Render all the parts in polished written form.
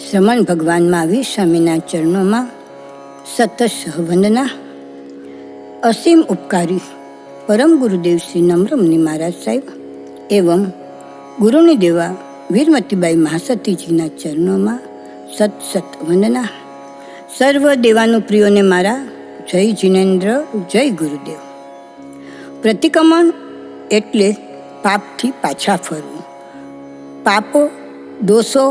રમણ ભગવાન મહાવીર સ્વામીના ચરણોમાં સતત વંદના. અસીમ ઉપકારી પરમ ગુરુદેવ શ્રી નમ્રમુનિ મહારાજ સાહેબ એવં ગુરુની દેવા વીરમતીબાઈ મહાસતીજીના ચરણોમાં સત વંદના. સર્વ દેવાનુપ્રિયોને મારા જય જિનેન્દ્ર, જય ગુરુદેવ. પ્રતિક્રમણ એટલે પાપથી પાછા ફરવું, પાપો દોષો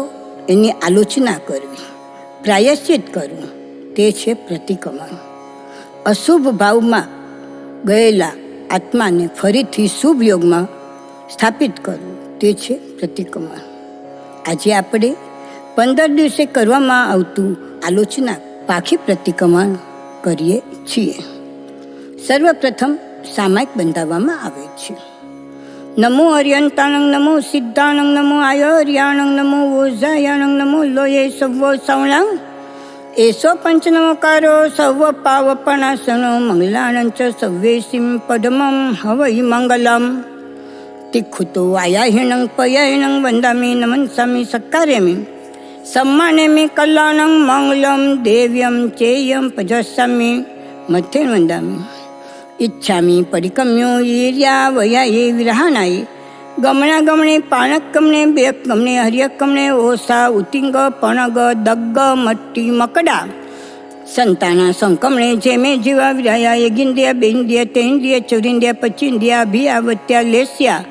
એની આલોચના કરવી, પ્રાયશ્ચિત કરવું, તે છે પ્રતિક્રમણ. અશુભ ભાવમાં ગયેલા આત્માને ફરીથી શુભ યોગમાં સ્થાપિત કરવું, તે છે પ્રતિક્રમણ. આજે આપણે 15 દિવસે કરવામાં આવતું આલોચના પાખી પ્રતિક્રમણ કરીએ છીએ. સર્વપ્રથમ સામાયિક બંધાવવામાં આવે છે. નમો અર્યંતાણંગ, નમો સિદ્ધાણંગ, નમો આયર્યાણંગ, નમો ઓઝાયાણંગ, નમો લોયે સવ્વ સવણાંગ, એસો પંચનમકારો સર્વ પાવપણાસનો મંગલાણં ચ સવ્યેસીમ પદમં હવૈ મંગલમ. તિખુતો આયાહિણંગ પયાહિણંગ વંદામિ નમંસામિ સત્કાર્યમિ સમ્માનેમિ કલ્યાણં મંગલમ દેવ્યમ ચેયમ પજસ્સામિ મથ્થેન વંદામિ. ઈચ્છામિ પરિકમ્યો યીર્યા વયાયે વિરહાનાય ગમણા ગમણે પાણક ગમણે બેક ગમણે હરિયક ગમણે ઓસા ઉતિંગ પણગ દગ્ગ મટ્ટી મકડા સંતાના સંકમણે જેમે જીવા વિરાયા યગિંદ્રિયા બેન્દ્રિયા તૈન્દ્રિયા ચૌરિંદ્રિયા પચિંદ્રિયા અભિયાવત્યા લેસ્યા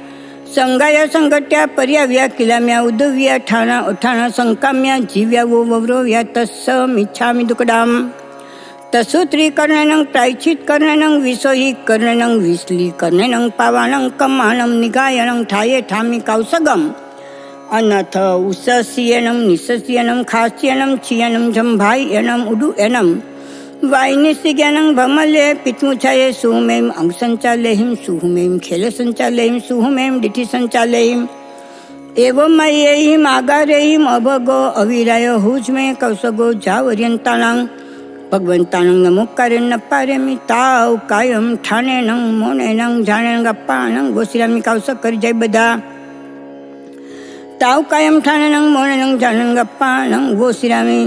સંગાયા સંગટ્યા પર્યાવ્યા કિલામ્યા ઉદવ્યા ઠાણા અઠાણા સંકામ્યા જીવ્યા વો વવ્રોવ્યા તસ્સ મિચ્છામિ દુકડામ. તસુત્રી કર્ણનં પ્રાયચિત કર્ણનં વિષોહી કર્ણનં વિશ્લી કર્ણનં પાવાણં કમાણં નિગાયણં ઠાયે ઠામિ કૌસગમ અનથ ઉસસ્યનં નિસસ્યનં ખાસ્યનં છિયનં જંભાયનં ઉડુયનં વાયનિસિગ્યાનં ભમલે પિત્મુછાયે સુહુમેમ અંગ સંચાલેહિમ સુહુમેમ ખેલ સંચાલેહિમ સુહુમેમ ડીઠી સંચાલેહિમ એવમયેહિમ આગારેહિમ અભગો અવિરાય હુજમે કૌસગો જાવર્યંતાણં ભગવંતાણં નમોકારેણ નપારેમિ તાવ કાયમ ઠાણેણં મોનેણં જાણેણ ગપ્પાણં ગોસિરામી કૌશક કરી જાય બધા. તાવ કાયમ ઠાણેણં મોનેણં જાણેણ ગપ્પાણં ગોસિરામી.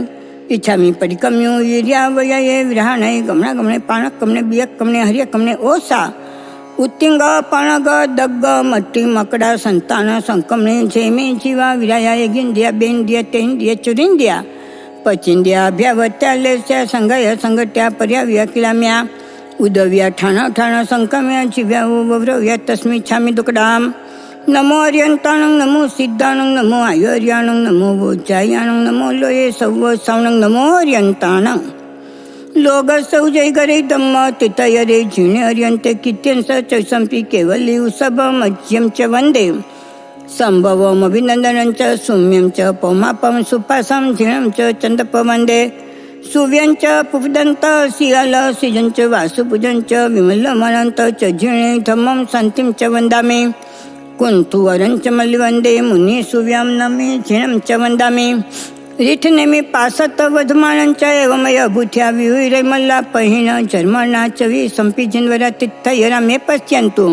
ઈચ્છામી પરિકમ્યો યીર્યા વયાયે વિરહાણાય ગમણા ગમણે પાણક ગમણે બિયક ગમણે હરિયક ગમણે ઓસા ઉત્તિંગ પણગ દગ્ગ મટ્ટી મકડા સંતાના સંકમણે જેમે જીવા વિરાયા યગિંદ્રિયા બેન્દ્રિયા તૈન્દ્રિયા ચુરિંદ્રિયા પચિંદ્રિયા અભ્યાવત્યા લેસ્યા સંગાયા સંગટ્યા પર્યાવ્યા કિલામ્યા ઉદવ્યા ઠાણા ઠાણા સંકમ્યા જીવ્યા વવ્રવ્યા તસ્મિ છામિ દુકડામ. નમો અર્યંતાણંગ, નમો સિદ્ધાણંગ, નમો આયર્યાણંગ, નમો વોજાયાણંગ, નમો લોયે સવ્વ સવણંગ, નમો અર્યંતાણંગ. લોગ સૌજય ગરે ધમ્મ તિતયરે જીણે અર્યંતે કિત્યં સ ચૈસંપી કેવલી ઉસભ મજ્યમ ચ વંદે સંભવમ અભિનંદનં ચ સૌમ્યં ચ પૌમાપમ સુપાસમ ઝીણં ચ ચંદપ વંદે સુવ્યં ચ પુપદંત શિયાલ સિજં ચ વાસુપૂજં ચ વિમલમનંત ચ ઝીણે ધમ્મં શાંતિં ચ વંદામિ કુંતુ વરંચ મલ્લિવંદે મુનિ સુવ્યામ નમે ઝીણં ચ વંદામિ રીઠનેમિ પાસત વધમાણં ચ એવમય અભૂથ્યા વિહુરે મલ્લા પહિણ જર્મણા ચવિ સંપિજન્વરા તિથયરા મે પશ્યંતુ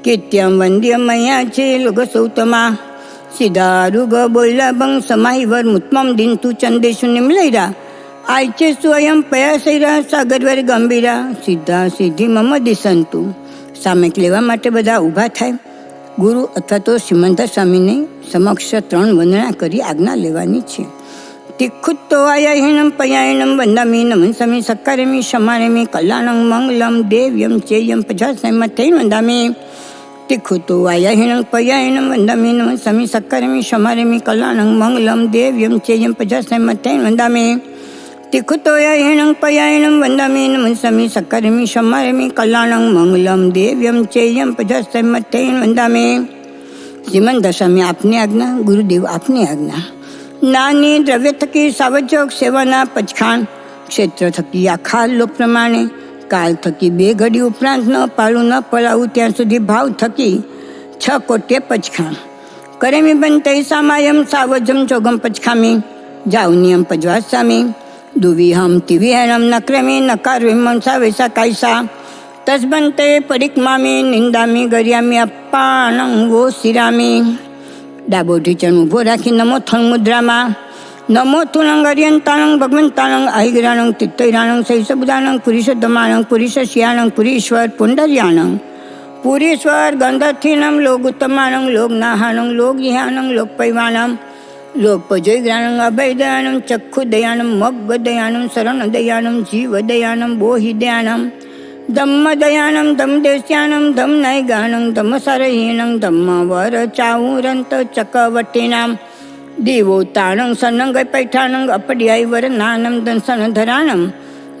કિત્યમ વંદ્ય મયા છે લોગ સૌતમા સીધા રૂગ બોલ્યા ભંગ સમાહિવર મુત્મમ દિનતુ ચંદેશુ નિમલૈરા આયચે સ્વયં પયાસૈરા સાગરવર ગંભીરા સીધા સીધી મમ દિશંતુ. સામયિક લેવા માટે બધા ઊભા થાય. ગુરુ અથવા તો સિમંદર સ્વામીની સમક્ષ 3 વંદના કરી આજ્ઞા લેવાની છે. તિખુત્તો આયાહિણં પયાહિણં વંદામિ નમંસામિ સત્કાર્યમિ સમારેમિ કલ્યાણં મંગલમ દેવ્યમ ચેયમ પજાસૈમથૈ વંદામિ. તિખુતો આયાહિણં પયાહિણં વંદામિ નમંસામિ સત્કાર્યમિ સમારેમિ કલ્યાણં મંગલમ દેવ્યમ ચેયમ પજાસૈમથૈ વંદામિ. તિખુતો આયાહિણં પયાહિણં વંદામિ નમંસામિ સત્કાર્યમિ સમારેમિ કલ્યાણં મંગલમ દેવ્યમ ચેયમ પજાસૈમથૈ વંદામિ. શ્રીમંદર સ્વામી આપની આજ્ઞા, ગુરુદેવ આપની આજ્ઞા. નાની દ્રવ્ય થકી સાવજોગ સેવાના પચખાણ, ક્ષેત્ર થકી આખા લોક પ્રમાણે, કાળ થકી 2 ઘડી ઉપરાંત ન પાળું ન પલાવું ત્યાં સુધી ભાવ થકી 6 કોટ્ય પચખાણ. કરેમી બંતે સામાયમ સાવજમ જોગમ પચખામી જાવ નિયમ પજવાસામી દુવિહમ તિવિહણમ નક્રમી નકારવિમમ સાવેસા કાયસા તસ્બંતે પરિક્મામી નિંદામી ગર્યામી અપ્પાણં વો શિરામી. ડાબો ઢીચણ ઊભો રાખી નમો થણ મુદ્રામાં નમો તુલંગ અર્યંતાણંગ ભગવંતાણંગ આહિગ્રાણંગ તિત્તૈરાણંગ શૈષબુદાનંગ પુરીષોત્તમાણંગ પુરીષશિયાણંગ પુરીશ્વર પુંડર્યાણંગ પુરીશ્વર ગંધથીનમ લોગુત્તમાણંગ લોકનાહાણંગ લોકજિહાણંગ લોકપૈવાણમ લોકપજયગ્રાણંગ અભયદયાનમ ચક્ષુદયાનમ મગ્ગદયાનમ શરણદયાનમ જીવદયાનમ બોહિદયાનમ ધમ્મદયાનમ ધમદેશ્યાનમ ધમનૈગાણંગ ધમ્મસરહીણંગ ધમ્મવર ચાવુરંત ચકવટીનામ દેવોતાણંગ સનંગય પૈઠાણંગ અપડ્યાયવરનાનમ દંસનધરાણમ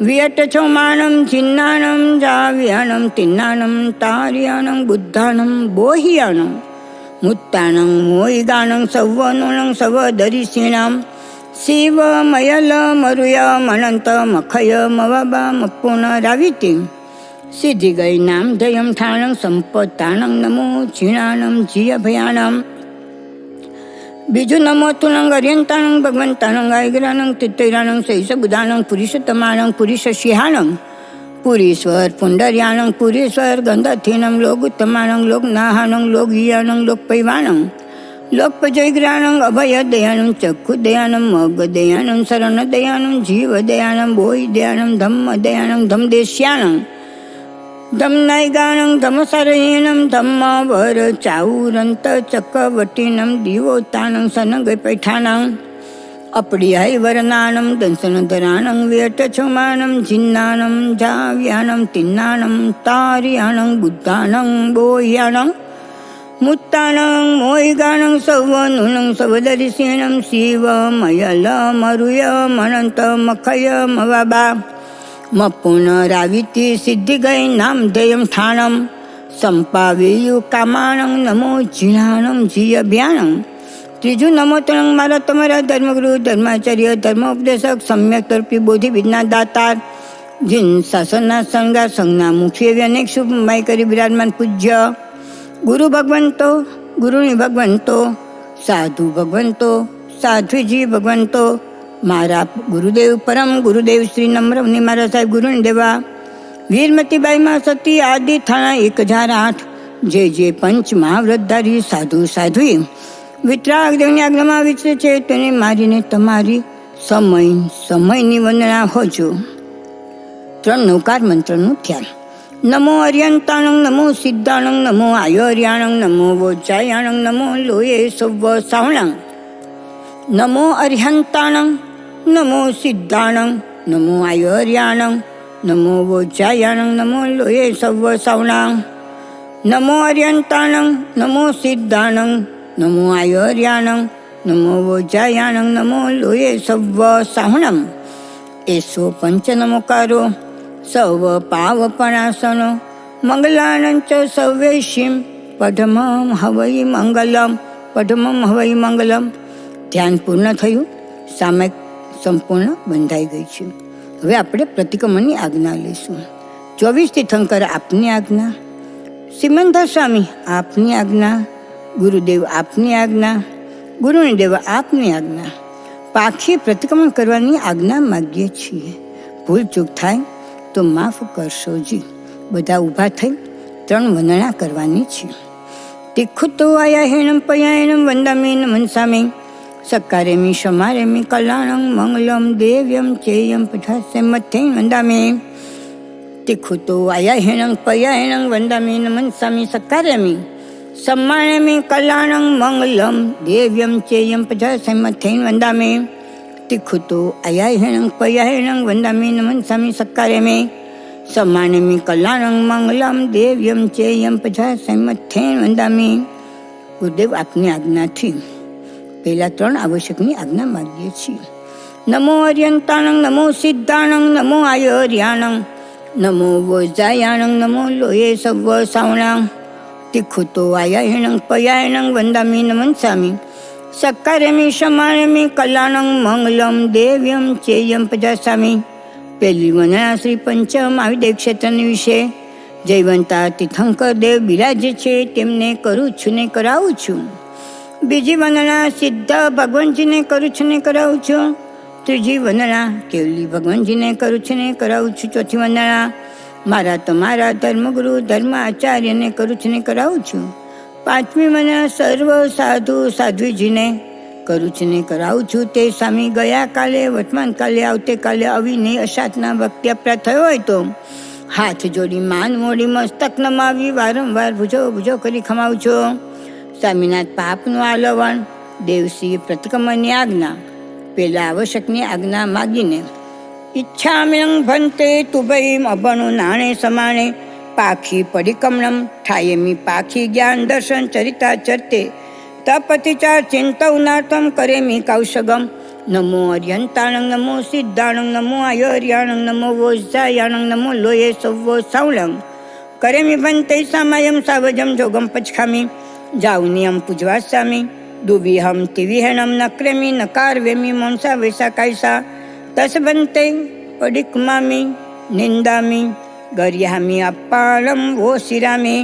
વિયટછોમાણમ છિન્નાણમ જાવ્યાણમ તિન્નાણમ તાર્યાણંગ બુદ્ધાણમ બોહિયાણંગ મુત્તાણં મોયગાણંગ સવનોણંગ સવદરિષીણામ શિવમયલ મરુય મનંત મખય મવબા મપુનરાવિતિ સિદ્ધિ ગઈ નામ ધયમ ઠાણંગ સંપત્તાણંગ નમો ઝીણાણમ જીયભયાણમ. બીજું નમો તુલંગ અર્યંતાણંગ ભગવંતાણંગ આયગ્રાણંગ તિત્તૈરાણંગ શૈષબુદાનંગ પુરીષોત્તમાણંગ પુરીષશિહાણંગ પુરીશ્વર પુંડર્યાણંગ પુરીશ્વર ગંધથીનમ લોગુત્તમાણંગ લોકનાહાણંગ લોકહિયાણંગ લોકપૈવાણંગ લોકપજયગ્રાણંગ અભયદયાનમ ચક્ષુદયાનમ મગ્ગદયાનમ શરણદયાનમ જીવદયાનમ બોહિદયાનમ ધમ્મદયાનમ ધમદેશ્યાણંગ ધમનૈગાણંગ ધમસરહીણમ ધમ્મવર ચાવુરંત ચકવટીનમ દીવોતાણંગ સનગય પૈઠાણંગ અપડ્યાયવરનાનમ દંસનધરાણંગ વ્યટછોમાણમ છિન્નાણમ જાવ્યાણમ તિન્નાણમ તાર્યાણંગ બુદ્ધાણંગ બોહ્યાણંગ મુત્તાણંગ મોયગાણંગ સવનુણંગ સવદરિષીણં શિવમયલ મરુય મનંત મખય મવાબા મપુનરાવિતિ સિદ્ધિ ગઈ નામ ધેયમ ઠાણમ સંપાવેયુ કામાણંગ નમો ઝીણાણમ જીયભ્યાણંગ. ત્રીજું નમો તુલંગ મારા તમારા ધર્મગુરુ ધર્માચાર્ય ધર્મોપદેશક સમ્યક તરફી બોધિ વિજ્ઞાન દાતાર જીન શાસનના સંગાર સંઘના મુખી એવી અનેક શુભ માય કરી બિરાજમાન પૂજ્ય ગુરુ ભગવંતો ગુરુની ભગવંતો સાધુ ભગવંતો સાધ્વીજી ભગવંતો મારા ગુરુદેવ પરમ ગુરુદેવ શ્રી નમ્રની મારા સાહેબ ગુરુની દેવા વીરમતીબાઈમાં સતી આદિ થાણા 1008 જે પંચ મહાવ્રતધારી સાધુ સાધ્વી વિતરાગ દેવની આજ્ઞામાં વિચરે છે તેને મારીને તમારી સમયની વંદના હોજો. 3 નૌકાર મંત્રનું ધ્યાન. નમો અર્યંતાણંગ નમો સિદ્ધાણંગ નમો આયર્યાણંગ નમો વોજાયાણંગ નમો લોયે સવ્વ સાવણંગ. નમો અર્યંતાણંગ નમો સિદ્ધાણંગ નમો આયર્યાણંગ નમો વોજાયાણંગ નમો લોયે સવ્વ સાવણંગ. નમો અર્યંતાણંગ નમો સિદ્ધાણંગ નમો આયર્યાણંગ નમો વોજાયાણંગ નમો લોયે સવ્વ સાહણમ. એસો પંચ નમોકારો સવ પાવપણાસનો મંગલાનંચ સૌવેશીમ પઢમમ હવૈ મંગલમ પઢમમ હવૈ મંગલમ. ધ્યાન પૂર્ણ થયું. સામયિક સંપૂર્ણ બંધાઈ ગઈ છે. હવે આપણે પ્રતિક્રમણની આજ્ઞા લઈશું. 24 તીર્થંકર આપની આજ્ઞા, સિમંદર સ્વામી આપની આજ્ઞા, ગુરુદેવ આપની આજ્ઞા, ગુરુની દેવ આપની આજ્ઞા. પાખી પ્રતિક્રમણ કરવાની આજ્ઞા માગીએ છીએ. ભૂલ ચૂક થાય તો માફ કરશોજી. બધા ઊભા થઈ 3 વંદના કરવાની છે. તિખુતો આયાહેણમ પયાયણમ વંદામી મનસામી સકારેમી સમારેમી કલ્યાણં મંગલમ દેવ્યમ ચેયમ પઠાસે મથે વંદામી. તિખુતો આયાહેણં પયાયણં વંદામી મનસામી સકારેમી सम्मानमी कल्याणं मंगलम देव्यम चेयम पचासे मथेन वंदामे. तिखुतो अयाहेणं पयाहेणं वंदामे नमनसामी सक्कारेमे सम्मानमी कल्याणं मंगलम देव्यम चेयम पचासे मथेन वंदामे. ગુરુદેવ આપની આજ્ઞાથી પહેલા 3 આવશ્યકની આજ્ઞા માગીએ છીએ. નમો અર્યંતાણંગ નમો સિદ્ધાણંગ નમો આયર્યાણંગ નમો વોજાયાણંગ નમો લોયે સવ્વ સાવણાં. તિખુતો આયાહેણં પયાહેણં વંદામી નમનસામી સક્કારેમી સમારેમી કલ્યાણં મંગલમ દેવ્યમ ચેયમ પજાસામી. પહેલી વંદના શ્રી પંચમ આવિદેવ ક્ષેત્રની વિશે જયવંતા તીર્થંકર દેવ બિરાજે છે તેમને કરું છું ને કરાવું છું. બીજી વંદના સિદ્ધ ભગવાનજીને કરું છું ને કરાવું છું. ત્રીજી વંદના કેવલી ભગવાનજીને કરું છું ને કરાવું છું. ચોથી વંદના મારા તમારા ધર્મગુરુ ધર્મ આચાર્યને કરું છું ને કરાવું છું. પાંચમી વંદના સર્વ સાધુ સાધ્વીજીને કરું છું ને કરાવું છું તે સ્વામી ગયા કાલે વર્તમાન કાલે આવતે કાલે અવિનય અસાધના ભક્તિ અપ્રાપ્ત થયો હોય તો હાથ જોડી માન મોડી મસ્તક નમાવી વારંવાર ભૂજો ભૂજો કરી ખમાવું છો. સ્વામિનાથ પાપનું આલવણ દેવશ્રી પ્રતિક્રમણની આજ્ઞા પેલા આવશ્યકની આજ્ઞા માગીને ઈચ્છામ્યંગ ભંતે તુભૈમ અભણું નાણે સમાણે પાખી પરિક્રમણમ ઠાયમી પાખી જ્ઞાન દર્શન ચરિતા ચરતે તપતિચાર ચિંતવનાથમ કરેમી કૌશગમ નમો અર્યંતાણંગ નમો સિદ્ધાણંગ નમો આયર્યાણંગ નમો વોઝાયાણંગ નમો લોયે સવ્વો સૌલંગ કરેમી ભંતે સામાયમ સાવજમ જોગમ પચખામી જાઉનિયમ પૂજવાસ્યામી દુવિહમ તિવિહણમ નક્રેમી નકારવેમી મોનસા વૈસા કાયસા તસબંતે પડિકમામી નિંદામી ગર્યામી અપાળમ વો શિરામી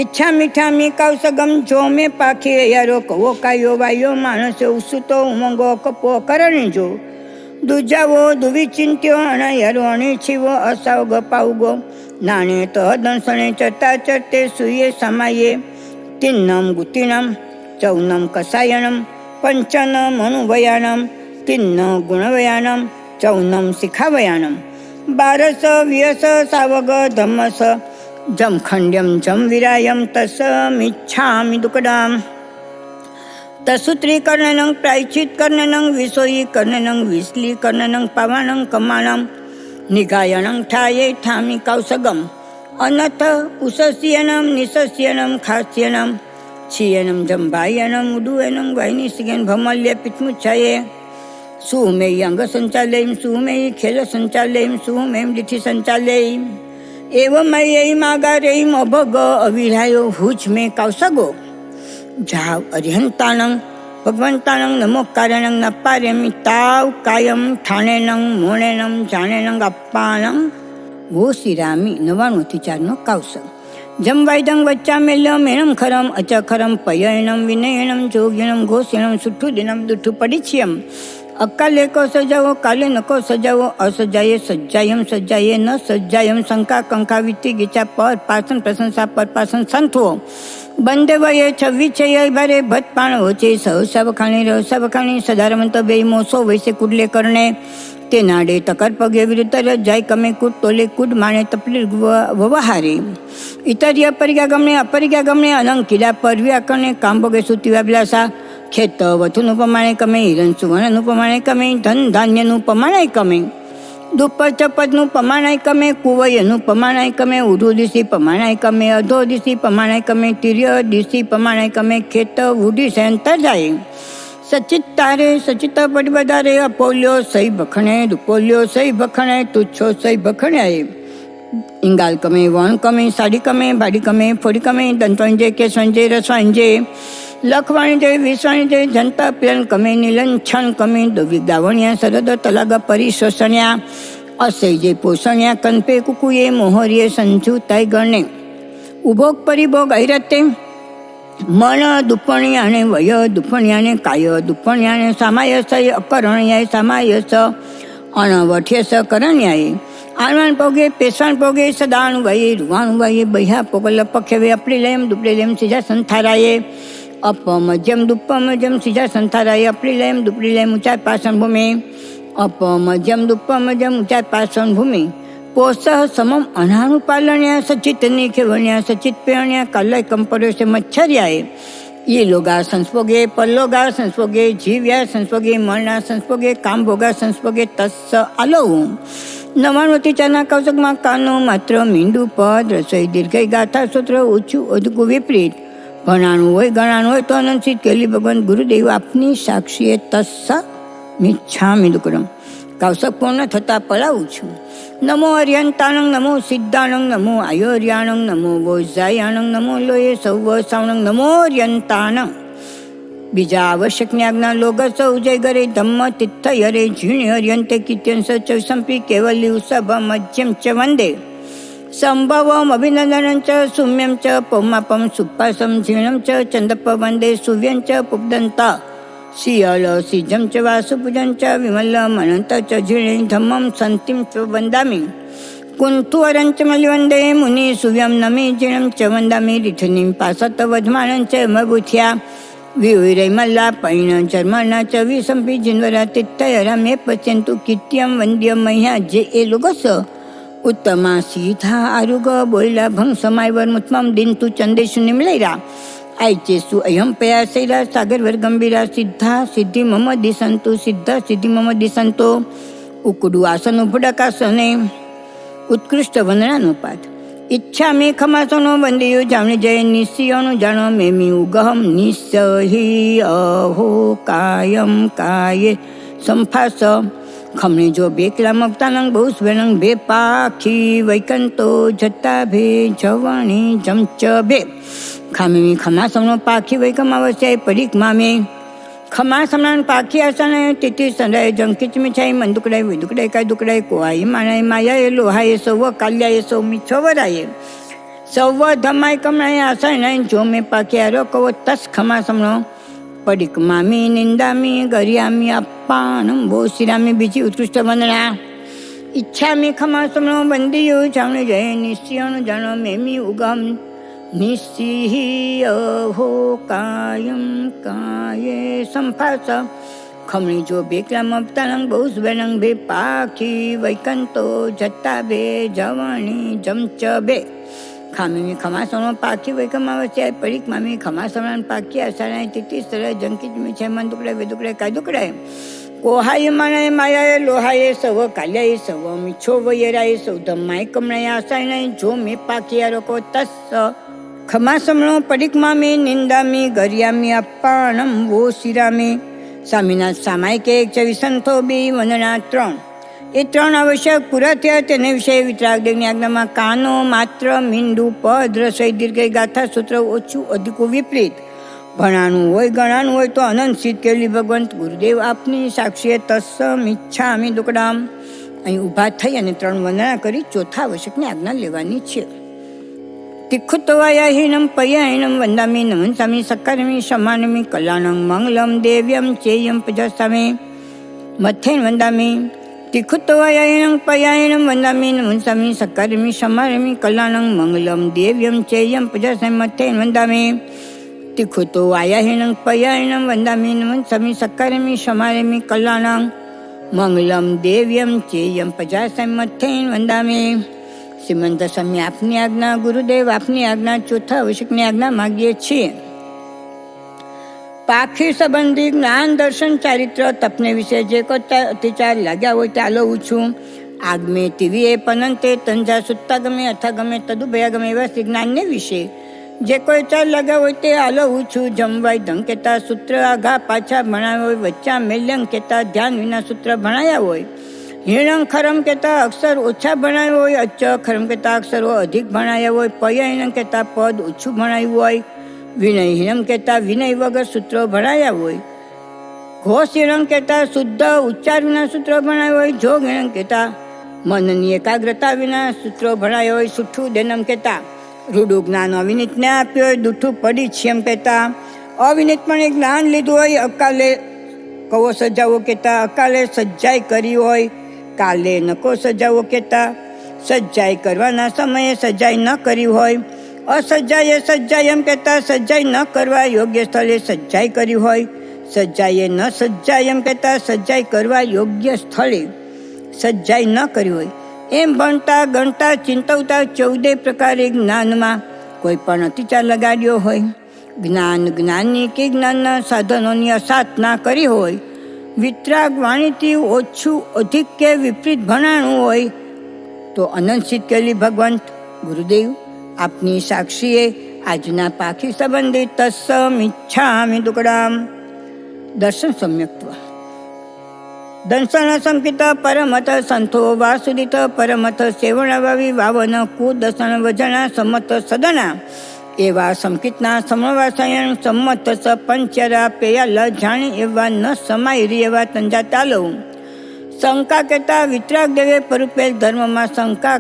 ઈચ્છા મીઠામી કૌસગમ જો મેં પાખી યારો કવો કાયો વાયો માણસો ઉસુતો ઉમંગો કપો કરણી જો દુજાવો દુવિચિંત્યો અણયારો અણીછીવો અસાવ ગપાઉગો નાણે તો દંસણે ચરતા ચરતે સુઈએ સમાયે તિન્નમ ગુતિનમ ચૌનમ કસાયણમ પંચનમ અનુવયાણમ તિન્ન ગુણવયાણમ ચૌનમ શિખાવયાણમ બારસ વ્યસ સાવગ ધમ્મસ જમખંડ્યમ જમ વિરાયમ તસ મિચ્છામિ દુકડામ તસુત્રીકર્ણનં પ્રાયચિત્કર્ણનં વિષોયીકર્ણનં વિશ્લીકર્ણનં પવાણં કમાણમ નિગાયણં ઠાયે ઠામિ કૌસગમ અનથ ઉસસ્યનમ નિસસ્યનમ ખાસ્યનમ छियनम जम्भायनम उडुएनम वैनिसिगन भमल्य पित्मुच्छाये सुमेयी अंग संचालयम सुमेयी खेल संचालयम सुमेयम दिठि संचालयम एवमयी मागारेयम अभग अविरायो हुच में कौसगो जाव अरिहंताणं भगवंताणं नमोकारणं नपार्यमि ताव कायम ठाणेनं मोणेनं जाणेनं अप्पाणं वो शिरामी 99 कौसग जम वैदं वच्चामेल्यम एणं खरम अचखरम पयणम विनयणम जोगिणम घोषणम सुठु दिनम दुठु परिचियम अकाले को सजावो काले नको सजावो असजाये सज्जायम सज्जाये न सज्जायम शंका कंका वित्ति गीचा पर पासन प्रशंसा पर पासन संथो बंदे वये छवि छे बारे भट पाण होचे सहसा बखाणी रहसा बखाणी सदारमंत बेई मोसो वैसे कुडले करणे ते नाडे तकर पगे विरुद्ध जाय कमे कूट तोले कूट माणे तपली ववहारे इतरिया परिज्ञा गमने अपरिज्ञा गमने अलंग किला परव्या करणे काम भोगे सुतिवा बिलासा खेत वथुनु प्रमाणे कमे हिरण सुवर्णनु प्रमाणे कमे धन धान्यनु प्रमाणे कमे दुप्पर चपदनु प्रमाणे कमे कुवयनु प्रमाणे कमे उधु दिशी प्रमाणे कमे अधो दिशी प्रमाणे कमे तिर्य दिशी प्रमाणे कमे खेत उडी सेंतर जाय सचित तारे सचित पट बदारे अपोल्यो सही बखणे दुपोल्यो सही बखणे तुच्छो सही बखणे आए इंगाल कमे वण कमे साड़ी कमे भाड़ी कमे फोड़ी कमे दंतवंजे के संजय रसवांजे लखवाणिजे विषवाणिजे जनता प्लन कमे नीलंछन कमे दुविगावणिया सरद तलाग परिशोषण्या असैजे पोषण्या कनपे कुकुये मोहरिये संजू ताई गणे उभोग परिभोग ऐरते मण दुपणियाने वय दुपणियाने काय दुपणियाने सामायसय अकरण्याय सामायस अणवठ्यस करण्याय आणवण पोगे पेसवण पोगे सदाणु वये रुवाणु वये बह्या पोगल पक्षवे अप्रिलेम दुप्रिलेम सिजा संथाराये अपमध्यम दुप्पमध्यम सिजा संथाराये अप्रिलेम दुप्रिलेम ऊंचाई पाषण भूमि अपमध्यम दुप्पमध्यम ऊंचाई पाषण भूमि पोसह समम अनाणु पालण्या सचित निखेवण्या सचित पेण्या कालय कंपर्यो से मच्छर्याय ये लोगा संस्पोगे पल्लोगा संस्पोगे जीव्या संस्पोगे मरणा संस्पोगे कामभोगा संस्पोगे तस्स आलो 99 कौशकમાં કાનો માત્ર મીંડું પદ રસોઈ દીર્ઘઈ ગાથા સૂત્ર ઓછું અધકું વિપરીત ભણાણું હોય ગણાણું હોય તો અનંતસિદ્ધ કેલી ભગવાન ગુરુદેવ આપની સાક્ષીએ તસ્સ મિચ્છામિ દુક્કડમ કૌશક પૂર્ણ થતાં પળાવું છું. નમો અર્યંતાણંગ નમો સિદ્ધાણંગ નમો આયોર્યાણંગ નમો વોઝાયાણંગ નમો લોયે સૌવ સાવણંગ નમો અર્યંતાણંગ બીજા આવશ્યકની આજ્ઞા લોગસ ઉજય ગરે ધમ્મ તિથયરે ઝીણી હર્યંતે કિત્યંસ ચૌસંપી કેવલી ઉષભ મધ્યમ ચ વંદે સંભવમ અભિનંદનં ચ સૌમ્યં ચ પૌમાપમ સુપાસમ ઝીણં ચ ચંદપ વંદે સુવ્યં ચ પુબ્દંત શિયલ સિજમ ચ વાસુપૂજન ચ વિમલમ અનંત ચ ઝીણે ધમ્મં સંતિમ ચ વંદામિ કુંતુવરં ચ મલિવંદે મુનિ સુવ્યં નમી ઝીણં ચ વંદામિ રીઠનિં પાસત વધમાણં ચ મભૂથ્યા विवरै मल्ला पैण चर्मणा च विसंपी जिन्वरा तित्तयरा मे पच्यंतु कित्यम वंद्य मह्या जे ए लोगस उत्तमा सीधा आरुग बोलला भंग समायवर मुत्मम दिन तू चंदेशु निमलैरा आयचेसु अयम पया सैरा सागरवर गंभीरा सिद्धा सिद्धि मम दिसंतु सिद्ध सिद्धि मम दिसंतो उकडू आसन उभडकासने उत्कृष्ट वंदनाનો પાઠ ઈચ્છા મે ખમાસનો વંદિયો જામણી જય નિશ્ચયનું જાણો મેમી ઉગહમ નિશ્ચહી અહો કાયમ કાયે સંફાસ ખમણી જો બેકલા મગતાનંગ બહુ સ્વેનંગ બે પાખી વૈકંતો જતા ભે જવાણી જમચ બે ખામી ખમાસનો પાખી વૈકમાવસ્યાય પડીક મામે ખમા સમાન પાખી આસને તિથિ સંડાય જંકીચ મીઠાઈ મન દુકડાય વિદુકડાય કાય દુકડાય કોવાઈ માણાય માયાએ લોહાએ સૌવ કાલ્યાએ સૌ મીછોવરાયે સૌવ ધમાય કમણાય આસનાય જો મે પાખ્યારો કવો તસ ખમા સમણો પડીક મામી નિંદામી ગરિયામી અપ્પાણમ બો શ્રીરામી બીજી ઉત્કૃષ્ટ વંદના ઈચ્છામી ખમા સમણો બંદીયો જાણે જય નિશ્ચયનું જાણો મેમી ઉગમ નિશ્ચિહી અહો કાયમ કાયે સંફાસ ખમણી જો બેકલા મપતાનંગ બહુ સ્વેનંગ બે પાખી વૈકંતો જતા બે જવાણી જમચ બે ખામી ખમાસનો પાખી વૈકમાવસ્યાય પડીક મામી ખમાસણાન પાખી આસાણાય તિથિ સરળ જંકીચ મીઠાઈ મન દુકડાય વેદુકડાય કાય દુકડાય કોહાય માણાય માયાએ લોહાએ સવ કાલ્યાએ સવ મીછો વયરાય સૌ ધમાય કમણાય આસાણાય જો મે પાખી આરોકો તસ ખમાસમણો પડીકમામી નિંદામી ગરિયામી અપ્પાણમ વો શિરામી સ્વામીના સામાયિકે 24 બી વંદના 3 એ 3 આવશ્યક પૂરા થયા તેને વિશે વિતરાગદેવની આજ્ઞામાં કાનો માત્ર મીંડું પદ રસોઈ દીર્ઘ ગાથા સૂત્ર ઓછું અધિકું વિપરીત ભણાનું હોય ગણાનું હોય તો અનંત સિદ્ધ કેવલી ભગવંત ગુરુદેવ આપની સાક્ષીએ તસ્સમ ઈચ્છામી દુકડામ અહીં ઊભા થઈ અને 3 વંદના કરી ચોથા આવશ્યકની આજ્ઞા લેવાની છે તિખુત્વાયાહીનમ પયાહીનમ વંદામી નમંસામી સક્કરમી શમાનમી કલ્યાણમ મંગલમ દેવ્યમ ચેયમ પજસામી મથેન વંદામી તિખુત્વાયાહીનમ પયાહીનમ વંદામી નમંસામી સક્કરમી શમાનમી કલ્યાણમ મંગલમ દેવ્યમ ચેયમ પજસામી મથેન વંદામી તિખુત્વાયાહીનમ પયાહીનમ વંદામી નમંસામી સક્કરમી શમાનમી કલ્યાણમ મંગલમ દેવ્યમ ચેયમ પજસામી મથેન વંદામી શ્રીમંત સ્વામી આપની આજ્ઞા ગુરુદેવ આપની આજ્ઞા ચોથા આવશ્યકની આજ્ઞા માગીએ છીએ પાખી સંબંધી જ્ઞાન દર્શન ચારિત્ર તપને વિશે જે કોઈ અતિચાર લાગ્યા હોય તે આલોવું છું આગમે ટીવીએ પનંતે તંજા સુત્તા ગમે અથા ગમે તદુભયા ગમે એવા શ્રી જ્ઞાનને વિશે જે કોઈ ચાર લાગ્યા હોય તે આલોવું છું જમવાય ધં કહેતા સૂત્ર આઘા પાછા ભણાવ્યા હોય વચ્ચા મેલ્યંગ કહેતા ધ્યાન વિના સૂત્ર ભણાયા હોય હિણંગ ખરમ કહેતા અક્ષર ઓછા ભણાવ્યા હોય અચ્ચ ખરમ કહેતા અક્ષરો અધિક ભણાયા હોય પયહિણંગ કહેતા પદ ઓછું ભણાવ્યું હોય વિનયહીનમ કહેતા વિનય વગર સૂત્રો ભણાયા હોય ઘોષહિણંગ કહેતા શુદ્ધ ઉચ્ચાર વિના સૂત્રો ભણાવ્યા હોય જોગહિણંગ કહેતા મનની એકાગ્રતા વિના સૂત્રો ભણાયા હોય સુઠ્ઠું દેનમ કહેતા રૂડું જ્ઞાન અવિનિતને આપ્યું હોય દુઠ્ઠું પડી છેમ કહેતા અવિનિતપણે જ્ઞાન લીધું હોય અકાલે કવો સજાવો કહેતા અકાલે સજ્જાઈ કરી હોય કાલે નકો સજાવો કહેતા સજ્જાઈ કરવાના સમયે સજ્જાઈ ન કરી હોય અસજ્જાએ સજ્જાઈ એમ કહેતા સજ્જાઈ ન કરવા યોગ્ય સ્થળે સજ્જાઈ કરી હોય સજ્જાએ ન સજ્જાઈ એમ કહેતા સજ્જાઈ કરવા યોગ્ય સ્થળે સજ્જાઈ ન કરી હોય એમ ભણતા ગણતા ચિંતવતા 14 પ્રકારે જ્ઞાનમાં કોઈ પણ અતિચાર લગાડ્યો હોય જ્ઞાન જ્ઞાની કે જ્ઞાનના સાધનોની અસાધના કરી હોય વિતરાગ વાણીથી ઓછું અધિક કે વિપરીત ભણાણું હોય તો અનંત સિદ્ધ કેલી ભગવંત ગુરુદેવ આપની સાક્ષીએ આજના પાખી સંબંધી તસ્સમ ઈચ્છામિ દુકડામ દર્શન સમ્યક્ત્વ દંશન સંકિત પરમત સંતો વાસુદિત પરમત સેવણાવાવી વાવન કુદર્શન વજણા સમત સદના એવા સંકિતના સમવાસયન સંમત સ પંચરા પેયલ જાણી એવા ન સમાય રી એવા તંજા ચાલો શંકા કહેતા વિતરાગ દેવે પરુપેલ ધર્મમાં શંકા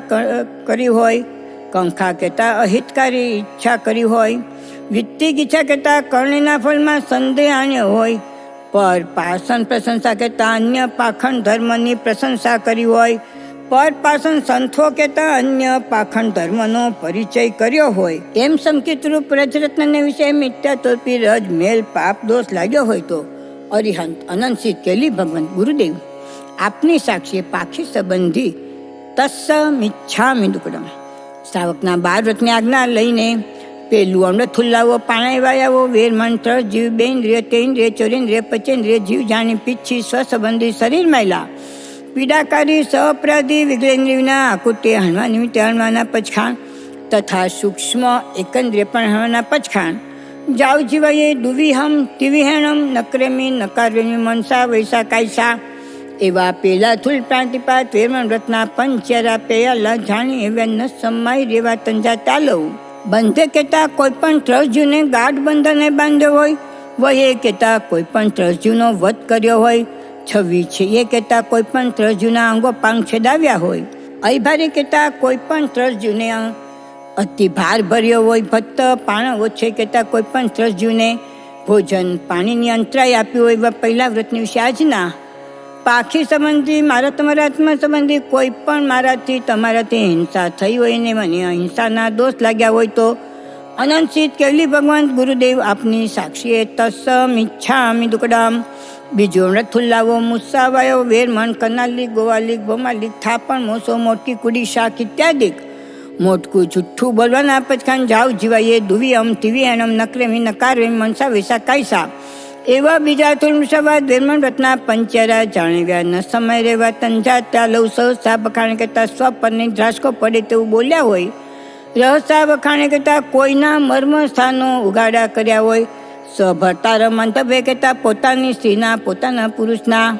કરી હોય કંખા કહેતા અહિતકારી ઈચ્છા કરી હોય વિત્તિક ઈચ્છા કહેતા કરણીના ફળમાં સંદેહ આણ્યો હોય પર પાસન પ્રશંસા કહેતા અન્ય પાખંડ ધર્મની પ્રશંસા કરી હોય પરપાસન સંતો કહેતા અન્ય પાખંડ ધર્મનો પરિચય કર્યો હોય એમ સંકિત રૂપ રજરત્નને વિશે મિથ્યા તોપી રજ મેલ પાપ દોષ લાગ્યો હોય તો અરિહંત અનંત કેલી ભગવંત ગુરુદેવ આપની સાક્ષીએ પાખી સંબંધી તસ્સ મિચ્છામિ દુક્કડમ શ્રાવકના 12 વ્રતની આજ્ઞા લઈને પેલું અમૃત થુલ્લાવો પાણાઈ વાયાવો વેર મંત્ર જીવ બેન્દ્રિય તેન્દ્રિય ચોરેન્દ્રિય પચેન્દ્રિય જીવ જાણી પીછી સ્વસંબંધી શરીર મહિલા પીડાકારી સઅપરાધી વિગ્લેન્દ્રિય વિના આકુટે હણવા નિમિત્તે હણવાના પચખાણ તથા સૂક્ષ્મ એકંદ્રિય પણ હણવાના પચખાણ જાવ જીવાયે દુવિહમ તિવિહેણમ નક્રેમી નકારવેમી મનસા વૈસા કાયસા એવા પેલા થુલ પ્રાંતિપાત વેરમણ વ્રતના પંચરા પેયાલા જાણી એવા ન સમાય રેવા તંજા તાલવ બંધે કહેતા કોઈ પણ ત્રસજીવને ગાઢ બંધને બાંધ્યો હોય વહે કહેતા કોઈ પણ ત્રસજીવનો વધ કર્યો હોય છવ્વી છે એ કહેતા કોઈ પણ ત્રસજીવના અંગો પાંગ છેદાવ્યા હોય અહીભારી કહેતા કોઈ પણ ત્રસજીવને અતિ ભાર ભર્યો હોય ભત્ત પાણ ઓછે કહેતા કોઈ પણ ત્રસજીવને ભોજન પાણીની અંતરાય આપ્યું હોય એવા પહેલા વ્રતની વિશે આજના પાખી સંબંધી મારા તમારા આત્મા સંબંધી કોઈ પણ મારાથી તમારાથી હિંસા થઈ હોય ને મને અહિંસાના દોષ લાગ્યા હોય તો અનંત કેવલી ભગવાન ગુરુદેવ આપની સાક્ષીએ તસ્સમ ઈચ્છામિ દુક્કડમ બીજો રથુલ્લાવો મુસાવાયો વેરમણ કનાલી ગોવાલી ભોમાલી થાપણ મોસો મોટી કુડી શાક ઇત્યાદિક મોટકું જુઠ્ઠું બોલવાના પચખાન જાવ જીવાઈએ દુવિયમ તિવિયણમ નકરેમી નકારવેમી મનસા વૈસા કાયસા એવા બીજા તુલસવાદ વેરમણ વ્રતના પંચરા જાણવ્યા ન સમય રેવા તંજા ત્યાં લવ સહસા બખાણે કહેતા સ્વપરની દ્રાસકો પડે તેવું બોલ્યા હોય રહસા વખાણે કહેતા કોઈના મર્મ સ્થાનો ઉગાડા કર્યા હોય સભરતાર મંતવ્ય કહેતા પોતાની સ્ત્રીના પોતાના પુરુષના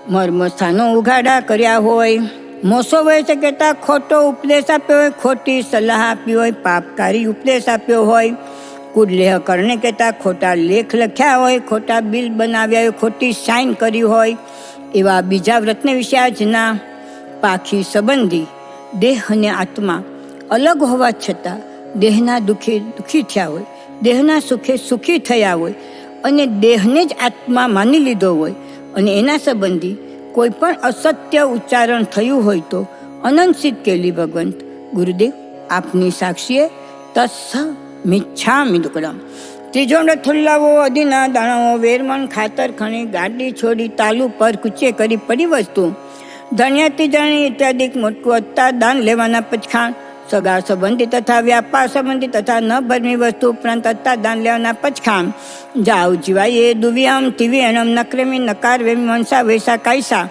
મર્મ સ્થાનો ઉગાડા કર્યા હોય મોસો વય છે કહેતા ખોટો ઉપદેશ આપ્યો હોય ખોટી સલાહ આપી હોય પાપકારી ઉપદેશ આપ્યો હોય કુડલેહ કરણે કહેતા ખોટા લેખ લખ્યા હોય ખોટા બિલ બનાવ્યા હોય ખોટી સાઇન કરી હોય એવા બીજા વ્રતને વિશે આજના પાખી સંબંધી દેહ અને આત્મા અલગ હોવા છતાં દેહના દુઃખે દુઃખી થયા હોય દેહના સુખે સુખી થયા હોય અને દેહને જ આત્મા માની લીધો હોય અને એના સંબંધી કોઈ પણ અસત્ય ઉચ્ચારણ થયું હોય તો અનંત કેલી ભગવંત ગુરુદેવ આપની સાક્ષીએ તસ્સ મિચ્છામિ દુક્કડમ ત્રીજો થુલ્લાવો અધીના દાણાઓ વેરમણ ખાતર ખણી ગાડી છોડી તાલુ પર કૂચે કરી પડી વસ્તુ ધણિયાતી જાણી ઇત્યાદિક મોટું અત્તા દાન લેવાના પચખાણ સગા સંબંધી તથા વ્યાપાર સંબંધી તથા ન ભરમી વસ્તુ ઉપરાંત અત્તા દાન લેવાના પચખાણ જાવ જીવાયે દુવિયમ તિવિયણમ નક્રેમી નકાર વેમી મનસા વૈસા કાયસા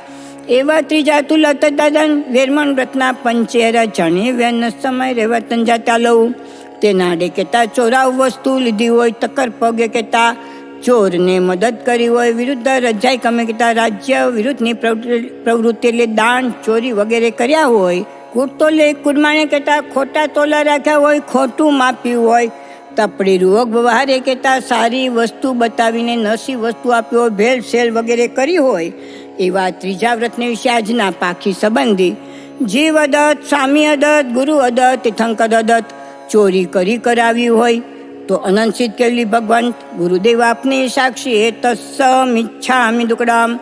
એવા ત્રીજા તુલ અત્તાદાન વેરમણ વ્રતના પંચેરા જાણી વ્યન સમય રેવા તંજા ચાલવું તેના આડે કહેતા ચોરાવ વસ્તુ લીધી હોય તકર પગે કહેતા ચોરને મદદ કરી હોય વિરુદ્ધ રજાઈ કમે કહેતા રાજ્ય વિરુદ્ધની પ્રવૃત્તિ એટલે દાન ચોરી વગેરે કર્યા હોય કુટતોલે કુરમાણે કહેતા ખોટા તોલા રાખ્યા હોય ખોટું માપ્યું હોય તપડી રોગ વ્યવહારે કહેતા સારી વસ્તુ બતાવીને નસી વસ્તુ આપી હોય ભેળસેળ વગેરે કરી હોય એવા ત્રીજા વ્રતને વિશે આજના પાખી સંબંધી જીવ અદત્ત સ્વામી અદત્ત ગુરુ અદત્ત તીર્થંકર અદત્ત ચોરી કરી કરાવી હોય તો અનંત કેવલી ભગવાન ગુરુદેવ આપની સાક્ષી એ તસ્સમ ઈચ્છામિ દુક્કડમ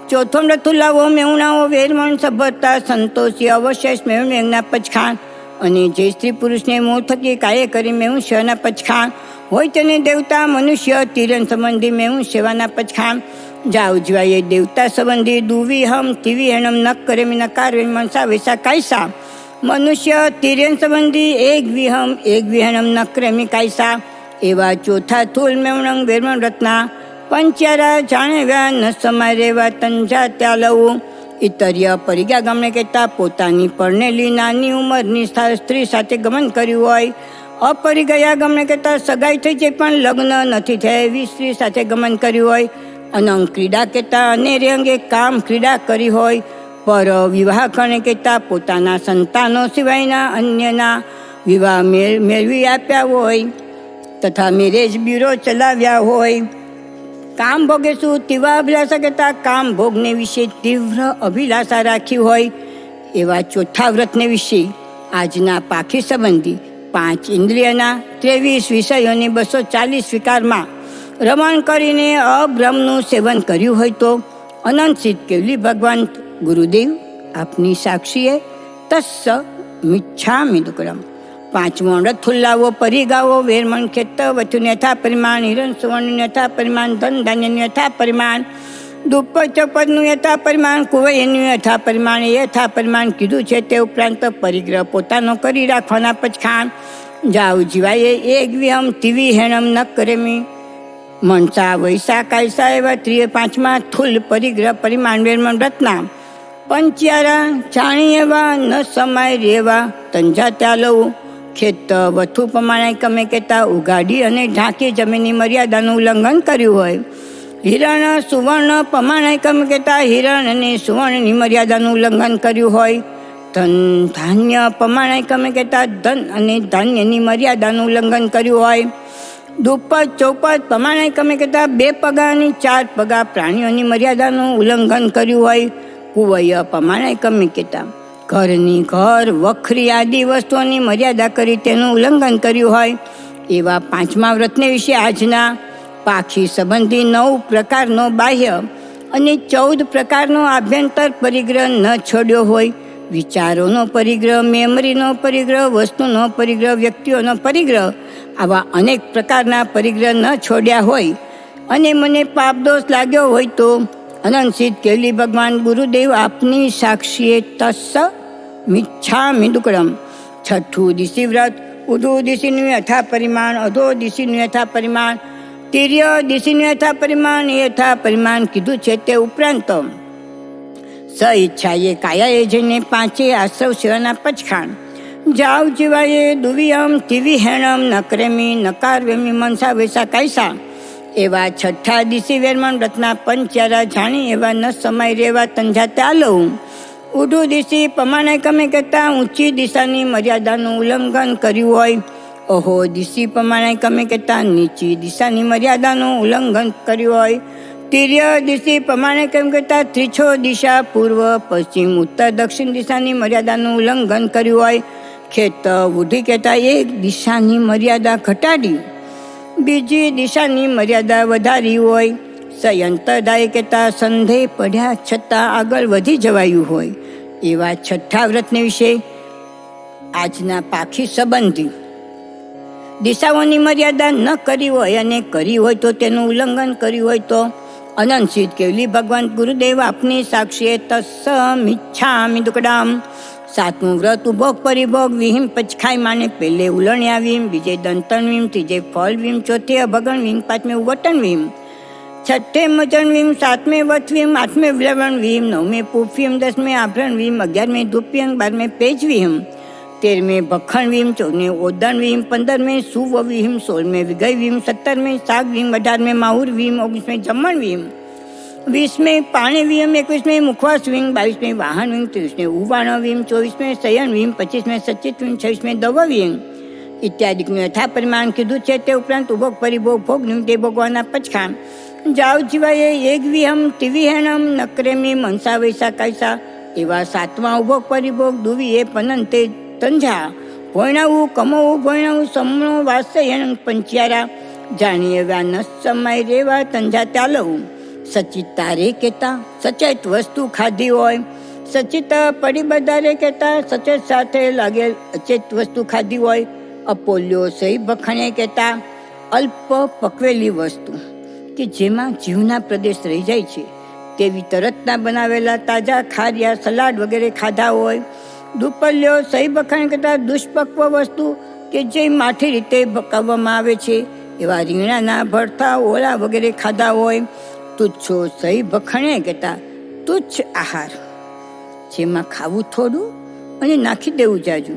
ચોથો રથુલ્લાવો મેહુણાઓ વેરમણ સભરતા સંતોષી અવશેષ મેહુણ મેઘના પચખાણ અને જે સ્ત્રી પુરુષને મોહ થકી કાયે કરી મેહુણ સેવાના પચખાણ હોય તેને દેવતા મનુષ્ય તિરન સંબંધી મેહુણ સેવાના પચખાણ જાવ જીવાયે દેવતા સંબંધી દુવિહમ તિવિહેણમ નક કરેમી નકાર વેમી મનસા વૈસા કાયસા મનુષ્ય તિર્યન સંબંધી એક વિહમ એક વિહણમ નક્રેમી કાયસા એવા ચોથા થૂલ મેવણંગ વેરમણ વ્રતના પંચરા જાણવ્યા ન સમાય રેવા તંજા ત્યાં લવું ઇતર્ય પરિગ્યા ગમણે કહેતા પોતાની પરણેલી નાની ઉંમરની સ્ત્રી સાથે ગમન કર્યું હોય અપરિગયા ગમણે કહેતા સગાઈ થઈ છે પણ લગ્ન નથી થયા એવી સ્ત્રી સાથે ગમન કર્યું હોય અનંગ ક્રીડા કહેતા અનેરે અંગે કામ ક્રીડા કરી હોય પર વિવાહ કરણે કહેતા પોતાના સંતાનો સિવાયના અન્યના વિવાહ મેળવી આપ્યા હોય તથા મેરેજ બ્યુરો ચલાવ્યા હોય કામ ભોગે શું તીવ્ર અભિલાષા કહેતા કામ ભોગને વિશે તીવ્ર અભિલાષા રાખી હોય એવા ચોથા વ્રતને વિશે આજના પાખી સંબંધી 5 ઇન્દ્રિયના 23 વિષયોની 240 વિકારમાં રમણ કરીને અબ્રહ્મનું સેવન કર્યું હોય તો અનંત કેવલી ભગવાન ગુરુદેવ આપની સાક્ષીએ તસ્સ મિચ્છામિ દુક્કડમ. પાંચમો રથુલ્લાવો પરિગાવો વેરમણ ખેત વચુન યથા પરિમાણ હિરણ સુવર્ણ યથા પરિમાણ ધન ધાન્યનું યથા પરિમાણ દુપ્પર ચોપદનું યથા પરિમાણ કુવૈયનું યથા પરિમાણ યથા પરિમાણ કીધું છે. તે ઉપરાંત પરિગ્રહ પોતાનો કરી રાખવાના પચખાણ. જાવ જીવાએ એક વિહમ તીવી હેણમ ન કરેમી મનસા વૈસા કાયસા એવા ત્રિય પાંચમા થુલ પરિગ્રહ પરિમાણ વેરમણ રત્ના પંચ્યારા જાણી એવા ન સમાય રેવા તંજા ત્યાં લવું. ખેત વથુ પ્રમાણે કમે કહેતા ઉગાડી અને ઢાંકી જમીનની મર્યાદાનું ઉલ્લંઘન કર્યું હોય. હિરણ સુવર્ણ પ્રમાણે કમે કહેતા હિરણ અને સુવર્ણની મર્યાદાનું ઉલ્લંઘન કર્યું હોય. ધન ધાન્ય પ્રમાણે કમે કહેતા ધન અને ધાન્યની મર્યાદાનું ઉલ્લંઘન કર્યું હોય. દુપ્પટ ચોપટ પ્રમાણે કમે કહેતા 2 પગા અને 4 પગા પ્રાણીઓની મર્યાદાનું ઉલ્લંઘન કર્યું હોય. કુવૈય પ્રમાણે કમે કહેતા ઘરની ઘર વખરી આદિ વસ્તુઓની મર્યાદા કરી તેનું ઉલ્લંઘન કર્યું હોય. એવા પાંચમા વ્રતને વિશે આજના પાખી સંબંધી 9 પ્રકારનો બાહ્ય અને 14 પ્રકારનો આભ્યંતર પરિગ્રહ ન છોડ્યો હોય. વિચારોનો પરિગ્રહ, મેમરીનો પરિગ્રહ, વસ્તુનો પરિગ્રહ, વ્યક્તિઓનો પરિગ્રહ, આવા અનેક પ્રકારના પરિગ્રહ ન છોડ્યા હોય. અને મને પાપદોષ લાગ્યો હોય તો અનંત સિદ્ધ કેવલી ભગવાન ગુરુદેવ આપની સાક્ષીએ તસ્સ મિચ્છામિ દુક્કડમ. છઠ્ઠું દિશી વ્રત. ઉધુ દિશીનું યથા પરિમાણ, અધો દિશીનું યથા પરિમાણ, તિર્ય દિશીનું યથા પરિમાણ યથા પરિમાણ કીધું છે. તે ઉપરાંત સ ઈચ્છાએ કાયાએ જઈને 5 આશ્રવ સેવાના પચખાણ. જાવ જીવાએ દુવિયમ તિવી હેણમ નકરેમી નકાર વેમી મનસા વૈસા કાયસા એવા છઠ્ઠા દિશી વેરમણ રત્ના પંચ્યારા જાણી એવા ન સમય રેવા તંજા ત્યાં લઉં. ઉઢું દિશી પ્રમાણે કમે કહેતા ઊંચી દિશાની મર્યાદાનું ઉલ્લંઘન કર્યું હોય. ઓહો દિશી પ્રમાણે કમે કહેતા નીચી દિશાની મર્યાદાનું ઉલ્લંઘન કર્યું હોય. તિર્ય દિશી પ્રમાણે કેમ કહેતા ત્રિછો દિશા પૂર્વ પશ્ચિમ ઉત્તર દક્ષિણ દિશાની મર્યાદાનું ઉલ્લંઘન કર્યું હોય. ખેત બુદ્ધિ કહેતા એક દિશાની મર્યાદા ઘટાડી બીજી દિશાની મર્યાદા વધારી હોય. સંયંતરદાય કહેતા સંદેહ પડ્યા છતાં આગળ વધી જવાયું હોય. એવા છઠ્ઠા વ્રતને વિશે આજના પાખી સંબંધી દિશાઓની મર્યાદા ન કરી હોય અને કરી હોય તો તેનું ઉલ્લંઘન કર્યું હોય તો અનંત સિદ્ધ કેવલી ભગવાન ગુરુદેવ આપની સાક્ષીએ તસ્સ મિચ્છામિ દુક્કડમ. સાતમું વ્રત ઉભોગ પરિભોગ વિહીમ પચખાઈ માને પહેલે ઉલણ્યા વીમ, બીજે દંતન વીમ, ત્રીજે ફળ વીમ, ચોથે અભગણ વીમ, પાંચમે ઉવટન વીમ, છઠ્ઠે મચન વીમ, સાતમે વત વીમ, આઠમે વિલવણ વીમ, નવમે પૂફ વીમ, 10મે આભરણ વીમ, 11મે ધૂપ્યંગ, 12મે પેજ વીમ, 13મે ભખણ વીમ, 14મે ઓદણ વીમ, 15મે સુવ વીમ, 16મે વિગય વીમ, 17મે શાક વીમ, 18મે માહુર વીમ, 19મે જમણ વીમ, 20મે પાણી વીમ, 21મે મુખવાસ વીમ, 22મે વાહન વીમ, 23મે ઉવાણ વીમ, 24મે શયન વીમ, 25મે સચિત વીમ, 26મે દવ વીમ ઇત્યાદિનું યથા પરિમાણ કીધું છે. તે ઉપરાંત ઉભોગ પરિભોગ ભોગ નિમિત્તે ભોગવાના પચખાણ. જાવ જીવાએ એક વિહમ ટીવી હેણમ નકરેમી મનસા વૈસા કાયસા એવા સાતમા ઉભોગ પરિભોગ દુવીએ પનંતે તંજા ભોયણાવું કમાવું ભોયણાવું સમણો વાસયણ પંચ્યારા જાણી એવા ન સમય રેવા તંજા ચાલવું. સચિત તારે કહેતા સચેત વસ્તુ ખાધી હોય. સચિત પડી બધારે કહેતા સચેત સાથે લાગેલ અચેત વસ્તુ ખાધી હોય. અપોલ્યો સહી ભખણે કહેતા અલ્પ પકવેલી વસ્તુ કે જેમાં જીવના પ્રદેશ રહી જાય છે તેવી તરતના બનાવેલા તાજા ખાર્યા સલાડ વગેરે ખાધા હોય. દુપલ્યો સહી ભખણ કહેતા દુષ્પક્વ વસ્તુ કે જે માઠી રીતે પકાવવામાં આવે છે એવા રીંગણાના ભરથા ઓળા વગેરે ખાધા હોય. તુચ્છો સહી ભખણે કહેતા તુચ્છ આહાર જેમાં ખાવું થોડું અને નાખી દેવું જાજુ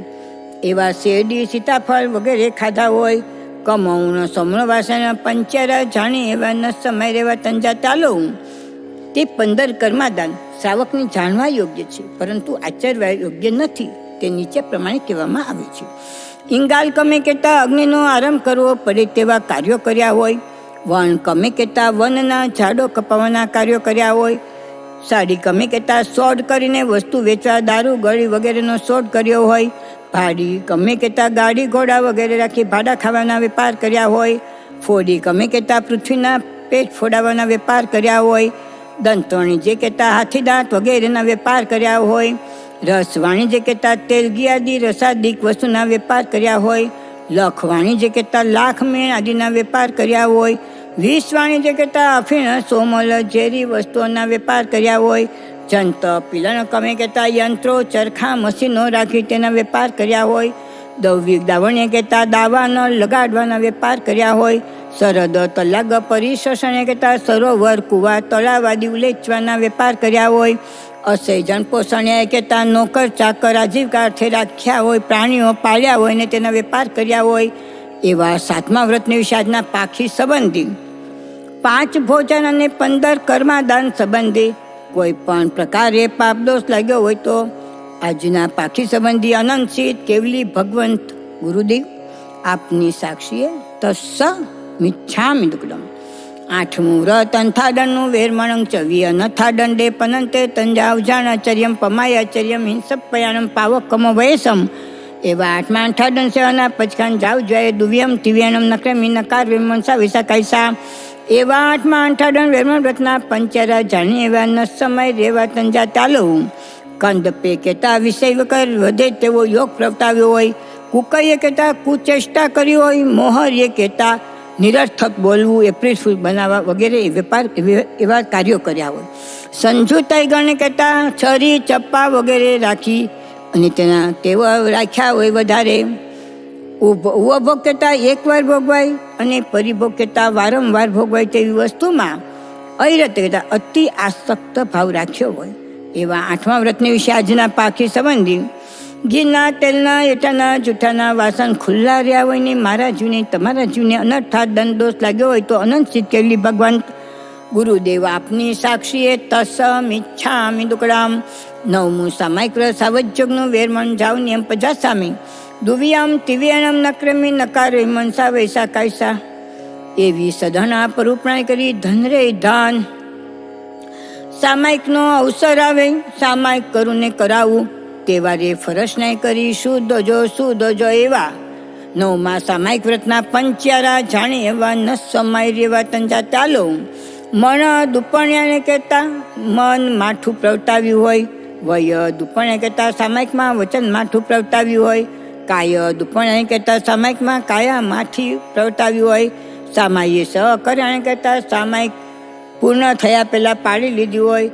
એવા શેરડી સીતાફળ વગેરે ખાધા હોય. કમૌણ સમણ વાસણ પંચારા જાણી એવા ન સમય રહેવા તંજા ચાલો. તે 15 કર્માદાન શ્રાવકને જાણવા યોગ્ય છે પરંતુ આચરવા યોગ્ય નથી. તે નીચે પ્રમાણે કહેવામાં આવે છે. ઇંગાલ કમે કહેતા અગ્નિનો આરંભ કરવો પડે તેવા કાર્યો કર્યા હોય. વણ કમે કહેતા વનના ઝાડો કપાવવાના કાર્યો કર્યા હોય. સાડી કમે કહેતા શોધ કરીને વસ્તુ વેચવા દારૂ ગળી વગેરેનો શોધ કર્યો હોય. ભાડી ગમે કહેતા ગાડી ઘોડા વગેરે રાખી ભાડા ખાવાના વેપાર કર્યા હોય. ફોડી ગમે કહેતા પૃથ્વીના પેટ ફોડાવવાના વેપાર કર્યા હોય. દંતવાણી જે કહેતા હાથી દાંત વગેરેના વેપાર કર્યા હોય, રસવાણી જે કહેતા તેલ ઘી આદિ રસાદિક વસ્તુના વેપાર કર્યા હોય, લખવાણી જે કહેતા લાખ મેણ આદિના વેપાર કર્યા હોય, વિષવાણી જે કહેતા અફીણ સોમલ ઝેરી વસ્તુઓના વેપાર કર્યા હોય, જંત પિલણ કમે કહેતા યંત્રો ચરખા મશીનો રાખી તેના વેપાર કર્યા હોય, દૈવિક દાવણીએ કહેતા દાવાનો લગાડવાના વેપાર કર્યા હોય, સરહદ તલાગ પરિશોષણે કહેતા સરોવર કુવા તળાવ આદિ ઉલેચવાના વેપાર કર્યા હોય, અસેજન પોષણે કહેતા નોકર ચાકર આજીવિકા અર્થે રાખ્યા હોય, પ્રાણીઓ પાળ્યા હોય ને તેના વેપાર કર્યા હોય, એવા સાતમા વ્રતની વિશે આજના પાખી સંબંધી 5 ભોજન અને 15 કર્માદાન સંબંધી કોઈ પણ પ્રકારે પાપદોષ લાગ્યો હોય તો આજના પાખી સંબંધી અનંતસિદ્ધ કેવલી ભગવંત ગુરુદેવ આપની સાક્ષીએ તસ્સ મિચ્છામિ દુક્કડમ. 8મું વ્રત અંથાદંડનું વેરમણં ચવી અનથાદંડે પનંતે તંજાવજાણાચર્યમ પમાયાચર્યમ હિંસપયાણમ પાવકમ વયસમ. એવા 8મા અંથાદંડ સેવાના પચકાન જાવ જાય દુવ્યમ તિવ્યાણમ નક્રમી નકાર વિમંસા વિસા કૈસા. એવા 8મા અંથાદંડ વેરમણ વ્રતના પંચારા જાણી એવા ન સમય રેવા તંજા ચાલવું. કંદ પે કહેતા વિષય વગર વધે તેવો યોગ પ્રગટાવ્યો હોય, કુકઈએ કહેતા કુચેષ્ટા કરી હોય, મોહરીએ કહેતા નિરર્થક બોલવું એપ્રિલ ફૂલ બનાવવા વગેરે વેપાર એવા કાર્યો કર્યા હોય, સંજુતાઈ ગણે કહેતા છરી ચપ્પા વગેરે રાખી અને તેના તેવા રાખ્યા હોય વધારે. ઉપભોગ કહેતા એકવાર ભોગવાય અને પરિભોગ કહેતા વારંવાર ભોગવાય તેવી વસ્તુમાં અવિરત કહેતા અતિ આસક્ત ભાવ રાખ્યો હોય. એવા 8મા વ્રતની વિશે આજના પાખી સંબંધી ઘીના તેલના એટાના જૂઠાના વાસણ ખુલ્લા રહ્યા હોય ને મારા જીવને તમારા જીવને અનર્થાત દંડદોષ લાગ્યો હોય તો અનંત સિદ્ધ કેવલી ભગવાન ગુરુદેવ આપની સાક્ષીએ તસમ ઈચ્છામિ દુક્કડામ. 9મું સામાયિક વ્રત સાવજ્યોગનું વેરમણ જાવ નિયમ 50 સામી દુવિયામ તિવ્યાણમ નક્રમી નકાર વિમંસા વૈસા કાયસા. એવી સદના પરુપણાય કરી ધન રે ધાન. સામાયિકનો અવસર આવે સામાયિક કરું ને કરાવું તેવારે ફરજ નહીં કરી શુદ્ધજો એવા. 9મા સામાયિક વ્રતના પંચ્યારા જાણી એવા ન સમાય રેવા તંજા ચાલો. મન દુપણ્યાને કહેતા મન માઠું પ્રગટાવ્યું હોય, વય દુપણ્યા કહેતા સામાયિકમાં વચન માઠું પ્રગટાવ્યું હોય, કાય દુપણ્યાને કહેતા સામાયિકમાં કાયા માઠી પ્રગટાવ્યું હોય, સામાયિક સહકર્યાને કહેતા સામાયિક પૂર્ણ થયા પહેલાં પાડી લીધી હોય,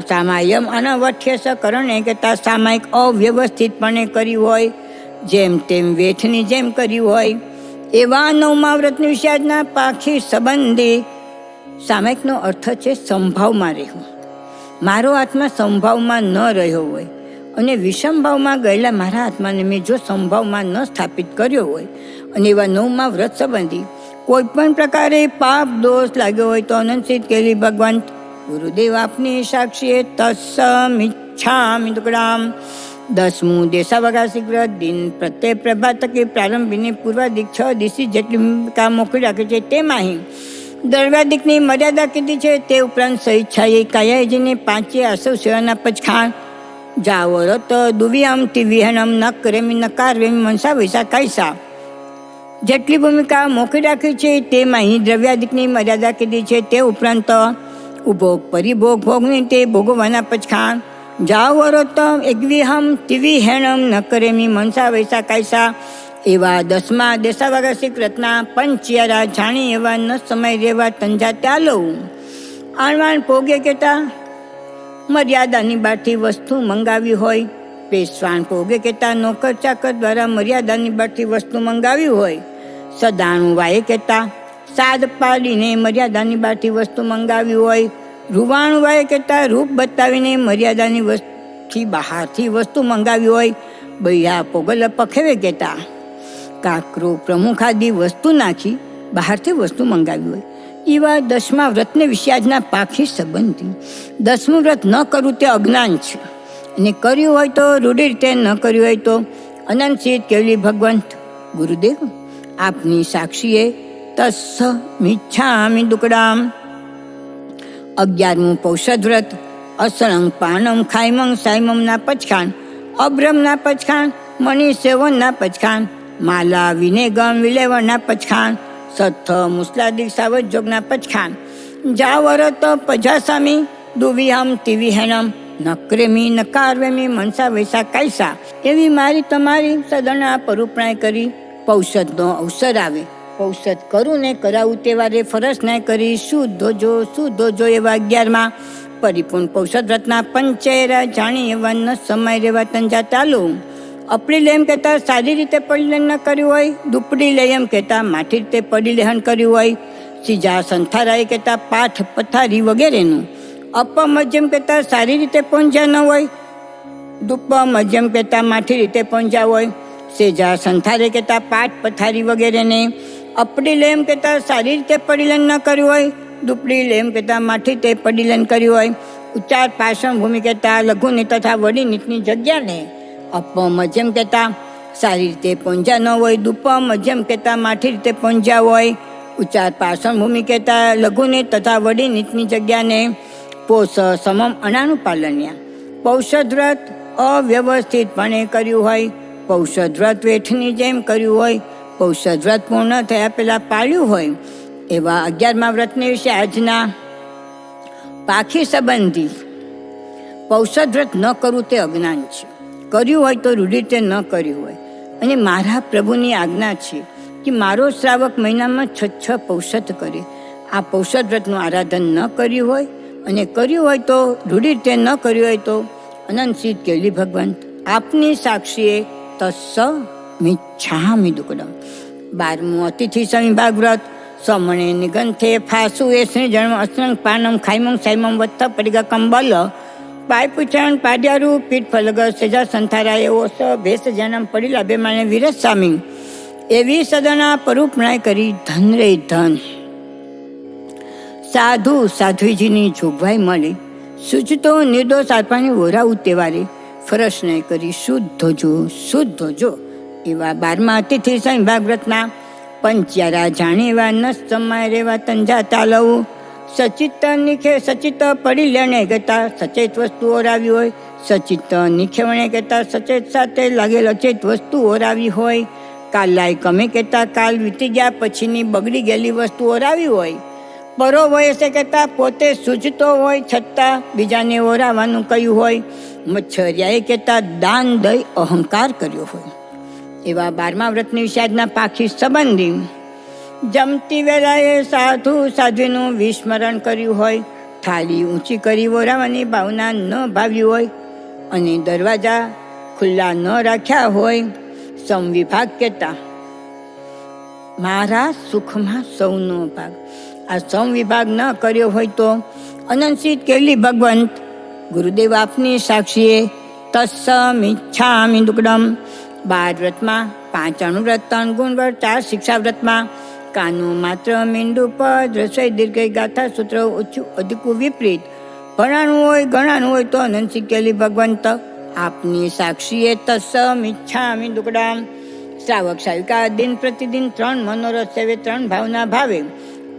સામાયમ અનવઠ્ય સકરણે કહેતા સામાયિક અવ્યવસ્થિતપણે કર્યું હોય, જેમ તેમ વેઠની જેમ કર્યું હોય. એવા 9મા વ્રતની વિશે આજના પાખી સંબંધી સામાયિકનો અર્થ છે સંભાવમાં રહેવું. મારો આત્મા સંભાવમાં ન રહ્યો હોય અને વિષમભાવમાં ગયેલા મારા આત્માને મેં જો સંભાવમાં ન સ્થાપિત કર્યો હોય અને એવા 9મા વ્રત સંબંધી કોઈ પણ પ્રકારે પાપ દોષ લાગ્યો હોય તો અનંત સિદ્ધ કેલી ભગવાન ગુરુદેવ આપની સાક્ષીએ તત્સમ ઈચ્છામિ દુક્કડામ. 10મું દેશાવકાશિક વ્રત દિન પ્રત્યે પ્રભાત તકે પ્રારંભીની પૂર્વાધિક 6 દિવસી જેટલી કામ મોકલી રાખે છે તેમાં દ્રવ્યાધિકની મર્યાદા કીધી છે. તે ઉપરાંત સ્વેચ્છાએ કાયાજીને 5 આસવ સેવાના પચખાણ જાવો રત દુવિયામ તિવ્યાણમ નક્રેમી નકાર વેમી મનસા વૈસા કાયસા. જેટલી ભૂમિકા મોકલી રાખી છે તેમાં દ્રવ્યાધિકની મર્યાદા કીધી છે. તે ઉપરાંત ઉપભોગ પરિભોગ ભોગની તે ભોગવવાના પચખાણ જાઓ રત એગ્વિહમ તિવિહેણમ નકરેમી મનસા વૈસા કાયસા. એવા 10મા દેશાવકાશિક વ્રતના પંચ્યારા જાણી એવા ન સમય રેવા તંજા ચાલો. આણવાણ ભોગે કહેતા મર્યાદાની બહારથી વસ્તુ મંગાવી હોય, પેશવાણ ભોગે કહેતા નોકર ચાકર દ્વારા મર્યાદાની બહારથી વસ્તુ મંગાવી હોય, સદાણું વાય કહેતા સાદ પાડીને મર્યાદાની બહારથી વસ્તુ મંગાવી હોય, રૂવાણું વાય કહેતા રૂપ બતાવીને મર્યાદાની વસ્તુથી બહારથી વસ્તુ મંગાવી હોય, બૈયા પોગલ પખેવે કહેતા કાકરો પ્રમુખ આદિ વસ્તુ નાખી બહારથી વસ્તુ મંગાવી હોય. એવા 10મા વ્રતને વિશે આજના પાખી સંબંધી 10મું વ્રત ન કરવું તે અજ્ઞાન છે અને કર્યું હોય તો રૂઢી રીતે ન કર્યું હોય તો અનંત સિદ્ધ કેવલી ભગવંત ગુરુદેવ આપની સાક્ષીએ તસ્સ મિચ્છામિ દુક્કડામ. 11મું પૌષદ વ્રત અસળંગ પાણમ ખાયમંગ સાયમમના પચખાણ, અબ્રહ્મના પચખાણ, મણિ સેવનના પચખાણ, માલા વિનેગમ વિલેવણના પચખાણ, સત્થ મુસ્લાદિક સાવજોગના પચખાણ. જાવરત પજાસામી દુવિહમ તિવિહેનમ નક્રેમી નકારવેમી મનસા વૈસા કાયસા. એવી મારી તમારી સદના પરુપણાય કરી પૌષધનો અવસર આવે. પૌષધ કરું ને કરાવું તેવારે ફરજ ન કરી શુદ્ધો એવા 11માં પરિપૂર્ણ પૌષધ વ્રતના પંચેરા જાણી એવા ન સમય રેવા તંજા ચાલુ. અપડી લે એમ કહેતા સારી રીતે પરિલન ન કર્યું હોય, દુપડી લે એમ કહેતા માઠી રીતે પરિલેહન કર્યું હોય, સીજા સંથારાએ કહેતા પાઠ પથારી વગેરેનું, અપમજ્યમ કહેતા સારી રીતે પહોંચ્યા ન હોય, દુપમજ્યમ કહેતા માઠી રીતે પહોંચ્યા હોય, સેજા સંથારે કહેતા પાઠ પથારી વગેરેને, અપડી લે એમ કહેતા સારી રીતે પરિલન ન કર્યું હોય, દુપડી લે એમ કહેતા માઠી રીતે પરિલન કર્યું હોય, ઉચ્ચાર પાષણ ભૂમિ કહેતા લઘુની તથા વડી નીચની જગ્યાને, અપમજ્યમ કહેતા સારી રીતે પહોંચ્યા ન હોય, દુપમજ્યમ કહેતા માઠી રીતે પહોંચ્યા હોય, ઉચ્ચાર પાષણ ભૂમિ કહેતા લઘુની તથા વડી નીચની જગ્યાને, પોષ સમમ અનાનું પાલન્યા. પૌષધ વ્રત અવ્યવસ્થિતપણે કર્યું હોય, પૌષધ વ્રત વેઠની જેમ કર્યું હોય, પૌષધ વ્રત પૂર્ણ થયા પહેલાં પાળ્યું હોય, એવા 11મા વ્રતને વિશે આજના પાખી સંબંધી પૌષધ વ્રત ન કરવું તે અજ્ઞાન છે. કર્યું હોય તો રૂઢિતે ન કર્યું હોય. અને મારા પ્રભુની આજ્ઞા છે કે મારો શ્રાવક મહિનામાં 6 પૌષધ કરે. આ પૌષધ વ્રતનું આરાધન ન કર્યું હોય અને કર્યું હોય તો રૂઢિતે ન કર્યું હોય તો અનંત સિદ્ધ કેલી ભગવંત આપની સાક્ષીએ તસ્સ મિચ્છામિ દુક્કડમ. 12મું અતિથિ સંવિભાગ વ્રત સમણે નિગંથે ફાસુ એ શ્રી જન્મ અસ્ત્રંગ પાનમ ખાઈમમ સાઈમમ વત્થ પરિગા કંબલ પાય પૂછણ પાડ્યારું પીઠ ફલગ સેજા સંથારા એવો સ ભેસ જન્મ પડીલા બે માણે વિરસ સામી. એવી સદના પરુપણાય કરી ધન રે ધન. સાધુ સાધ્વીજીની જોગવાઈ મળે, સૂચતો નિર્દોષ આત્માની ઓરાવું તેવારે ફરજ નહીં કરી શુદ્ધ જો. એવા 12મા અતિથિ સંવિભાગ વ્રતના પંચ્યારા જાણી એવા ન સમય રેવા તંજા તાલવું. સચિત્ત નિખે સચિત્ત પડી લેણે કહેતા સચેત વસ્તુ ઓરાવી હોય, સચિત્ત નિખેવણે કહેતા સચેત સાથે લાગેલ અચેત વસ્તુ ઓરાવી હોય, કાલાય કમે કહેતા કાલ વીતી ગયા પછીની બગડી ગયેલી વસ્તુ ઓરાવી હોય, પરો વયસે કહેતા પોતે સૂચતો હોય છતાં બીજાને ઓરાવાનું કહ્યું હોય, મચ્છરિયાએ કહેતા દાન દઈ અહંકાર કર્યો હોય. એવા 12મા વ્રતની વિષાદના પાખી સંબંધી જમતી વેળાએ સાધુ સાધ્વીનું વિસ્મરણ કર્યું હોય, થાળી ઊંચી કરી ઓરાવાની ભાવના ન ભાવ્યું હોય અને દરવાજા ખુલ્લા ન રાખ્યા હોય, સમવિભાગ કહેતા મારા સુખમાં સૌનો ભાગ. આ સમવિભાગ ન કર્યો હોય તો અનંત કેલી ભગવંત ગુરુદેવ આપની સાક્ષીએ તસ્સમિચ્છામિ દુક્કડમ. 12 વ્રતમાં 5 અણુવ્રત 3 ગુણવ્રત 4 શિક્ષા વ્રતમાં કાનું માત્ર મીંડું પદ રસોઈ દીર્ઘ ગાથા સૂત્ર ઓછું અધિકું વિપરીત ભણાનું હોય ગણાનું હોય તો અનંત કેલી ભગવંત આપની સાક્ષીએ તસ્સમિચ્છામિ દુક્કડમ. શ્રાવક શ્રાવિકા દિન પ્રતિદિન 3 મનોરથ સેવે 3 ભાવના ભાવે.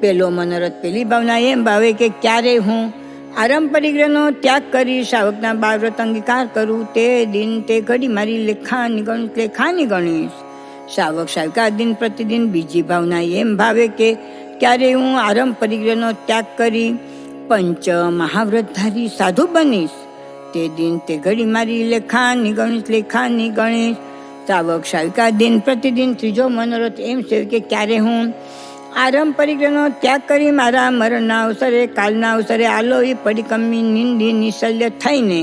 પહેલો મનોરથ પેલી ભાવના એમ ભાવે કે ક્યારે હું આરંભ પરિગ્રહનો ત્યાગ કરી શ્રાવકના 12 વ્રત અંગીકાર કરું તે દિન તે ઘડી મારી લેખાની ગણીશ. શ્રાવક શ્રાવિકા દિન પ્રતિદિન બીજી ભાવના એમ ભાવે કે ક્યારે હું આરંભ પરિગ્રહનો ત્યાગ કરી પંચ મહાવ્રતધારી સાધુ બનીશ તે દિન તે ઘડી મારી લેખાની ગણીશ. શ્રાવક શ્રાવિકા દિન પ્રતિદિન ત્રીજો મનોરથ એમ છે કે ક્યારે હું આરંભ પરિગ્રહનો ત્યાગ કરી મારા મરણના અવસરે કાલના અવસરે આલોવી પરિકમી નિંદી નિશલ્ય થઈને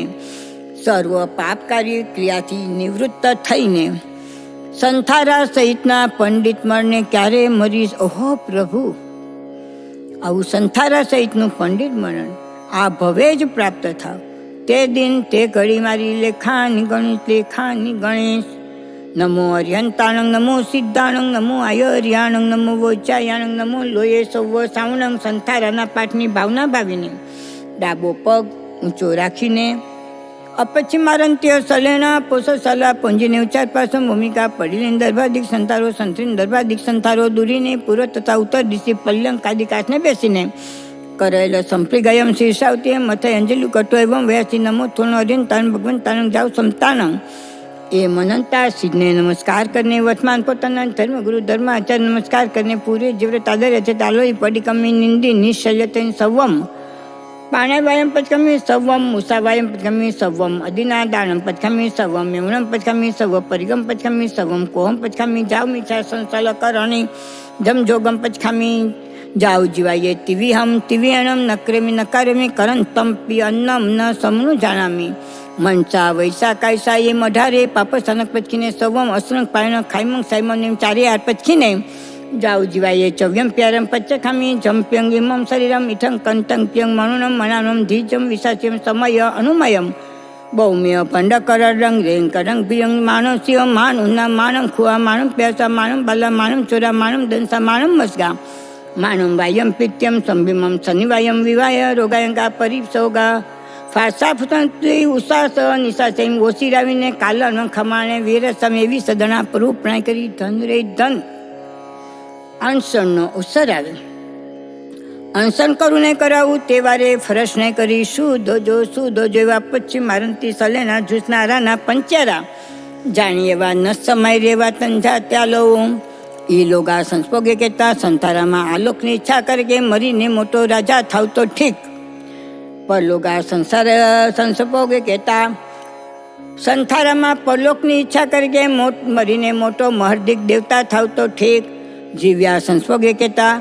સર્વ પાપકારી ક્રિયાથી નિવૃત્ત થઈને સંથારા સહિતના પંડિત મળને ક્યારે મરીશ. ઓહો પ્રભુ, આવું સંથારા સહિતનું પંડિત મરણ આ ભવે જ પ્રાપ્ત થાવ તે દિન તે ઘડી મારી લેખાની ગણેશ. નમો અર્યંતાણંગ નમો સિદ્ધાણંગ નમો આયર્યાણંગ નમો વોચાયાણંગ નમો લોયે સૌવ સાવણંગ. સંથારાના પાઠની ભાવના ભાવીને ડાબો પગ ઊંચો રાખીને અપચ્છિમારંત્ય સલેના પોષશાલા પૂંજીને ઉચ્ચાર પાસમ ભૂમિકા પડીને દર્ભાદિક સંતારો સંત્રીને દર્ભાદિક સંતારો દૂરીને પૂર્વ તથા ઉત્તર દિશી પલ્લંક આદિ કાચને બેસીને કરેલ સંપ્રિગયમ શીર્ષાવતી મથય અંજલિ કટો એવં વયાસી નમો થોર્ણ અર્યંતાણ ભગવંતાણંગ જાવ સમતાણંગ. એમ અનંતા સિદ્ધને નમસ્કાર કરીને વર્તમાન પોતાના ધર્મગુરુ ધર્માચાર્ય નમસ્કાર કરીને પૂરે જીવ્રત આદર્ય છે તાલોઈ પડિકમી નિંદી નિશ્ચલ્યતે સવમ પાણાવાયમ પચકમી સવમ મુસાવાયમ પચકમી સવમ અદિના દાનમ પચકમી સવમ યમુનમ પચકમી સવ પરિગમ પચકમી સવમ કોહમ પચકમી જાવ મીઠા સંસલ કરણી જમ જોગમ પચકામી જાવ જીવાય તિવિહમ તિવિહણમ નક્રેમી નકારેમી કરંતમ પી અન્નમ ન સમનું જાણામી મનસા વૈસા કાયસા એ મઢારે પાપ સ્થાનક પચકીને સવમ અસરંગ પાયણ ખાઈમંગ સાઈમમ ચારે આર પચકીને જાવ જીવાય ચવ્યમ પ્યારમ પચ્ચખામી જમ્પ્યંગ ઇમમ શરીરમ ઇઠંગ કંતંગ પ્યંગ મનુનમ મનાનમ ધીજમ વિશાચ્યમ સમય અનુમયમ બૌમ્ય ભંડકર રંગ રેંગ કરંગ પિયંગ માનવ શિવ માન ઉન્ના માનમ ખુઆ માનમ પ્યાસા માનમ બલા માનમ ચોરા માનમ દંસા માનમ મસ્ગા માનમ વાયમ પિત્યમ સંભિમમ શનિવાયમ વિવાય રોગાયંગા પરિસોગા ફાસા ફુતંત્રી ઉષાસ નિશાસેમ ઓસીરાવીને કાલન ખમાણે વીરસમ એવી સદણા પરૂપણાય કરી ધન રે ધન અનશનનો અવસર આવે અનશન કરું ને કરાવું તે વારે ફરશ ને કરી શું દોજો એવા પશ્ચિમ મારંતી સલેના જૂસનારાના પંચારા જાણી એવા ન સમય રેવા તંજા ત્યાં લઉં એ લોગા સંસ્પોગે કહેતા સંતારામાં આલોકની ઈચ્છા કરે કે મરીને મોટો રાજા થાવ તો ઠીક પરલોગા સંસાર સંસ્પોગે કહેતા સંથારામાં પરલોકની ઈચ્છા કરે કે મરીને મોટો મહર્દિક દેવતા થાવ તો ઠીક જીવ્યા સંસ્પોગે કહેતા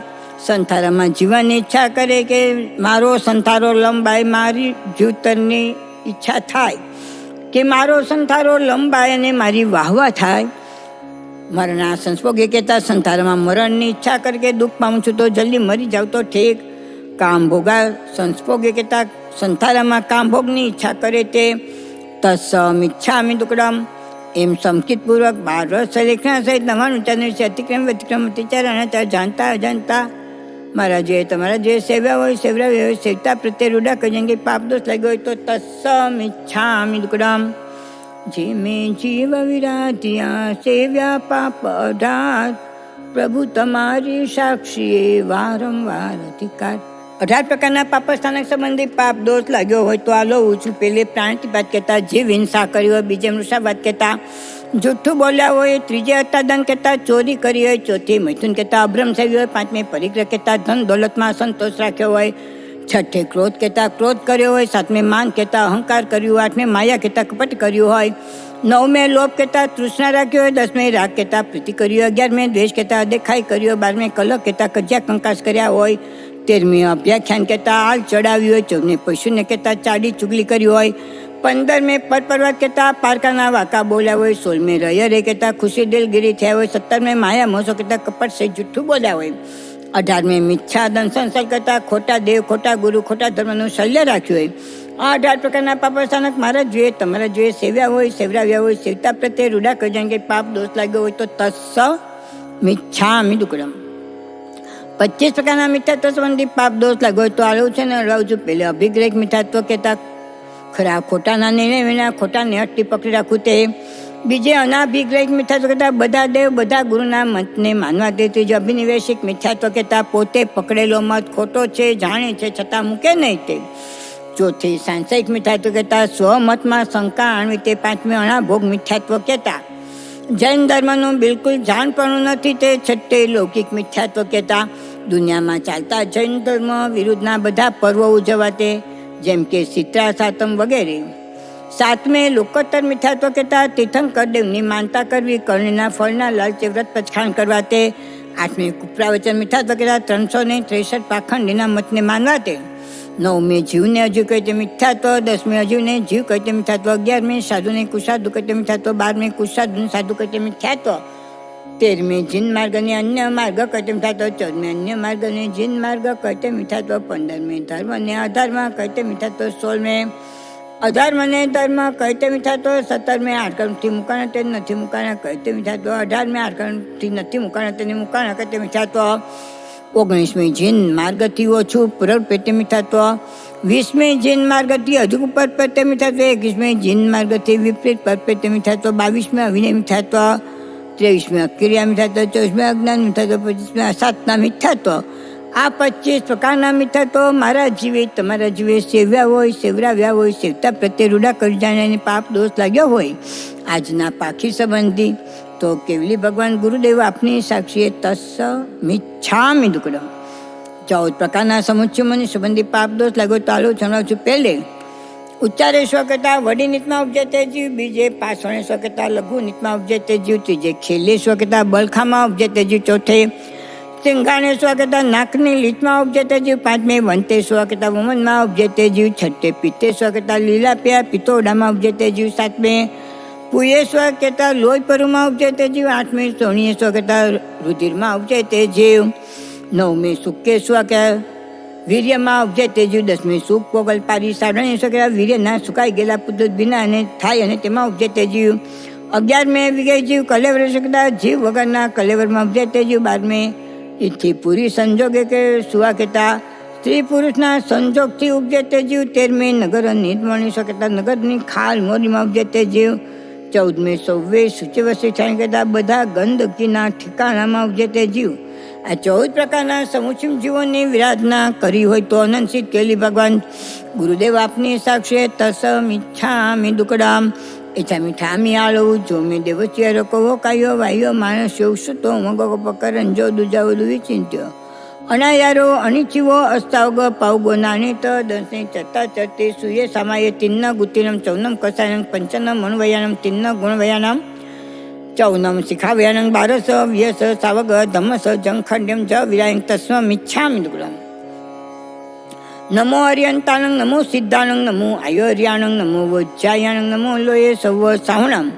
સંથારામાં જીવવાની ઈચ્છા કરે કે મારો સંથારો લંબાય મારી જીવતરની ઈચ્છા થાય કે મારો સંથારો લંબાય અને મારી વાહવા થાય મરણા સંસ્પોગે કહેતા સંથારામાં મરણની ઈચ્છા કરે કે દુઃખ પામું છું તો જલ્દી મરી જાવ તો ઠીક કામ ભોગા સંસ્પોગે કહેતા સંથારામાં કામ ભોગની ઈચ્છા કરે તે તત્સમ ઈચ્છામિ દુકડમ એમ સંકિતપૂર્વક 12 વર્ષ લેખના સહિત નવાનું ચાંદ્ર છે અતિક્રમ વ્યતિક્રમ અતિચાર જાણતા અજાણતા મારા જે તમારા જે સેવ્યા હોય સેવરાવ્યા હોય સેવતા પ્રત્યે રૂડા કહી કે પાપ દોષ લાગ્યો હોય તો તત્સમ ઈચ્છામિ દુકડમ જે મેં જીવ વિરાધ્યા સેવ્યા પાપ 18 પ્રભુ તમારી સાક્ષીએ વારંવાર અધિકાર 18 પ્રકારના પાપ સ્થાનક સંબંધી પાપ દોષ લાગ્યો હોય તો આ લઉં છું પેલે પ્રાણથી વાત કહેતા જીવ હિંસા કરી હોય બીજે મૃષા વાત કહેતા જૂઠું બોલ્યા હોય ત્રીજે હત્યાદાન કહેતા ચોરી કરી હોય ચોથી મૈથુન કહેતા અભ્રમ સેવી હોય પાંચમે પરિગ્રહ કહેતા ધન દોલતમાં સંતોષ રાખ્યો હોય છઠ્ઠે ક્રોધ કહેતા ક્રોધ કર્યો હોય સાતમે માન કહેતા અહંકાર કર્યું આઠમે માયા કહેતા કપટ કર્યું હોય નવમે લોભ કહેતા તૃષ્ણા રાખ્યો હોય દસમે રાગ કહેતા પ્રીતિ કર્યું 11મે દ્વેષ કહેતા દેખાઈ કર્યો 12મે કલહ કહેતા કજ્યા કંકાસ કર્યા હોય 13મે અભ્યાખ્યાન કહેતા હાલ ચડાવ્યું હોય 14મે પશુને કહેતા ચાડી ચુગલી કરી હોય 15મે પરપર્વત કહેતા પારકાના વાકા બોલ્યા હોય 16મે રયરે કહેતા ખુશી દિલગીરી થયા હોય 17મે માયા મોસો કહેતા કપટ સે જુઠ્ઠું બોલ્યા હોય 18મે મિથ્યા દંસંસલ કરતા ખોટા દેવ ખોટા ગુરુ ખોટા ધર્મનું શલ્ય રાખ્યું હોય આ 18 પ્રકારના પાપ સ્થાનક મારા જોઈએ તમારા જોઈએ સેવ્યા હોય સેવરાવ્યા હોય સેવતા પ્રત્યે રૂડા કહી જાય કે પાપ દોષ લાગ્યો હોય તો તત્સ મિચ્છામિ દુક્કડમ 25 પ્રકારના મિથ્યાત્વ સંબંધી પાપ દોષ લાગ્યો હોય તો આવું છે ને રાવજુ પહેલે અભિગ્રહ મિથ્યાત્વ કહેતા ખરા ખોટાના નિર્ણય વિના ખોટાને અટકી પકડી રાખવું તે બીજે અનાભિગ્રહિક મિથ્યાત્વ કહેતા બધા દેવ બધા ગુરુના મતને માનવા તે ત્રીજો અભિનિવેશિક મિથ્યાત્વ કહેતા પોતે પકડેલો મત ખોટો છે જાણે છે છતાં મૂકે નહીં તે ચોથી સાંસાયિક મિથ્યાત્વ કહેતા સ્વમતમાં શંકા આણવી તે પાંચમે અણાભોગ મિથ્યાત્વ કહેતા જૈન ધર્મનું બિલકુલ જાણપણું નથી તે છઠ્ઠે લૌકિક મિથ્યાત્વ કહેતા દુનિયામાં ચાલતા જૈન ધર્મ વિરુદ્ધના બધા પર્વો ઉજવાતે જેમ કે શીતળા સાતમ વગેરે સાતમે લોકોત્તર મિથ્યાત્વ કહેતા તીર્થંકર દેવની માનતા કરવી કરણીના ફળના લાલચે વ્રત પછખાણ કરવા તે આઠમે કુપ્રાવચન મિથ્યાત્વ કહેતા 363 પાખંડીના મતને માનવા તે નવમે જીવને હજુ કહે તે મિથ્યાત્વ 10મે અજીવને જીવ કહે તે મિથ્યાત્વ 11મે સાધુને કુસાધુ કહે તે મિથ્યાત્વ 12મે કુસાધુને સાધુ કહે તે મિથ્યાત્વ 13મે જીન માર્ગને અન્ય માર્ગ કહે તે મિથ્યાત્વ 14મે અન્ય માર્ગને જીન માર્ગ કહે તે મિથ્યાત્વ 15મે ધર્મને અધર્મ કહે તે મિથ્યાત્વ 16મે અધર્મને ધર્મ કહે તે મિથ્યાત્વ 17મે આડકણથી મુકાણા તે નથી મુકાણા કહે તે મિથ્યાત્વ 18મે આડકણથી નથી મુકાણા તેને મુકાણા કહે તે મિથ્યાત્વ 19મે જીન માર્ગથી ઓછું પ્રવૃત્તિ તે મિથ્યાત્વ 20મે જીન માર્ગથી હજુ ઉપર તે મિથ્યાત્વ 21મે જીન માર્ગથી વિપરીત પરપે તે મિથ્યાત્વ 22મે અવિનય મિથ્યાત્વ 23મે અક્રિયા મિથ્યાત્વ 24મે અજ્ઞાન મિથ્યાત્વ 25મે અસાતના મિથ્યાત્વ આ 25 પ્રકારના મીઠા તો મારા જીવે તમારા જીવે સેવ્યા હોય, સેવરાવ્યા હોય, સેવતા પ્રત્યે રૂડા કરી જાણે એને પાપ દોષ લાગ્યો હોય આજના પાખી સંબંધી, તો કેવલી ભગવાન ગુરુદેવ આપની સાક્ષીએ તસ્સ મિચ્છામિ દુક્કડમ. 14 પ્રકારના સમુચ્ચયમોની સંબંધી પાપ દોષ લાગ્યો તો આલો જણાવું છું. પહેલે ઉચ્ચારે સ્વકતા વડી નીતમાં ઉપજે તે જીવ, બીજે પાછણે સ્વકતા લઘુ નીતમાં ઉપજે તે જીવ, ત્રીજે ખેલે સ્વકતા બલખામાં ઉપજે તે જીવ, ચોથે સિંઘાણે સ્વકતા નાકની લીટમાં ઉપજે તે જીવ, પાંચમે વંતે સ્વકતા વમનમાં ઉપજે તે જીવ, છઠ્ઠે પિત્તે સ્વકતા લીલા પ્યા પિત્તોડામાં ઉપજે તે જીવ, સાતમે પુએ સ્વકતા લોહી પરુમાં ઉપજે તે જીવ, આઠમે સોણીએ સ્વકતા રુધિરમાં ઉપજે તે જીવ, નવમે સુકે સ્વકતા વીર્યમાં ઉપજે તે જીવ, દસમી સુખ પોગલ પારી સાડણી સ્વકતા વીર્યના સુકાઈ ગયેલા પુત્ર વિના અને થાય અને તેમાં ઉપજે તે જીવ, 11મે વિજય જીવ કલેવર સ્વકતા જીવ વગરના કલેવરમાં ઉપજે તે જીવ, 12મે ઇથી પૂરી સંજોગે કે સુવા કહેતા સ્ત્રી પુરુષના સંજોગથી ઉપજે તે જીવ, 13મે નગર નિર્મણી સ્વકતા નગરની ખાલ મોરીમાં ઉપજે તે જીવ, 14મે સૌવે સૂચિવસ્તી છાણી કહેતા બધા ગંદકીના ઠિકાણામાં ઉપજે તે જીવ. આ 14 પ્રકારના સમુચિમ જીવોની વિરાધના કરી હોય તો અનંત કેલી ભગવાન ગુરુદેવ આપની સાક્ષીએ તસ મિચ્છામિ દુક્કડમ. ઈચ્છામિ ઠામિ આળવું જો મેં દેવચિયારો કવો કાયો વાયો માણસ સુતો મગો પકરંજો દુજાવો વિચિંત્યો અનાયારો અનિચિવો અસ્તાવગ પાવગો નાનીત દંસની ચત્તા ચત્તી સુયે સામાયે તિન્ન ગુતિનમ ચૌનમ કસાયનમ પંચનમ મણવયાનમ તિન્ન ગુણવયાનમ ચૌનમ શિખાવ્યાનમ બારસ વ્યસ સાવગ ધમસ જંખંડ્યમ જ વિરાયં તસ્મ મિચ્છામિ દુક્કડમ. નમો અર્યંતાનંગ નમો સિદ્ધાનંગ નમો આયોર્યાનંગ નમો વજ્જાયાનંગ નમો લોયે સૌવ સાવણમ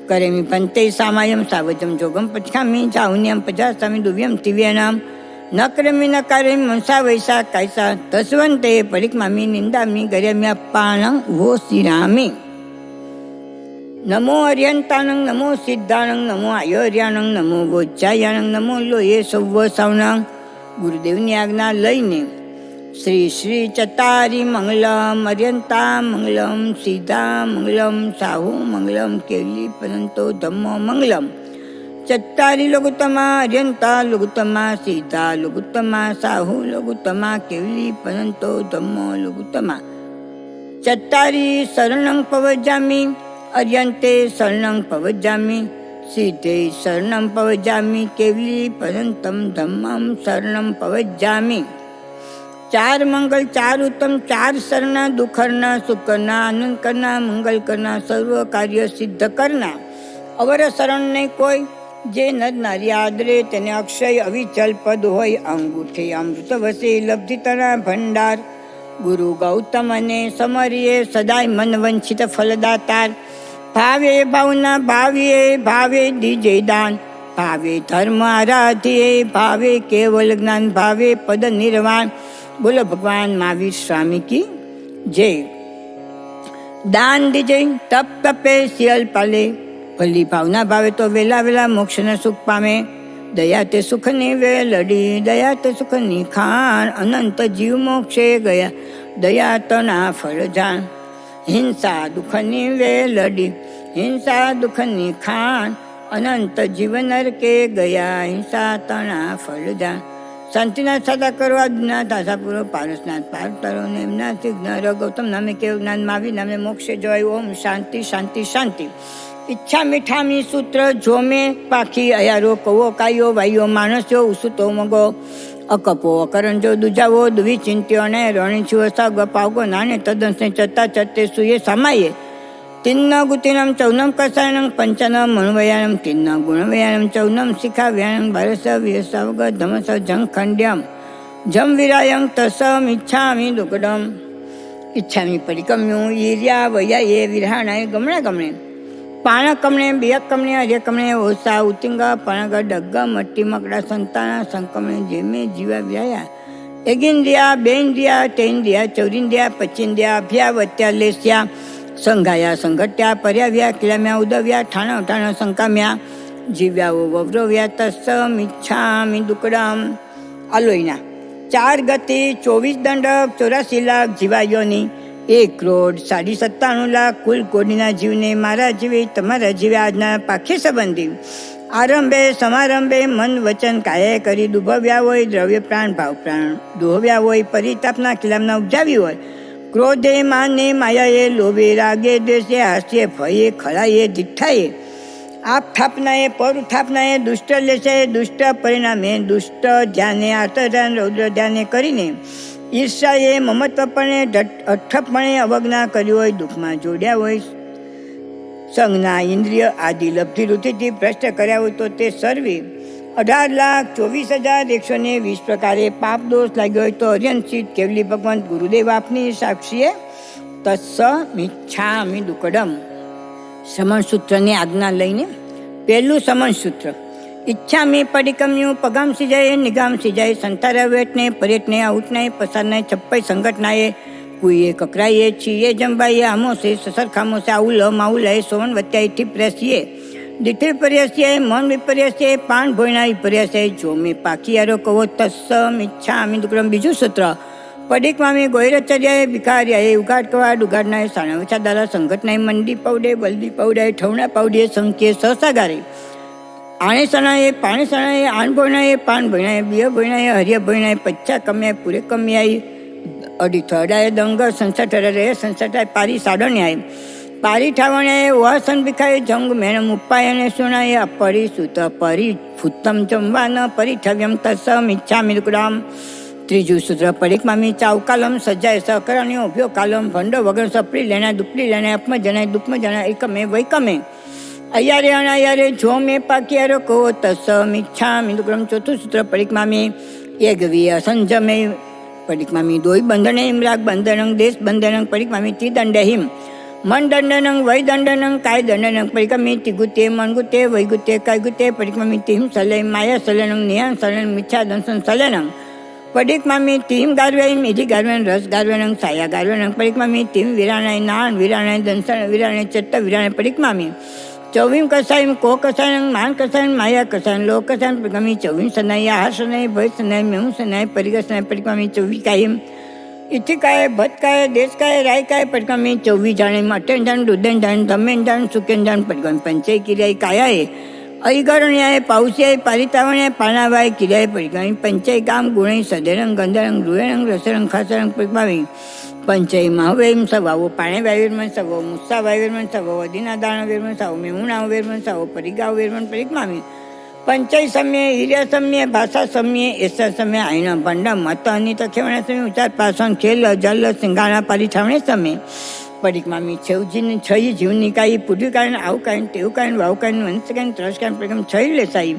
કરેમી પંતે સામાયમ સાવજમ જોગમ પચખામી ચાઉન્યમ પચાસામી દુવ્યમ તિવ્યનામ ન કરમી ન કારેમી મનસા વૈસા કાયસા તસ્વંતે પરિક્મામી નિંદામી ગર્યમ્યા પાણં વો શ્રીરામી. નમો અર્યંતાનંગ નમો સિદ્ધાનંગ નમો આયોર્યાનંગ નમો વજ્જાયાનંગ નમો લોયે સૌવ સાવણમ. ગુરુદેવની આજ્ઞા લઈને શ્રી શ્રી ચતારી મંગલમ અર્યંતા મંગલમ સીધા મંગલમ સાહુ મંગલમ કેલી પરંતો ધમ્મો મંગલમ. ચત્તારી લઘુત્તમા અર્યંતા લઘુત્તમા સીધા લઘુત્તમા સાહુ લઘુત્તમા કેવલી પરંતો ધમ્મો લઘુત્તમા. ચત્તારી શરણં પવજામી અર્યંતે શરણં પવજામી સીધે શરણં પવજામી કેવલી પરંતમ ધમ્મમ શરણં પવજામી. 4 મંગલ 4 ઉત્તમ 4 શરણા દુઃખરના સુખ કરના આનંદ કરના મંગલ કરના સર્વ કાર્ય સિદ્ધ કરના અવર શરણ નહીં કોઈ. જે નર નારી આદરે તેને અક્ષય અવિચલ પદ હોય અંગૂઠે અમૃત વસે લબ્ધિ તરા ભંડાર. ગુરુ ગૌતમ અને સમરીએ સદાય મન વંચિત ફલદાતાર. ભાવે ભાવના ભાવીએ ભાવે દીજે દાન ભાવે ધર્મ આરાધ્યે ભાવે કેવલ જ્ઞાન ભાવે પદ નિર્વાણ. બોલો ભગવાન મહાવીર સ્વામી કી જય. દાન દીજે તપ તપે શિયલ પાલે ભલી ભાવના ભાવે તો વેલા વેલા મોક્ષને સુખ પામે. દયા તે સુખની વેલડી દયા તે સુખની ખાણ અનંત જીવ મોક્ષે ગયા દયા તના ફળ જાણ. હિંસા દુઃખની વેલડી હિંસા દુઃખની ખાણ અનંત જીવ નરકે ગયા હિંસા તણા ફળ જાણ. શાંતિનાથ સાદા કરવા જ્ઞાત આશા પૂરો પારસનાથ પાર તરો ને એમના જ્ઞાન ગૌતમ નામે કેવ જ્ઞાન માવી નામે મોક્ષે જોય. ઓમ શાંતિ શાંતિ શાંતિ. ઈચ્છા મીઠામી સૂત્ર જોમે પાખી અયારો કવો કાયો વાયો માણસ્યો ઉસુતો મગો અકપો અકરંજો દુજાવો દ્વિચિંત્યો અને રણીછુઓ સગ પાવગો નાને તદંસને ચત્તા ચત્તે સુયે સામાયે તિન્ન ગુતિનમ ચૌનમ કસાયનમ પંચનમ મણવયાનમ તિન્ન ગુણવયાનમ ચૌનમ શિખાવ્યાનમ બારસ વ્યસાવગ ધમસ જંખંડ્યમ જમ વિરાયં તસમ ઈચ્છામિ દુક્કડમ. ઈચ્છામિ પરિકમ્યું ઈર્યા વયા એ વિરહાણાય ગમણા ગમણે પાણ કમણે બિયક કમણે હર્ય કમણે ઓસા ઉતિંગ પણગ ડગ્ગ મટ્ટી મકડા સંતાના સંકમણે જેમે જીવા વ્યાયા એગિન્દ્રિયા બેન્દ્રિયા તેન્દ્રિયા ચૌરિન્દ્રિયા પચિન્દ્રિયા અભ્યા વત્યા લેસ્યા સંઘાયા સંઘટ્યા પર્યાવ્યા કિલામ્યા ઉદવ્યા ઠાણા ઠાણા સંકામ્યા જીવ્યાઓ વવ્રવ્યા તસ્મ ઈચ્છામિ દુક્કડમ. અલોયના 4 ગતિ 24 દંડક 84 લાખ જીવાયોની 1,97,97,00,000 કુલ કોડીના જીવને મારા જીવે તમારા જીવે આજના પાખી સંબંધી આરંભે સમારંભે મન વચન કાયે કરી દુભવ્યા હોય, દ્રવ્ય પ્રાણ ભાવ પ્રાણ દોહવ્યા હોય, પરિતાપના ખિલામના ઉપજાવી હોય, ક્રોધે માને માયાએ લોભે રાગે દ્વેષે હાસ્ય ભયે ખળાએ દિઠાએ, આપ થાપનાએ પર થાપનાએ, દુષ્ટ લેશે દુષ્ટ પરિણામે, દુષ્ટ ધ્યાને આર્તધ્યાન રૌદ્ર ધ્યાને કરીને, ઈર્ષાએ મમત્વપણે અઠ્ઠપણે અવજ્ઞા કરી હોય, દુઃખમાં જોડ્યા હોય, સંજ્ઞા ઇન્દ્રિય આદિ લબ્ધિ રુચિથી ભ્રષ્ટ કર્યા હોય તો તે સર્વે 18,24,120 પ્રકારે પાપ દોષ લાગ્યો હોય તો અર્યંશિત કેવલી ભગવંત ગુરુદેવ આપની સાક્ષીએ તત્સ મિચ્છામિ દુક્કડમ. સમણ સૂત્રની આજ્ઞા લઈને પહેલું સમણ સૂત્ર. ઈચ્છામી પડિકમ્યું પગામ સિજાય નિગામ સિજાય, સંતારા વેટને પર્યટને આઉટને પસારને છપ્પઈ સંગઠનાએ, કુઈએ કકરાઈએ છીએ જંબાઈએ આમોસે સસર ખામોસે આઉલ માઉલાએ સોવન વત્યાએ ઠીપ્રેસીએ દીઠે વિપર્યસ્ય મન વિપર્યસ્ય પાન ભોયના વિપર્યસ્ય, જો મેં પાકિયારો કહો તસ્સ મિચ્છામિ દુક્કડમ. બીજું સૂત્ર. પડિકમામી ગોયરચર્યાએ ભિખાર્યાએ ઉગાડ કવાડ ઉગાડનાએ સાણા ઓછા દારા સંગઠનાએ મંડી પૌડે બલદી પૌડાએ ઠવણા પાવડીએ સંખ્યે સહસાગારે, આણે સણાએ પાણી સણાએ આણ ભોયણાએ પાન ભોયણાએ બિય ભોયણાએ હરિય ભોયણાએ પચ્ચા કમ્યાએ પૂરે કમ્યાએ, અઢી થડાએ દંગર સંસઠ રે સંસઠાય પારી સાડણ્યાએ, પારી ઠાવણાએ વાસન ભિખાએ જંગ મેણમ ઉપાયને સુણાએ, અપરી સુત પરી ફૂત્તમ જમવાન પરિઠવ્યમ તસ મિચ્છામિ દુક્કડમ. ત્રીજું સૂત્ર. પડિકમામી ચાવ કાલમ સજ્જાય સહકરણ્યો ઉભ્યો કાલમ, ભંડો વગર સપરી લેણા દુપલી લેણા, અપમ જણાય દુપમ જણાય એકમે વૈકમે, અયારે અણાયારે જો મેં પાકિયારો કહો તસ મિચ્છામિ દુક્કડમ. ચોથું સૂત્ર. પડિકમામી યજ્ઞ અસંજમે, પડિકમામી દોઈ બંધને ઇમરાગ બંધનંગ દેશ બંધનંગ, પડિકમામી તી દંડહિમ મન દંડનંગ વૈ દંડનંગ કાય દંડનંગ, પડિકમામી તિગુતે મનગુતે વૈગુતે કાયગુતે, પડિકમામી તિહિમ સલે માયા સલેનંગ નિયાન સલેન મિચ્છા દંસન સલેનંગ, પડિકમામી તિહિમ ગાર્વેમ ઇધિ ગાર્વેન રસ ગાર્વેનંગ સાયા ગાર્વેનંગ, પડિકમામી તિહિમ વિરાણાય નાન વિરાણાય દંસન વિરાણાય ચટ્ટ વિરાણાય, પડિકમામી ચૌવીમ કસાયમ કો કસાયન માન કસાયન માયા કસાયન લો કસાયન, પડિકમામી ચૌવીમ સનાય આહાર સનાય ભય સનાય મેહું સનાય પરિગ સનાય, પડિકમામી ચૌવી કાયમ ઇથિકાય ભટકાય દેશકાય રાયકાય, પડિકમામી ચૌવી જાણે અટેન જાણ દુધેન જાણ ધમેન જાણ સુકેન જાણ, પડિકમામી પંચય કિર્યાય કાયાએ અયગરણ્યાએ પાઉસ્યાય પારિતાવણ્યાય પાણાવાય કિર્યાય, પડિકમામી પંચય કામ ગુણય સદેરંગ ગંધરંગ રૂએરંગ રસરંગ ખાસરંગ, પડિકમામી પંચય મહાવેમ સવાવો પાણે વાયુર્મન સવો મુસ્સા વાયુર્મન સવો અધિના દાણ વેરમન સવો મેહુણા વેરમન સવો પરિગાવ વેરમન, પડિકમામી પંચય સમ્ય હિર્ય સમ્ય ભાષા સમ્ય એસર સમ્ય આઈના ભંડા મત અનિત ખેવણા સમ્ય ઉચાર પાસણ ખેલ જલ સિંગાણા પરિઠાવણે સમ્ય, પડિકમામી છઈ જીવ નિકાઈ પૂર્વ કારણ આવું કારણ તેવું કારણ વાવ કારણ વંશ કારણ ત્રસ કારણ, પડિકમામી છઈ લેસાઈ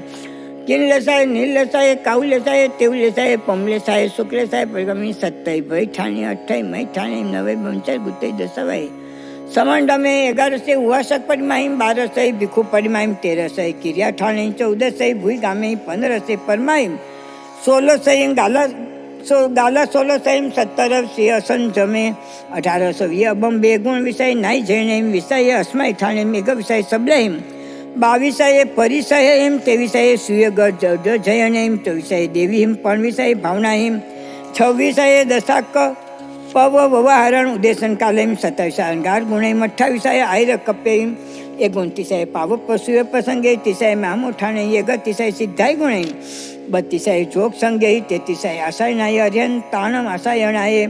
કિન લેસાય નીલ લેસાય કાઉ લેસાય તેવું લેસાય પમ લેસાય સુખ લેસાય, પડિકમામી સત્તય ભય ઠાણી અઠ્ઠાઈ મય ઠાણી નવે બંચાય ગુત્તય દસવાય, સમંડમે 11 ઉવાસક પરિમાહિમ 12 ભીખુ પરિમાહિમ 13 કિર્યા ઠાણી 14 ભૂઈ ગામે 15 પરમાહિમ 16 ગાલા 16 17 અસંજમે 18 અબમ બે ગુણ વિષય નાઈ જૈન વિષય અસ્માય ઠાણે મેઘ વિષય સબલહિમ 22 પરિસય એમ 23 સૂર્ય ગઢ જયન એમ 24 દેવી હિમ પણ વિષય ભાવના હિમ 26 દશાક પવ વવાહરણ ઉદેશન કાલેમ 27 અંગાર ગુણેમ 28 આયર કપેમ 29 પાવ પશુએ પ્રસંગે 30 મામો ઠાણે યગ 30 સિદ્ધાય ગુણે 32 જોગ સંગે 33 આસાયણાય અર્યન તાણમ આસાયણાય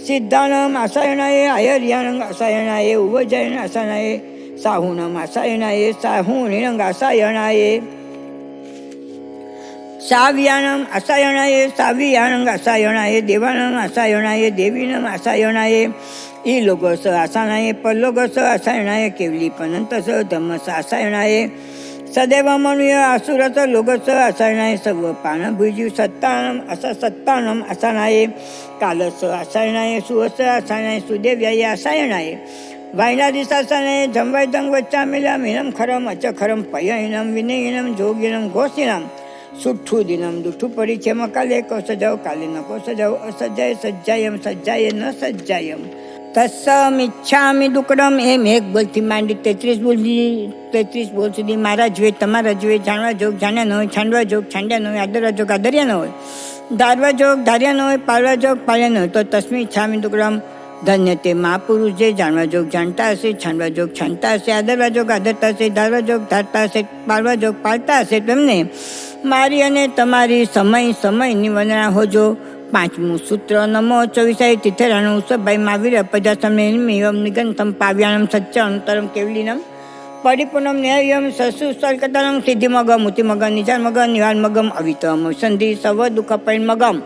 સિદ્ધાણમ આસાયણાય આયર્યાણંગ આસાયણાય ઉવજયન આસાયણાય સાહુનમ આસાયણાય સાહુણિણંગ આસાયણાય સાવ્યાણમ આસાયણાય સાવિયાણંગ આસાયણાય દેવાણંગ આસાયણાય દેવીણમ આસાયણાય ઈ લોગોસ આસાયણાય પલ્લોગોસ આસાયણાય કેવલી પનંતસ ધમ્મસ આસાયણાય સદૈવ મનુય આસુરસ લોગસ આસાયણાય સર્વ પાન ભુજ્યુ સત્તાણમ સત્તાણમ આસાયણાય કાલસ આસાયણાય સુવસ આસાયણાય સુદેવ્યાય આસાયણાય વાયનાદિશ આસાયણાય જમવાય દંગ વચ્ચામિલામ હિનમ ખરમ અચખરમ પયહિનમ વિનયિનમ જોગિનમ ઘોષિનમ સુઠ્ઠું દિનમ દુઠ્ઠું પડી છે કાલે કો સજાવ કાલે ન કો સજાવ અસજ્જાય સજ્જાયમ સજ્જાય ન સજ્જાયમ તસ્સ મિચ્છામિ દુક્કડમ. એમ એક બોલથી માંડી 33 બોલ સુધી મારા જોઈએ તમારા જોઈએ જાણવા જોગ જાણ્યા ન હોય છાંડવા જોગ છાંડ્યા ન હોય આદરવા જોગ આદર્યા ન હોય ધારવા જોગ ધાર્યા ન હોય પાળવા જોગ પાળ્યા ન હોય તો તસ્મી ઈચ્છામિ દુક્કડમ ધન્ય તે મહાપુરુષ જે જાણવા જોગ જાણતા હશે, છાનવા જોગ છાનતા હશે, આદરવા જોગ આદરતા હશે, ધારવા જોગ ધારતા હશે, પાળવા જોગ પાળતા હશે. તેમને મારી અને તમારી સમયની વંદના હોજો. પાંચમું સૂત્ર નમો ચોવીસાય તિથેરાણું ઉત્સવભાઈ મહાવીર પ્રજાસમેયમ નિગંતમ પાવ્યાણમ સચ્ચાણુતરમ કેવલીનમ પરિપૂર્ણમ ન્યાયમ સસુસલકતનમ સિદ્ધિમગમ ઉતિમગમ નિજાનમગમ નિવાનમગમ અવિતમ સંધિ સવ દુઃખ પરિમગમ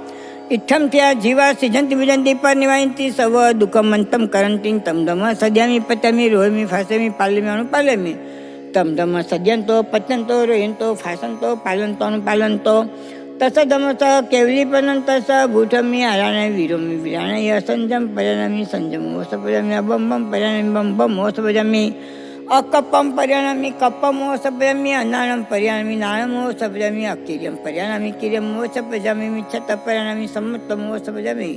ઇઠ્ઠમ થયા જીવા સિજંતિ વિજંતિ પર નિવાયંતિ સવ દુઃખમંતમ કરંતી તમ ધમ સદ્યામી પત્યામી રોહમી ફાસમી પાલમી અનુપાલમી તમ ધમ સદ્યંતો પત્યંતો રોયંતો ફાસંતો પાલંતો અનુપાલંતો તસ ધમસ કેવલી પનંત સ ભૂઠમી આરાણે વીરોમી વિરાણે સંજમ પર્યાણમી સંજમ ઓસ પર્યામી બમ બમ પર્યાણમી બમ બમ ઓસ પર્યામી અકપમ પર્યાણમી કપમ ઓસ પર્યામી અનાણમ પર્યાણમી નાણમ ઓસ પર્યામી અકિર્યમ પર્યાણમી કિર્યમ ઓસ પર્યામી મિચ્છત પર્યાણમી સંમતમ ઓસ પર્યામી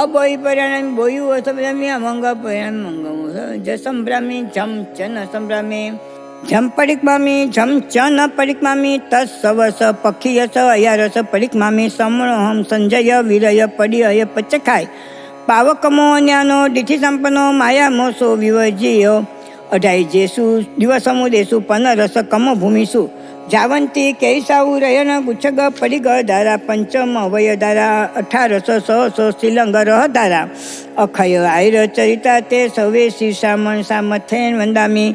અબોઈ પર્યાણમી બોયુ ઓસ પર્યામી અમંગ પર્યાણમી મંગમ ઓસ જસંભ્રામી જમ ચન સંભ્રામી જમ પરિક્મામી જમ ચ ન પરિક્મામી તસ સવસ પખીયસ અયારસ પરિક્મામી સમણોહમ સંજય વિરય પડિય પચખાય પાવકમો અન્યાનો ડીઠી સંપન્નો માયા મોસો વિવજીયો અઢાઈ જેસુ દિવસમુ દેસુ પનરસ કમો ભૂમિસુ જાવંતી કૈસાઉ રયન ગુચ્છગ પરિગ ધારા પંચમ અવય ધારા 18 સહસો શ્રીલંગ રહ ધારા અખય આયર ચરિતા તે સવે શીર્ષામણ સામથેન વંદામી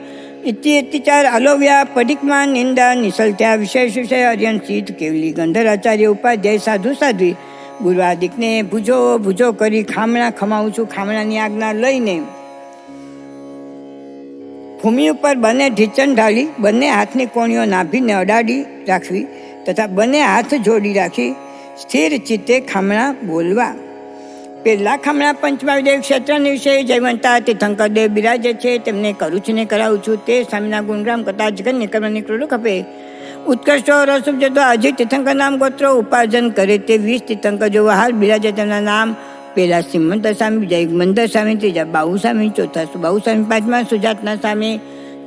ઇત્યાર આલોવ્યા પડિકમાં નિંદા નિસલત્યા વિષય અર્યન શીત કેવલી ગંધરાચાર્ય ઉપાધ્યાય સાધુ સાધ્વી ગુરુવાદિકને ભૂજો કરી ખામણા ખમાવું છું. ખામણાની આજ્ઞા લઈને ભૂમિ ઉપર બંને ઢીચણ ઢાળી બંને હાથની કોણીઓ નાભીને અડાડી રાખવી તથા બંને હાથ જોડી રાખી સ્થિર ચિત્તે ખામણા બોલવા. પહેલા ખામણા પંચમહાદેવ ક્ષેત્રની વિશે જયવંતા તીર્થંકર દેવ બિરાજે છે. તેમને કરું છું ને કરાવું છું તે સ્વામીના ગુણગ્રામ કરતા જગનની કર્મની ક્રોડું ખપે. ઉત્કૃષ્ટ રસુપ જતો આજે તીર્થંકર નામ ગોત્રો ઉપાર્જન કરે તે 20 તીર્થંકર જો હાલ બિરાજે તેમના નામ પહેલા સિમંદર સ્વામી, બીજા મંદર સ્વામી, ત્રીજા બાહુ સ્વામી, ચોથા બાહુ સ્વામી, પાંચમા સુજાતના સ્વામી,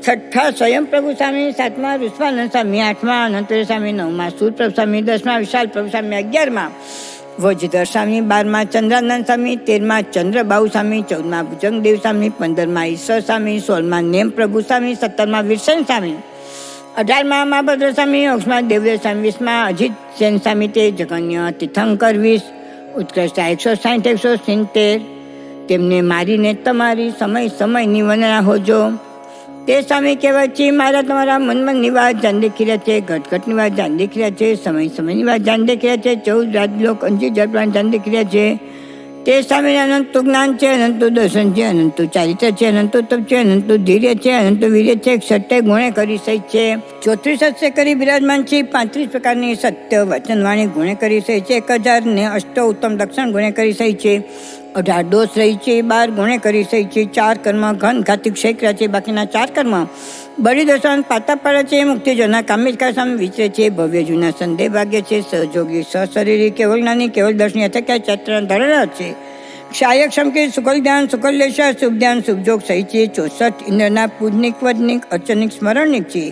છઠ્ઠા સ્વયં પ્રભુ સ્વામી, સાતમા ઋષભાનંદ સ્વામી, આઠમા અનંતરે સ્વામી, નવમા સૂરપ્રભુ સ્વામી, 10મા વિશાલ પ્રભુ સ્વામી, 11મા વજધર સ્વામી, 12મા ચંદ્રાનંદ સ્વામી, 13મા ચંદ્રબાહુ સ્વામી, 14મા ભુજંગદેવ સ્વામી, 15મા ઈશ્વર સ્વામી, 16મા નેમ પ્રભુ સ્વામી, 17મા વીરસેન સ્વામી, 18મા મહાભદ્ર સ્વામી, 19મા દેવદેવ સ્વામી, 20મા અજીત સેન સ્વામી તે જગન્ય તીર્થંકર 20 ઉત્કૃષ્ટ 160 170 તેમને મારીને તમારી સમયની વંદના હોજો. તે સ્વામી કહેવાય છે મારા તમારા મનની વાત જાણ દેખી રહ્યા છે, ઘટઘટની વાત જાણ દેખી રહ્યા છે, સમયની વાત જાણ દેખી રહ્યા છે, 14 રાજલોક અંજી જળપ્રાણ જાણ દેખી રહ્યા છે. તે સ્વામીને અનંતું જ્ઞાન છે, અનંતું દર્શન છે, અનંતું ચારિત્ર છે, અનંતું તપ છે, અનંતું ધીર્ય છે, અનંતું વીર્ય છે, 6 ગુણે કરી સહિત છે, 34 સત્ય કરી બિરાજમાન છે, 35 પ્રકારની સત્ય વચનવાણી ગુણે કરી સહિત છે, 1008 ઉત્તમ લક્ષણ ગુણે કરી સહિત છે, 18 દોષ રહી છે, 12 ગુણે કરી સહિત છે, 4 કર્મ ઘન ઘાતિક શેકરા છે, બાકીના 4 કર્મ બળી દર્શન પાતા પડે છે, મુક્તિજોના કામિકા સામે વિચરે છે, ભવ્ય જૂના સંદેહ ભાગ્ય છે, સહયોગી સશરીરી કેવળ જ્ઞાની કેવળ દર્શની અથક્યા ચૈત્ર ધરેલા છે, ક્ષાયક શમકી સુકલ ધ્યાન સુકલ લેશા શુભ ધ્યાન શુભજોગ સહી છે, 64 ઇન્દ્રના પૂજનિક વદનિક અર્ચનિક સ્મરણિક છે,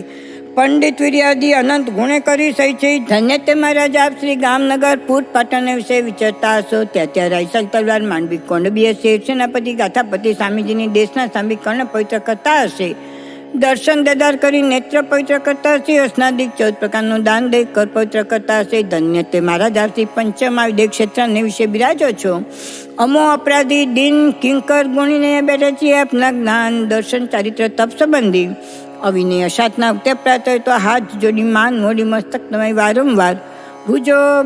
પંડિત વીર્યાદિ અનંત ગુણે કરી સહી છે. ધન્ય તે મહારાજ આપ શ્રી ગામનગર પૂર પાટણ વિશે વિચારતા હશો. ત્યાં રાયસલ તલવાર માંડવી કોંડબી હશે, સેનાપતિ ગાથાપતિ સ્વામીજીની દેશના સ્વામી કર્ણ પવિત્ર કરતા હશે, દર્શન દેદાર કરી નેત્ર પવિત્ર કરતા હશે, સ્નાદિક 14 પ્રકારનું દાન દઈ કર પવિત્ર કરતા હશે. ધન્ય તે મહારાજ આપથી પંચમા વિદેહ ક્ષેત્રને વિશે બિરાજો છો. અમો અપરાધી દિન કિંકર ગુણીને બેઠે છીએ આપના જ્ઞાન દર્શન ચારિત્ર તપ સંબંધી અવિનય અસાતના વખતે પ્રાપ્ત હોય તો હાથ જોડી માન મોડી મસ્તક નવાઈ વારંવાર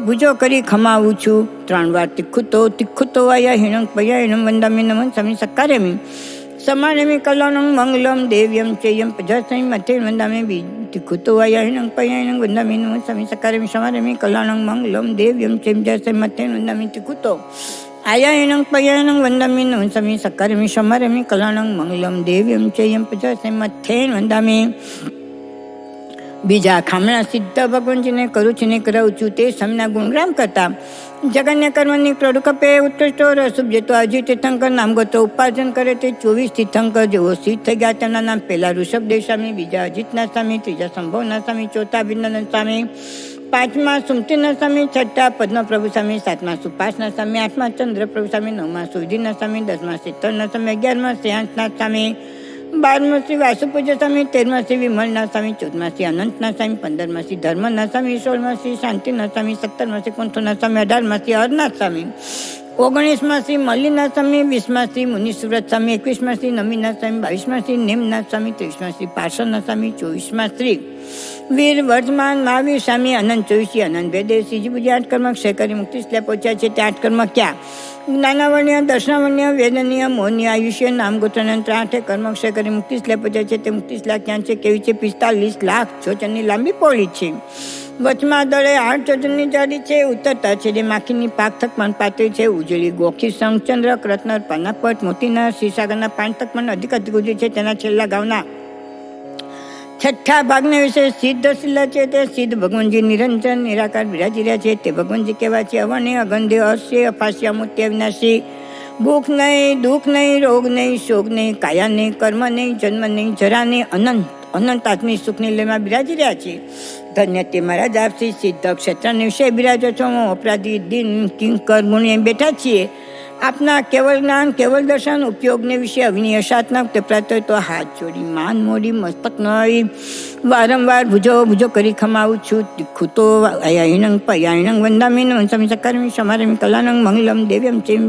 ભુજો કરી ખમાવું છું. 3 વાર તિખુતો આયા હિણંગ પયા હિણમ વંદામી નમન સ્વામી સકારેમી સમારેમી કલ્યાણં મંગલમ દેવ્યમ ચેયમ પ્રજાસમી મથે વંદામી તિખુતો આયા હિણંગ પયા હિણંગ વંદામી નમન સ્વામી સકારેમી સમારેમી કલ્યાણં મંગલમ દેવ્યમ ચેયમ પ્રજાસમી મથે વંદામી તિખુતો આયાયણં પયાયણં વંદામી નમઃ સ્વામી સકારમી સમારમી કલ્યાણં મંગલમ દેવ્યમ ચેયમ પ્રજાસમી મથેન વંદામી. બીજા ખામણા સિદ્ધ ભગવાનજીને કરું છું ને કરાવું છું તે સ્વામીના ગુણગ્રામ કરતા જગન્ય કર્મની પ્રડુકપે ઉત્કૃષ્ટ રસુપ જતો અજીત તીર્થંકર નામ ગોત્ર ઉપાર્જન કરે તે 24 તીર્થંકર જેવો સિદ્ધ થઈ ગયા. તેમના નામ પહેલા ઋષભદેવ સ્વામી, બીજા અજીતનાથ સ્વામી, ત્રીજા સંભવનાથ સ્વામી, ચોથા અભિનંદન સ્વામી, પાંચમા સુમતીના સ્વામી, છઠ્ઠા પદ્મપ્રભુ સ્વામી, સાતમા સુપાસના સ્વામી, આઠમા ચંદ્રપ્રભુ સ્વામી, નવમા સુધીના સ્વામી, દસમા શીતળના સ્વામી, 11મા શ્રેયાંશનાથ સ્વામી, 12મા શ્રી વાસુપૂજ્ય સ્વામી, 13મા શ્રી વિમલનાથ સ્વામી, 14મા શ્રી અનંતનાથ સ્વામી, 15મા શ્રી ધર્મનાથ સ્વામી, 16મા શ્રી શાંતિનાથ સ્વામી, 17મા શ્રી કુંથુનાથ સ્વામી, 18મા શ્રી હરનાથ સ્વામી, 19મા શ્રી મલ્લીનાથ સ્વામી, 20મા શ્રી મુનિસુવ્રત સ્વામી, 21મા શ્રી નમીનાથ સ્વામી, 22મા શ્રી નેમનાથ સ્વામી, 23મા શ્રી પાર્શ્વનાથ સ્વામી, 24મા શ્રી વીર વર્તમાન મહાવીર સ્વામી, અનંત 24 અનંત વેદે શ્રીજી પૂજા 8 કર્મ ક્ષય કરી મુક્તિ સ્લેપ પહોંચ્યા છે. તે 8 કર્મ ક્યાં? જ્ઞાનાવર્ણ્ય, દર્શનાવર્ણ્ય, વેદનીય, મોહનીય, આયુષ્ય, નામગોત્રનંત્ર 8 કર્મ ક્ષય કરી મુક્તિ સ્લેપ પહોંચ્યા છે. તે મુક્તિ સ્લેપ ક્યાં છે? કેવી છે? 45 લાખ ચોચનની લાંબી પોળી છે. વચમાં દળે 8 ચોચનની જાડી છે. ઉત્તરતા છેડે માખીની પાક થકમણ પાતળી છે. ઉજળી ગોખી શંખચંદ્રક રત્ન પાનાપટ મોતીના શીશાગરના 5 થકમણ અધિક ઉજળી છે. તેના છેલ્લા ગાવના છઠ્ઠા ભાગને વિશે સિદ્ધ શિલા છે. તે સિદ્ધ ભગવાનજી નિરંજન નિરાકાર બિરાજી રહ્યા છે. તે ભગવાનજી કહેવા છે અવર્ણ્ય, અગંધ્ય, અર્શ્ય, અપાસ્ય, અમૂર્ત્ય, અવિનાશી, ભૂખ નહીં, દુઃખ નહીં, રોગ નહીં, શોક નહીં, કાયા નહીં, કર્મ નહીં, જન્મ નહીં, જરા નહીં, અનંત અનંત આત્મી સુખની લયમાં બિરાજી રહ્યા છે. ધન્ય તે મહારાજ આપસી સિદ્ધ ક્ષેત્રને વિશે બિરાજો છો. હું અપરાધી દિન કિંકર ગુણે બેઠા છીએ. આપના કેવળ જ્ઞાન, કેવળ દર્શન, ઉપયોગને વિશે અવિનીય સાધના તે પ્રાપ્ત તો હાથ જોડી, માન મોડી, મસ્તક નળી, વારંવાર ભુજો કરી ખમાવું છું. તીખું તો અયાહિણંગ પયાહિણંગ વંદામીન વંશમી સકારમી સમારમી કલાનંગ મંગલમ દેવ્યમ ચેમ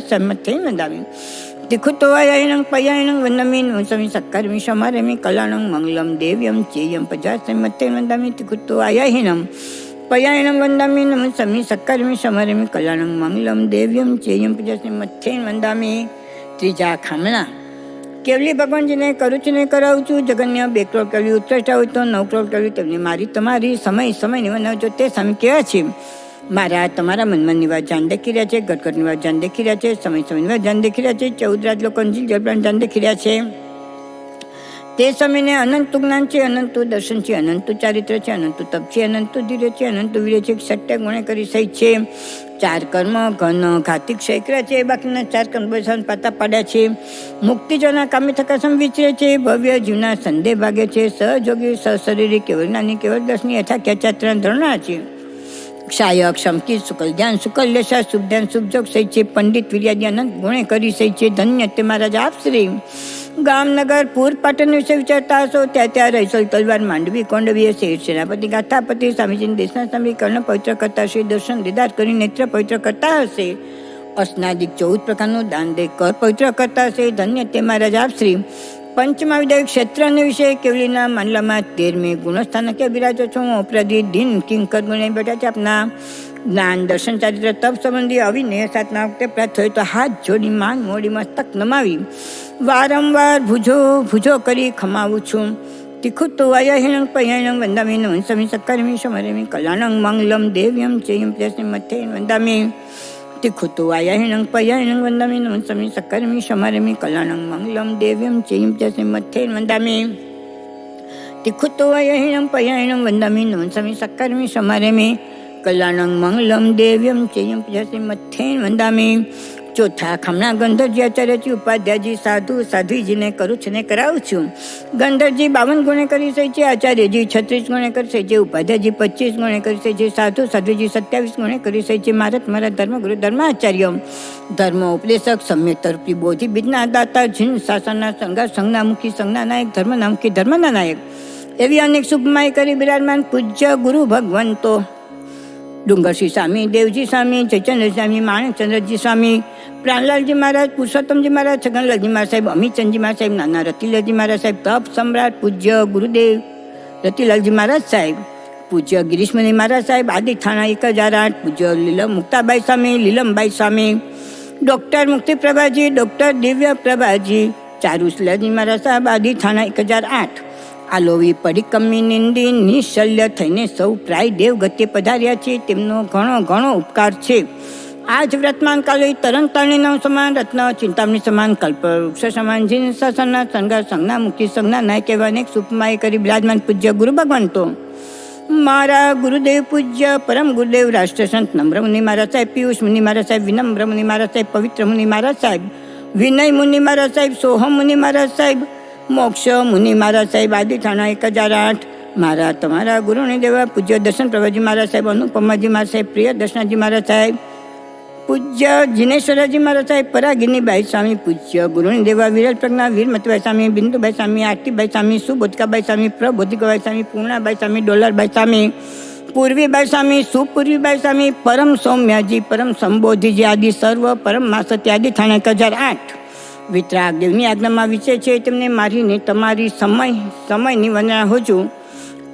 સમત થઈ વંદામી. તીખું તો અયાહિણંગ પયાહિણંગ વંદામીન વંશમી સકારમી સમારમી કલાનંગ મંગલમ દેવ્યમ ચેયમ પજા સમત થઈ વંદામી. તીખું તો અયાહિણમ પયાયણમ વંદામી નમ સમી સક્કરમી સમરમી કલ્યાણમ મંગલમ દેવ્યમ ચેયમ પૂજાસી મથ્થેન વંદામી. ત્રીજા ખામણા કેવલી ભગવાનજીને કરું છું ને કરાવું છું. જગન્ય 2 કરોડ કેવલી ઉત્કૃષ્ટ હોય તો 9 કરોડ કેવલી તેમને મારી તમારી સમય નિવનાવજો. તે સ્વામી કેવા છે? મારા તમારા મનની વાત જાણ દેખી રહ્યા છે. ઘટઘટની વાત જાણ દેખી રહ્યા છે. સમયની વાત જાણ દેખી રહ્યા છે. 14 રાજલોકોની જલપ્રાણ જાણ દેખી રહ્યા છે. તે સમયને અનંત જ્ઞાન છે, અનંત દર્શન છે, અનંત ચારિત્ર છે, અનંત તપ છે, અનંત ધીરે છે, અનંત વીર્ય છે. 7 ગુણે કરી સહી છે. 4 કર્મ ઘન ઘાતિક શૈક્ર છે. બાકીના 4 કર્મ પાતા પાડ્યા છે. મુક્તિજોના કામી થકા સમ વિચરે છે. ભવ્ય જીવના સંદેહ ભાગે છે. સહયોગી સશરીરી કેવળ જ્ઞાની કેવળ દર્શની યથા ખ્યાચાત્ર ધરણા છે. ક્ષાય ક્ષમકી શુકલ ધ્યાન શુકલ લેશા શુભ ધ્યાન શુભજોગ સહી છે. પંડિત વીર્યાદી અનંત ગુણે કરી સહી છે. ધન્ય તે મહારાજ આપશ્રી. ગામનગર પૂર પાટણ વિશે વિચારતા હશો. ત્યાં રહીસલ તલવાર માંડવી કોંડવી શેર સેનાપતિ ગાથાપતિ સ્વામીજીની દેશના સ્વામી કર્ણ પવિત્ર કરતા હશે. દર્શન દીદાર કરી નેત્ર પવિત્ર કરતા હશે. અસ્નાદિક 14 પ્રકારનું દાન દે કર પવિત્ર કરતા હશે. ધન્ય તે મહારાજ આપશ્રી. પંચમા વિદાય ક્ષેત્રને વિશે કેવલીના માનલામાં 13મે ગુણસ્થાન કે બિરાજો છો. હું અપરાધી દિન કિંકર ગુણે બેઠા છે. આપના જ્ઞાન દર્શન ચારિત્ર તપ સંબંધી અવિનય સાધના વખતે પ્રાપ્ત થયું તો હાથ જોડી, માન મોડી, મસ્તક નમાવી, વારંવાર ભુજો કરી ખમાવું છું. તીખું તો અયાહિણંગ પયાહિણંગ વંદામી વંશમી સક્કરમી સમરમી કલ્યાણંગ મંગલમ દેવ્યમ ચેયમ પ્યસની મથ્થે વંદામી. તીખું તો અયાહિણંગ પયાહિણંગ વંદામી વંશમી સક્કરમી સમરમી કલ્યાણંગ મંગલમ દેવ્યમ ચેયમ પ્યસની મથ્થે વંદામી. તીખું તો અયાહિણંગ પયાહિણંગ વંદામી વંશમી સક્કરમી સમરમી કલ્યાણંગ મંગલમ દેવ્યમ ચેયમ પ્યસની મથ્થે વંદામી. ચોથા ખામણા ગંધર્જી આચાર્યજી ઉપાધ્યાયજી સાધ્વીજીને કરું છું ને કરાવું છું. ગંધર્જી 52 ગુણે કરી સહી છે. આચાર્યજી 36 ગુણે કરી સહી છે. ઉપાધ્યાયજી 25 ગુણે કરી સહી છે. સાધ્વીજી 27 ગુણે કરી સહી છે. મારા ધર્મગુરુ ધર્માચાર્ય ધર્મ ઉપદેશક સમ્યક તરફી બોધિ બીજના દાતા જીન શાસનના સંઘા સંજ્ઞા મુખી સંજ્ઞા નાયક ધર્મના મુખી ધર્મના નાયક એવી અનેક શુભમાય કરી બિરાજમાન પૂજ્ય ગુરુ ભગવંતો ડુંગરસિંહ સ્વામી, દેવજી સ્વામી, જયચંદ્ર સ્વામી, માણકચંદ્રજી સ્વામી, પ્રાણલાલજી મહારાજ, પુરુષોત્તમજી મહારાજ, છગનલાલજી મહારાજ સાહેબ, અમિતચંદજી મહારાજ સાહેબ, નાના રતિલાલજી મહારાજ સાહેબ, તપ સમ્રાટ પૂજ્ય ગુરુદેવ રતિલાલજી મહારાજ સાહેબ, પૂજ્ય ગિરીશમુનિ મહારાજ સાહેબ, આદિ થાણા 1008, પૂજ્ય મુક્તાબાઈ સ્વામી, લીલમબાઈ સ્વામી, ડૉક્ટર મુક્તિપ્રભાજી, ડૉક્ટર દિવ્ય પ્રભાજી, ચારુશીલાજી મહારાજ સાહેબ, આદિ થાણા 1008. આલોવી પરિકમી નિંદી નિશલ્ય થઈને સૌ પ્રાય દેવ ગતિ પધાર્યા છે. તેમનો ઘણો ઉપકાર છે. આજ વ્રતમાન કાલે તરણ તારણીના સમાન રત્ન ચિંતામણી સમાન કલ્પ વૃક્ષ સમાન જીન શાસનના સંઘા સંજ્ઞા મુક્તિ સંજ્ઞા નાયક એવા અનેક સુપમાય કરી બિરાજમાન પૂજ્ય ગુરુ ભગવંતો મારા ગુરુદેવ પૂજ્ય પરમ ગુરુદેવ રાષ્ટ્રસંત નમ્ર મુનિ મહારાજ સાહેબ, પિયુષ મુનિ મહારાજ સાહેબ, વિનમ્ર મુનિ મહારાજ સાહેબ, પવિત્ર મુનિ મહારાજ સાહેબ, વિનય મુનિ મહારાજ સાહેબ, સોહમ મુનિ મહારાજ સાહેબ, મોક્ષ મુનિ મહારાજ સાહેબ, આદિ થાણા 1008, મારા તમારા ગુરુની દેવા પૂજ્ય દર્શન પ્રભાજી મહારાજ સાહેબ, અનુપમાજી મહારાજ સાહેબ, પ્રિય દર્શનાજી મહારાજ સાહેબ, પૂજ્ય જીનેશ્વરજી મહારાજ સાહેબ, પરાગિનીભાઈ સ્વામી, પૂજ્ય ગુરુની દેવા વિરલ પ્રજ્ઞા વીરમતીભાઈ સ્વામી, બિંદુભાઈ સ્વામી, આરતીભાઈ સ્વામી, સુબોધિકાભાઈ સ્વામી, પ્રબોધિકાભાઈ સ્વામી, પૂર્ણાભાઈ સ્વામી, ડોલરભાઈ સ્વામી, પૂર્વીભાઈ સ્વામી, સુપૂર્વીભાઈ સ્વામી, પરમ સૌમ્યાજી, પરમ સંબોધિજી આદિ સર્વ પરમ માસતી આદિ થાણા 1008 વિતરાગ દેવની આજ્ઞામાં વિશે છે. તેમને મારીને તમારી સમયની વંદના હોજું.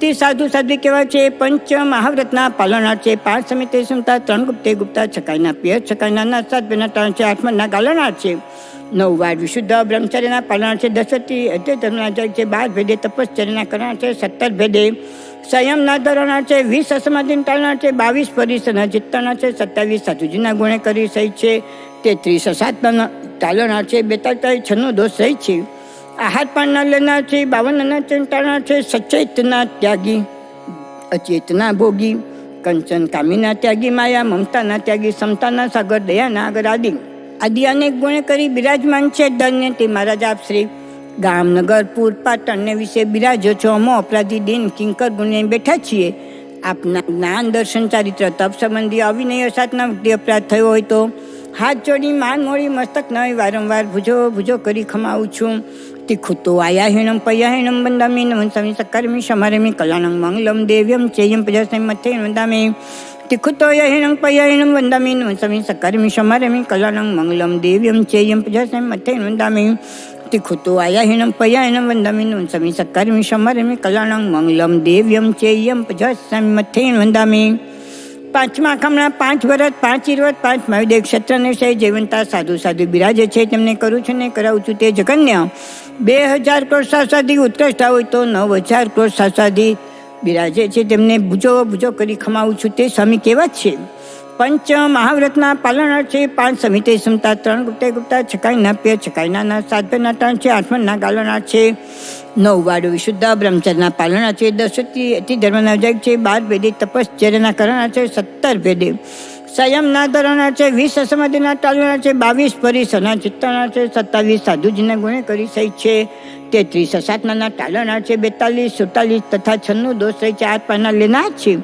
તે સાધુ સાધ્વી કહેવાય છે. પંચ મહાવ્રતના પાલનાર છે. 5 સમિતે સુમતા, 3 ગુપ્તે ગુપ્તા, છકાઈના પિયર, છકાઈના 7 બેના 3 છે, 8 ગાલનાર છે. 9 વાર વિશુદ્ધ બ્રહ્મચર્યના પાલનાર છે. 10 અધ્ય ધર્મના જાય છે. 12 ભેદે તપશ્ચર્યના કરનાર છે. 17 ભેદે સંયમના ધરનાર છે. 20 અસમાધિને ટાળનાર છે. 22 પરિસરના જીતનાર છે. 27 સાધુજીના ગુણે કરી સહી છે. 33 અસાધના ટાળનાર છે. 42 છન્નો દોષ સહી છે. આહાર પાનના લેનાર છે. 52 ચિંતાનાર છે. સચેતના ત્યાગી, અચેતના ભોગી, કંચન કામીના ત્યાગી, માયા મમતાના ત્યાગી, સમતાના સાગર, દયાના આગર આદિ અનેક ગુણે કરી બિરાજમાન છે. ધન્ય તે મહારાજ આપ શ્રી ગામ નગર પુર પાટણને વિશે બિરાજો છો. અમો અપરાધી દિન કિંકર ગુણે બેઠા છીએ. આપના જ્ઞાન દર્શન ચારિત્ર તપ સંબંધી અવિનય સાતના વૃત્તિ અપરાધ થયો હોય તો હાથ જોડી માન મોડી મસ્તક નવી વારંવાર ભુજો કરી ખમાવું છું. તિખુતો આયાહીણમ પયાહીણમ વંદામી નમસ્વામી સક્કરમી શમારમી કલાણમ મંગલમ દેવ્યમ ચેયમ પ્રજાસ્મી મથે વંદામી. તિખુતો આયાહીણમ પયાહીણમ વંદામી નમસ્વામી સક્કરમી શમારમી કલાણમ મંગલમ દેવ્યમ ચેયમ પ્રજાસ્મી મથે વંદામી. તિખુતો આયાહીણમ પયાહીણમ વંદામી નમસ્વામી સક્કરમી શમારમી કલાણમ મંગલમ દેવ્યમ ચેયમ પ્રજાસ્મી મથે વંદામી. 5મા ખામણા 5 વરત 5 ઇરવત 5 મહાવિદેવ ક્ષેત્રને વિષય જીવંતા સાધુ સાધુ બિરાજે છે. તેમને કરું છું ને કરાવું છું તે જગન્ય. 2000 કરોડ શાસ્ત્રાધિ ઉત્કૃષ્ટ હોય તો 9000 કરોડ શાસ્ત્રાધિ બિરાજે છે. તેમને ભુજો કરી ખમાવું છું તે સ્વામી કેવા છે. પંચ મહાવ્રતના પાલનાર છે. 5 સમિતે સમતા, 3 ગુપ્તે ગુપ્તા, છકાઈના પિયર, છકાઈના 7 બેના 3 છે, 8 ગાલનાર છે. 9 વાર વિશુદ્ધ બ્રહ્મચર્યના પાલનાર છે. 10 અતિ ધર્મના જાય છે. 12 ભેદે તપશ્ચર્યના કરનાર છે. 17 ભેદે સંયમના ધરનાર છે. 20 અસમાધિના ટાળનાર છે. 22 પરિસરના જીતનાર છે. 27 સાધુજીના ગુણે કરી સહી છે. 33 અસાધનાના ટાળનાર છે. 42 47 તથા 96 દોષ રહી છે. 8 પાના લેનાર છે.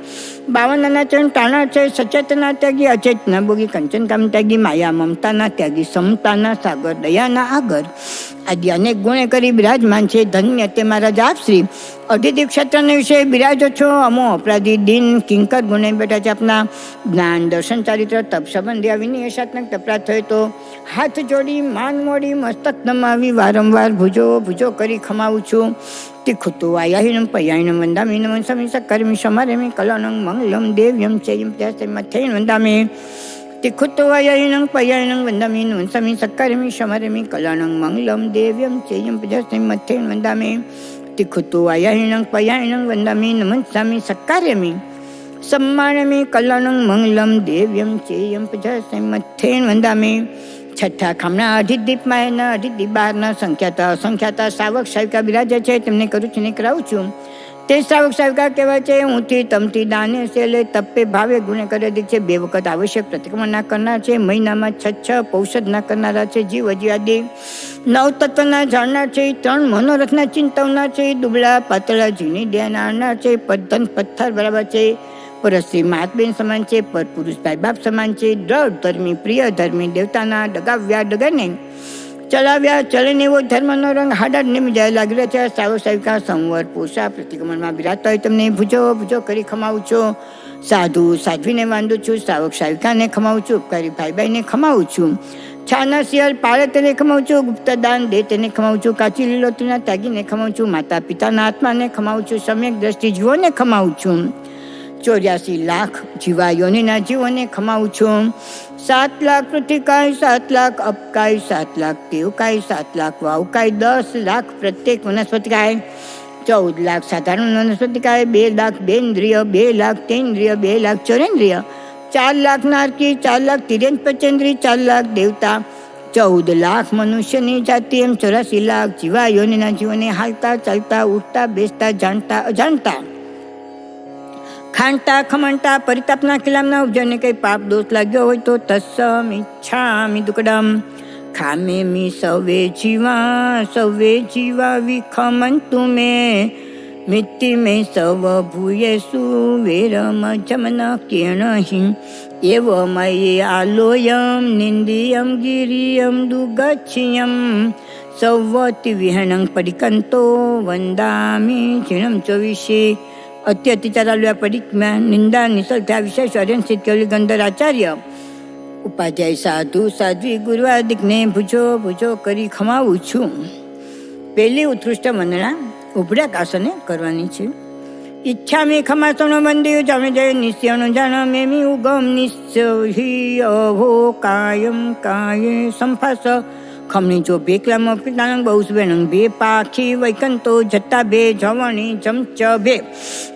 52 ચરણ ટાળનાર છે. સચેતના ત્યાગી, અચેતના ભોગી, કંચનકામ ત્યાગી, માયા મમતાના ત્યાગી, સમતાના સાગર, દયાના આગર આદિ અનેક ગુણે કરી બિરાજમાન છે. ધન્ય તે મહારાજ આપ શ્રી અઢિધિ ક્ષેત્રને વિશે બિરાજો છો. અમો અપરાધી દિન કિંકર ગુણે બેઠા છે. આપના જ્ઞાન દર્શન ચારિત્ર તપ સંબંધી વિનય સાત્મક અપરાધ થયો તો હાથ જોડી માન મોડી મસ્તક નમાવી વારંવાર ભુજો કરી ખમાવું છું. તિખુતો આયાહીણમ પયાહીણમ વંદામી નમસ્વામી સક્કરમી શમારમી કલાણમ મંગલમ દેવ્યમ ચેયમ પ્રજાસ્મી વંદામી. તિખુતો આયાહીણમ પયાહીણમ વંદામી નમસ્વામી સક્કરમી શમારમી કલાણમ મંગલમ દેવ્યમ ચેયમ પ્રજાસ્મી વંદામી. તિખુતો આયાહીણમ પયાહીણમ વંદામી નમસ્વામી સક્કાર્યમી सम्मानमी कल्याणं मंगलम देव्यम चेयम प्रजास्मी वंदामी. 6ठा खामना અઢિદીપમાં અઢિદીપ 12 સંખ્યાતા અસંખ્યાતા શ્રાવક શ્રાવિકા બિરાજે છે. તેમને કરું છું ને કરાવું છું તે શ્રાવક શ્રાવિકા કહેવાય છે. ઊંથી તમથી દાને સેલે તપે ભાવે ગુણે કરે છે. 2 વખત આવશ્યક પ્રતિક્રમણ ના કરનાર છે. મહિનામાં 6 પૌષધ ના કરનારા છે. જીવ અજીવાદી 9 તત્વના જાણનાર છે. 3 મનોરથના ચિંતવનાર છે. દુબળા પાતળા જીની દેનારનાર છે. પદ્ધન પથ્થર બરાબર છે. પરસ્ત્રી મહાત્બેન સમાન છે. પર પુરુષ ભાઈ બાપ સમાન છે. દ્રઢ ધર્મી પ્રિય ધર્મી દેવતાના ડગાવ્યા ડગરને ચલાવ્યા ચલન એવો ધર્મનો રંગ હાડા નિમજાય લાગી રહ્યો છે. શ્રાવક શ્રાવિકા સંવર પોષા પ્રતિક્રમણમાં બિરાજતા હોય તમને ભુજો કરી ખમાવું છું. સાધુ સાધ્વીને વાંધું છું. શ્રાવક શ્રાવિકાને ખમાવું છું. ઉપકારી ભાઈ બહેનને ખમાવું છું. છાના શિયાળ પાળે તેને ખમાવું છું. ગુપ્તદાન દે તેને ખમાવું છું. કાચી લીલોતરીના ત્યાગીને ખમાવું છું. માતા પિતાના આત્માને ખમાવું છું. સમ્યક દ્રષ્ટિ જીવોને ખમાવું છું. 84 લાખ જીવાયોનીના જીવોને ખમાવું છું. 7 લાખ પૃથ્વીકાય, 7 લાખ અપકાય, 7 લાખ તેવકાય, 7 લાખ વાવકાય, 10 લાખ પ્રત્યેક વનસ્પતિકાય, 14 લાખ સાધારણ વનસ્પતિકાય, 2 લાખ બેન્દ્રિય, 2 લાખ તેન્દ્રિય, 2 લાખ ચોરેન્દ્રિય, 4 લાખ નારકી, 4 લાખ તિર્યંત પચેન્દ્રિય, 4 લાખ દેવતા, 14 લાખ મનુષ્યની જાતિ, એમ 84 લાખ જીવાયોનીના જીવોને હાલતા ચાલતા ઉઠતા બેસતા જાણતા અજાણતા ખાંડતા ખમણતા પરિતાપના ખિલામના ઉપજને કંઈ પાપ દોષ લાગ્યો હોય તો તત્સમ ઈચ્છામિ દુકડમ ખામે મી સવે જીવા વિખમંતુ મે मित्ति मे सव भूयेषु वेरमजमन किरणहि एव मयि आलोयं निन्दीयं गिरियं दुगच्छियं सवति विहणं परिकंतो वंदामी क्षीणं च विषे. अत्याचाराल्या परिक्रमा निंदा निसर्ग त्या विषय शौर्यंसित केवली गंधराचार्य ઉપાધ્યાય સાધુ સાધ્વી ગુરુવાદિકને ભૂજો ભૂજો કરી ખમાવું છું. પહેલી ઉત્કૃષ્ટ વંદના ઉભડ્યા કાસને કરવાની છે. ઈચ્છા મેં ખમાસનો બંધ્યું જાણે જય નિશ્ચયનો જાણ મેમી ઉગમ નિશ્ચય અહો કાયમ કાયે સંફાસ ખમણી જો ભેકલામાં પિતાનંગ બહુ બેનંગ બે પાખી વૈકંતો જતા બે જવણી ચમચ બે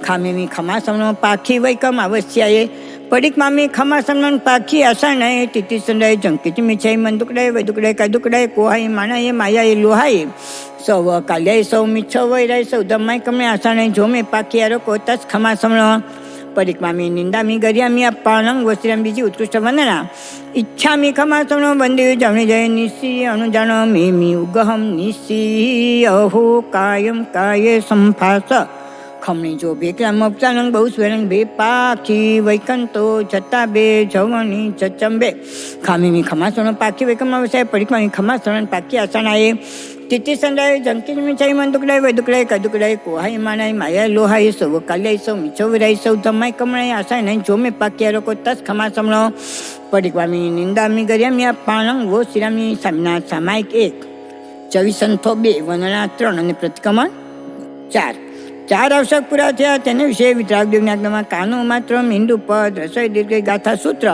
ખામેમી ખમાસનો પાખી વૈકમ અવશ્યાએ પડીક મામી ખમા સન્માન પાખી આશા નય તિથિ સંડાય જંકિત મીછાઈ મન દુકડાય વય દુકડાય કા દુકડાય કોહાઈ માણાએ માયાએ લોહાઈ સૌ કાલ્યાય સૌ મીછો વૈરાય સૌ દમાય કમણે આશા નય જોમે પાખી આરો કોતસ ખમા સમણો પડીક મામી નિંદામી ગરિયામી અપાણંગ વસ્ત્રામ. બીજી ઉત્કૃષ્ટ વંદના ઈચ્છામી ખમા સમણો બંધી જાણી જાય નિશી અનુજાણ મેમી ઉગહમ નિશી અહો કાયમ કાયે સંફાસ ખમણી જો ભેકલા મપતાનંગ બહુ સ્વેરંગ બે પાખી વૈકંતો જતા બે જવણી ચચંબે ખામીમી ખમાસણ પાખી વૈકમ વ્યવસાય પડીકમાં ખમાસણ પાખી આસણાએ તિથિ સંડાય જંકી મીઠાઈ મન દુકડાય વય દુકડાય કદુકડાય કોહાઈ માનાય માયા લોહાઈ સૌ કાલ્યાય સૌ મીછો વિરાય સૌ ધમાઈ કમણાય આશા નહીં જોમે પાક્યા રોકો તસ ખમાસમણો પડીકવામી નિંદામી ગરિયામી પાણંગ વો શ્રીરામી સ્વામિનાથ સામાયિક 1 24 2 વંદના 3 અને પ્રતિક્રમણ 4. 4 અવસર પૂરા થયા તેને વિશે વિતરાગદેવની આજ્ઞામાં કાનો માત્ર મીંડુ પદ રસોઈ દીર્ઘ ગાથા સૂત્ર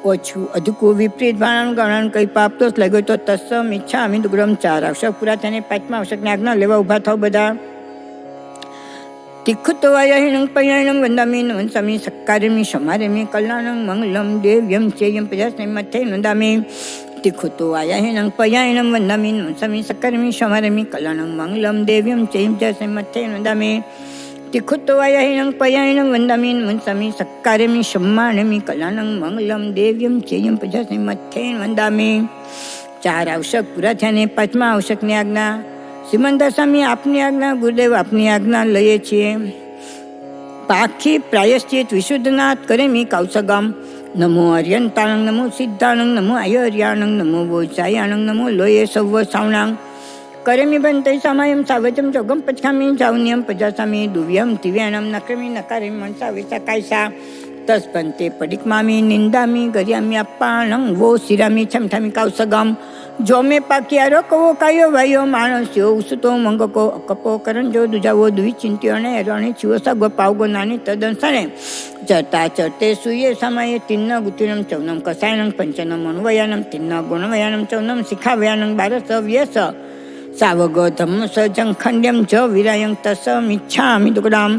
ઓછું અધુકું વિપરીત ભાણાનું ગણાનું કંઈ પાપ દોષ લાગ્યો તો તત્સમ ઈચ્છા અમી દુગ્રમ 4 અવસર પૂરા થઈને 5મા અવસરની આજ્ઞા લેવા ઊભા થાવ બધા. તિખુતો વાયાહિણં પયાયણં વંદામી વંસામી સક્કારેમી સમારેમી કલ્યાણં મંગલમ દેવ્યમ ચેયમ પ્રજાસ્ને મથે નંદામી. તિખુતો વાયાહિણં પયાયણં વંદામી વંસામી સક્કારેમી સમારેમી કલ્યાણં મંગલમ દેવ્યમ ચેયમ પ્રજાસ્ને મથે નંદામી. તિખુતો વાયાહિણં પયાયણં વંદામી વંસામી સક્કારેમી સમારેમી કલ્યાણં મંગલમ દેવ્યમ ચેયમ પ્રજાસ્ને મથે નંદામી. 4 આવશ્યક પૂરા થયા ને 5મા આવશ્યકની આજ્ઞા. શ્રીમંદર સ્વામી આપની આજ્ઞા ગુરુદેવ આપની આજ્ઞા લઈએ છીએ. પાખી પ્રાયશ્ચિત વિશુદ્ધનાથ કરેમી કૌશગમ નમો અર્યંતાણંગ નમો સિદ્ધાણંગ નમો આયર્યાણંગ નમો વોચાયાણંગ નમો લોયે સૌવ સાવણાંગ કરેમી બંતૈ સામાયમ સાવચમ ચોગમ પચખામી ચાવન્યમ પજાસામી દુવ્યમ દિવ્યાણમ નક્રમી નકારી મનસા વિશાકાયસા તસ્પંતે પડિકમામી નિંદામી ગરિયામી અપાણંગ વો શિરામી છમઠામી કૌશગમ જોમે પાક્યારો કવો કાયો વાયો માણસ્યો ઉસતો મંગકો અકપો કરંજો દુજાવો દ્વિચિંત્યો અને રણી છીવો સગો પાવગો નાની તદંસણે ચરતા ચરતે સુયે સમયે તિન્ન ગુતિનમ ચૌનમ કસાયનમ પંચનમ અન્વયાનમ તિન્ન ગુણવયાનમ ચૌનમ શિખાવયાનમ બારસ વ્યસ સાવગ ધમ્મ સ જંખંડ્યમ જ વિરાયં તસ મિચ્છામિ દુકડામ.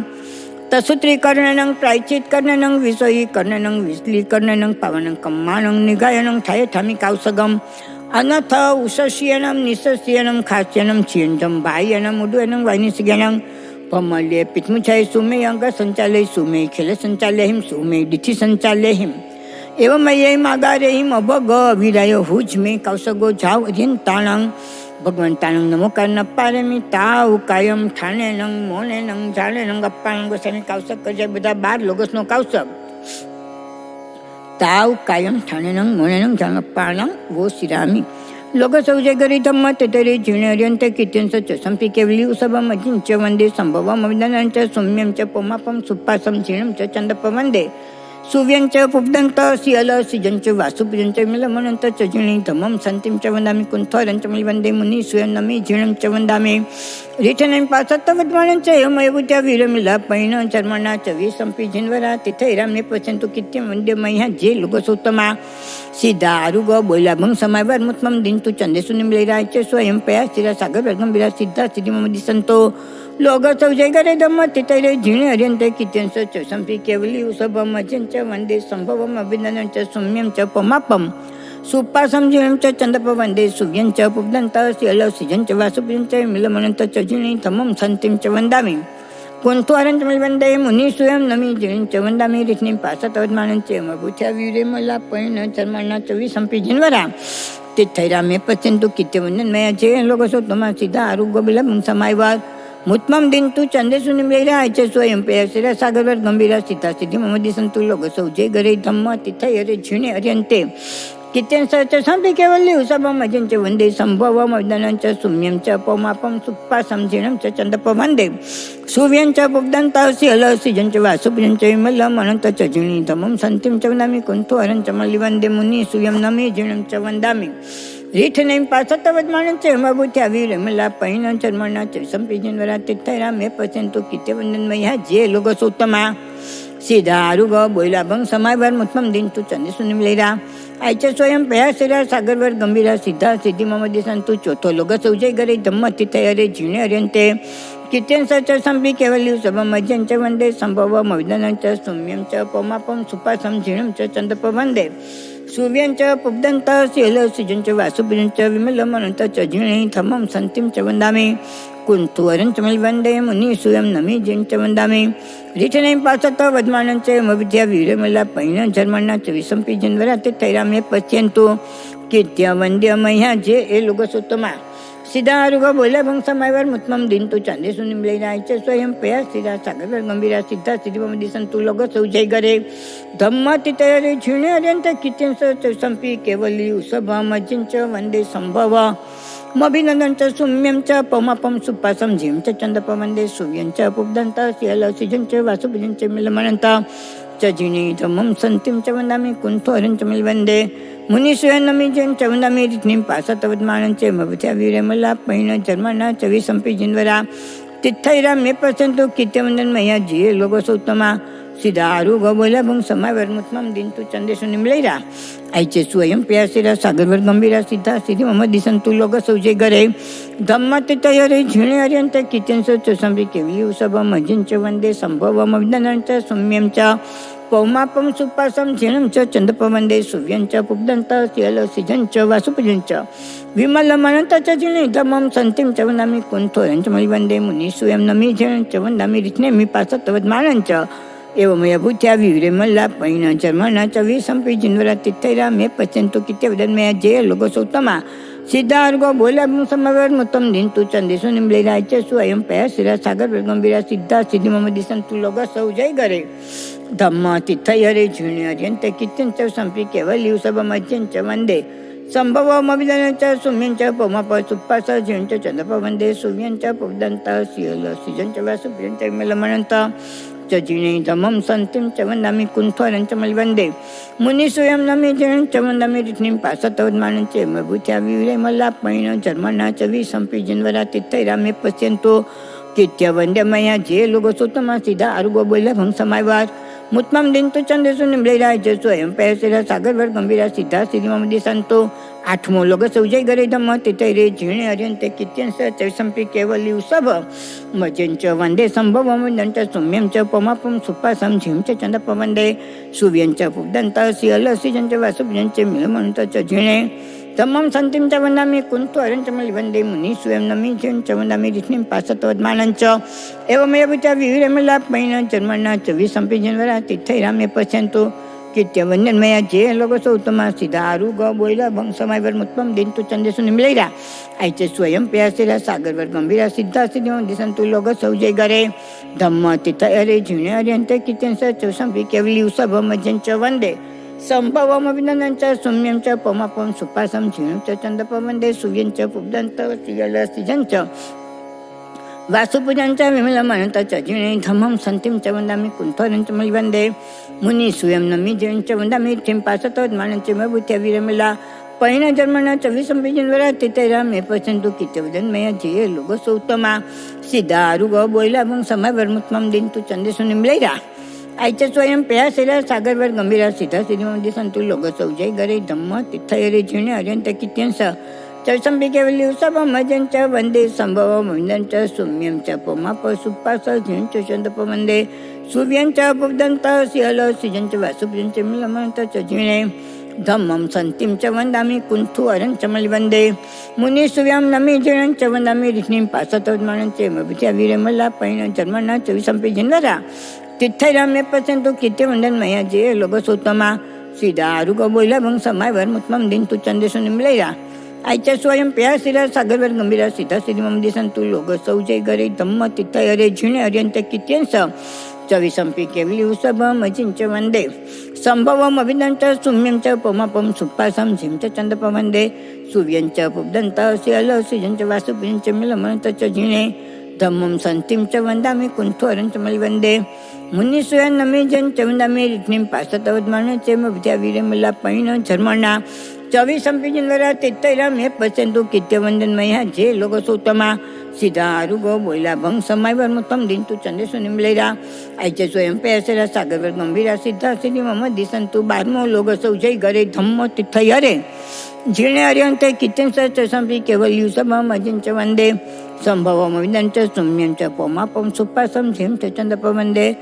તસુત્રી કર્ણનં પ્રાયચિત કર્ણનં વિષયી કર્ણનં વિસલી કર્ણનં પાવનં કમ્માનં નિગાયનં ઠાય ઠામી કાવસગમ અનથ ઉષસ્યનમ નિષસ્યનમ ખાસ્યનમ છિયંજમ ભાયનમ ઉડ્વયનમ વાયનિસિગ્યનમ પમલ્ય પિત્મુછાય સુમે અંગ સંચાલય સુમે ખેલ સંચાલય હિમ સુમે ડિથિ સંચાલય હિમ એવમયે માગારે હિમ અભગ વિરાય હુજ મે કૌશગો જાવ અર્યંતાણં ભગવંતાણંગ નમો કર્ણ પારેમી તાવ કાયમ ઠાણેનંગ મોનેનંગ જાણેનંગ અપ્પાણંગ ગોસ્વામી કૌશક કરજે બધા 12 લોગસનો કૌશક. તાવ કાયમ ઠાણેનંગ મોનેનંગ જાણ અપ્પાણંગ વો શ્રીરામી લોગ સૌજય ગરી ધમ્મ તેતરે જીર્ણ અર્યંત કીર્તન ચ સંપી કેવલી ઉસભમ અજિંચ વંદે સંભવમ અવિદનં ચ સૌમ્યમ ચ પોમાપમ સુપાસમ જીર્ણમ ચ ચંદપ વંદે સુવ્યંચ પુબ્દંત શિયલ સિજંચ વાસુપજંચ મિલમનંત ચ જીર્ણી ધમમ સંતિમ ચ વંદામી કુંથરંચ મિલ વંદે મુનિ સુયનમી જીર્ણમ ચ વંદામી રીઠનમ પાસત્ત વદ્વાણં ચ યમયવુત્યા વીરમિલા પૈણ ચર્મણા ચ વિસંપી જીનવરા તિથૈરામ્ય પચંતુ કિત્યમ વંદ્ય મહ્યા જે લુગસોત્તમા સીધા આરુગ બોલ્યા ભંગ સમાય વર્મુત્મમ દિનતુ ચંદેસુ નિમલેરાય ચ સ્વયં પયા સ્થિરા સાગર વર્ગમ વિરા સિદ્ધા સિદ્ધિમમ દિસંતો લોગ સૌજય કરે ધમ્મ તિતૈરે જીર્ણે અર્યંતે કિત્યંસ ચ સંપી કેવલી ઉસભમ અજંચ વંદે સંભવમ અભિનંદન ચ સૌમ્યમ ચ પમાપમ સુપાસમ જીર્ણમ ચ ચંદપ વંદે સુવ્યં ચ પુબ્દંત શિયલ સિજં ચ વાસુપ્યં ચ મિલમનંત ચ જીર્ણી ધમમ સંતિમ ચ વંદામી કુંથ્વારં ચ મિલ વંદે મુનિ સુયં નમી જીર્ણં ચ વંદામી રીઠની પાસત વદમાનં ચ મભૂછ્યા વીરેમલા પૈણ ચર્મણા ચ વિસંપી જીનવરા તિથૈરામે પચંતુ કિત્યવંદન મયા જે લોકો છો તમારા સીધા આરોગ્ય બિલા સમયવાર मुत्मम दिन तू चंदेसु निमलेला आयचे स्वयं पेयसेला सागरवर गंभीरा सीता सिद्धी ममदी संतु लोक सौजे गरे धम्म तिथ अरे झिणे अर्यंते कित्यन सरच संपी केवल्ली उसभम अजिंच वंदे संभव मैदानांच सुम्यंच पौमापम सुप्पासम झिणंच चंदप वंदे सूर्यंच पुग्दंत सिहल सिजंच वासुप्रियंच विमल मनंत च झिणी धमम संतिम च वंदामि कुंथु अरंच मल्ली वंदे मुनी सूयम नमे झिणंच वंदामि रीठ नेम पासत वदमानंच मभूत्या वीर मला पैन चर्मणाच संपी जिनवरा तिथैरा मे पचंतु कित्य वंदन मह्या जे लोग सोत्तमा सीधा आरुग बोला भंग समायवर मुत्मम दिन तू चंदेसु निमलेरा आयच्या स्वयं पेयासेरा सागरवर गंभीरा सिद्धा सिद्धी ममदी संतु चौथो लोग सौजय गरे धम्म तिथे अरे झिणे अर्यंते कित्यन सच संपी केवली सभा मज्जंच वंदे संभव मविदनंच सौम्यंच पौमापम सुपासम झिणंच चंदप वंदे सूर्यंच पुब्दंत सिहल सिजंच वासुप्रियंच विमल मनंत च झिणे थमम संतिम च वंदामि कुंतु अरंच मल वंदे मुनी सूयम नमी जिंच वंदामि रिठने पासत वदमानंच मविद्या वीरमला पैन झर्मणाच विसंपी जिनवरा ते थैरामे पश्यंतु कित्य वंद्य मह्या जे ए लोगसोत्तमा सीधा आरुग बोला भंग समायवर मुत्मम दिन तू चांदेसु निमलेला आयचे स्वयं पेया सीधा सागरवर गंभीरा सिद्धा सिद्धीमदी संतु लोग सौजय गरे धम्म तिथे झिणे अर्यंत कित्यन संपी केवली उसभा मज्जिंच वंदे संभव मभिनंदंच सुम्यंच पौमापम सुपासम झिंच चंदप वंदे सूर्यंच पुब्दंत सिहल सिजंच वासुप्रियंच मिलमनंत च झिणे धम्मं संतिम च वंदामि कुंथो अरंच मिल वंदे मुनी सुयनमी जन च वंदामि रिठनीम पासत वदमानंच मभूत्या वीर मला पैन जन्मना च विसंपी जिनवरा तिथैरा मे पसंतु कित्य वंदन मह्या जिये लोग सौत्तमा सीधा आरुग बोला भंग समायवर मुत्मम दिन तू चंदेसु निमलेरा आयचे स्वयं पेयासेरा सागरवर गंभीरा सिद्धा सिद्धी ममदी संतु लोग सौजे गरे धम्म तिथ अरे झिणे अर्यंत कित्यन सच संपी केवली उसभ मजिंच वंदे संभव मविदनंच सौम्यंच पौमापम सुपासम झिणंच चंदप वंदे सूर्यंच पुब्दंत सिहल सिजंच वासुप्रियंच विमल मनंत च झिणे धम्मं संतिम च वंदामि कुंथो अरंच मल वंदे मुनी सूयम नमी झिणंच वंदामि रिठने मी पासत वदमानंच एवमय भूत्या विवरे मल्ला पैन चर्मणाच विसंपी जिनवरा तिथैरा मे पचंतु कित्य वदन्मया जे लोग सौत्तमा सीधा आरुग बोला समावर मुत्तम दिन तू चंदेसु निमलेला आयचे स्वयं पेयासेरा सागरवर गंभीरा सिद्धा सिद्धी ममदी संतु लोग सौजय गरे धम्म तिथै अरे झिणे अर्यंत कित्यंच संपी केवली उसभ मज्जंच वंदे संभव मविदनंच सौम्यंच पौमाप सुप्पास झिणंच चंदप वंदे सूर्यंच पुब्दंत सिहल सिजंच वासुप्रियंच मिलमनंत च झिणे धम्मं संतिम च वंदामि कुंथो अरंच मल वंदे मुनी सूयम नमी झिणंच वंदामि रिठनीम पासत वदमानंच मभूत्या वीरे मला पैन जन्मनाच विसंपी जिनवरा तिथैरा मे पश्यंतु कित्य वंद्य मह्या जे लोग सोत्तमा सीधा आरुग बोला भंग समायवर मुत्मम दिन तू चंदेसु निमलेला आयचे स्वयं पेयासेरा सागरवर गंभीरा सिद्धा सिद्धीमदी संतो आठमो लोग सौजय गरे धम्म तिथैरे झिणे अर्यंते कित्यन सच संपी केवली उसभ मज्जंच वंदे संभव मविदनंच सौम्यंच पौमापम सुपासम झिंच चंदप वंदे सूर्यंच पुब्दंत सिहल सिजंच वासुप्रियंच मिलमनंत च झिणे धम्मं संतिम च वंदामि कुंथो अरंच मल वंदे मुनी सूयम नमी झिणंच वंदामि रिठनीम पासत वदमानंच एवमय भूत्या विवरे मला पैन जन्मनाच विसंपी जिनवरा तिथैरा मे पश्यंतु कित्य वंदन मया जे लोग सौत्तमा सीधा आरुग बोला भंग समायवर मुत्तम दिन तू चंदेसु निमलेरा आयचे स्वयं पेयासेरा सागरवर गंभीरा सिद्धा सिद्धी ममदी संतु लोग सौजय गरे धम्म तिथ अरे झिणे अर्यंत कित्यन सच संपी केवली उसभ मज्जंच वंदे संभव मविदनंच सौम्यंच पौमापम सुपासम झिणंच चंदप वंदे सूर्यंच पुब्दंत सिहल सिजंच वासुप्रियंच विमल मनंत च झिणे धम्मं संतिम च वंदामि कुंथो अरंच मल वंदे मुनी सूयम नमी झिणंच वंदामि रिठनीम पासत वदमानंच मभूत्या वीरे मला पैन जन्मनाच विसंपी जिनवरा तिथैरा मे पचंतु कित्य वदन्मया जे लोग सौत्तमा सीधा आरुग बोला भंग समायवर मुत्मम दिन तू चंदेसु निमलेरा आयचे स्वयं पेयासेरा सागरवर गंभीरा सिद्धा सिद्धीमदी संतु लोग सौजय गरे धम्म तिथै अरे झिणे अर्यंत कित्यंस चौसंपी केवली उसभ मज्जंच वंदे संभव मविदनंच सौम्यंच पौमाप सुप्पास झिणंच चंदप वंदे सूर्यंच पुब्दंत सिहल सिजंच वासुप्रियंच मिलमनंत च झिणे धम्मं संतिम च वंदामि कुंथो अरंच मल वंदे मुनी सूयम नमी झिणंच वंदामि रिठनीम पासत वदमानंच मभूत्या वीरे मला पैन जन्मनाच विसंपी जिनवरा तिथैरा मे पसंतु कित्य वंदन मह्या जे लोग सौत्तमा सीधा आरुग बोला भंग समायवर मुत्मम दिन तू चंदेसु निमलेरा आयच्या स्वयं पेयाशिरा सागरवर गंभीरा सिद्धा सिद्धी मम दिसंतु लोग सौजय गरे धम्म तिथय हरे झिणे अर्यंत कित्यंस चविसंपी केवली उसभ मजिंच वंदे संभवम अभिदंत सुम्यंच पमापम सुपासम झिंच चंदप वंदे सूर्यंच पुब्दंत सियल सिजंच वासुपिंच मिलमंत च झिणे धम्मं संतिं च वंदामि कुंठोरंच मलि वंदे मुनिसुयन नमेजन च वंदामि रित्निं पासतवद्मान च मभ्या वीरमला पैण झर्मणा चवी संपीजनवरा तेतैरा मे पसंतु कित्य वंदन मया जे लोग सोतमा सीधा आरुगो बोला भंग समायवर मुतम दिन तू चंदेसु निमलेरा आयचे स्वयं पेसरा सागरवर गंभीरा सिद्धा सिद्धी मम दिसंतु बारमो लोग सौजय गरे धम्म तिथय हरे झिणे अर्यंते कित्यंस च संपी केवल युसभ मजिंच वंदे संभवम विदंच सुम्यंच पोमापम सुपासम झिंच चंदप वंदे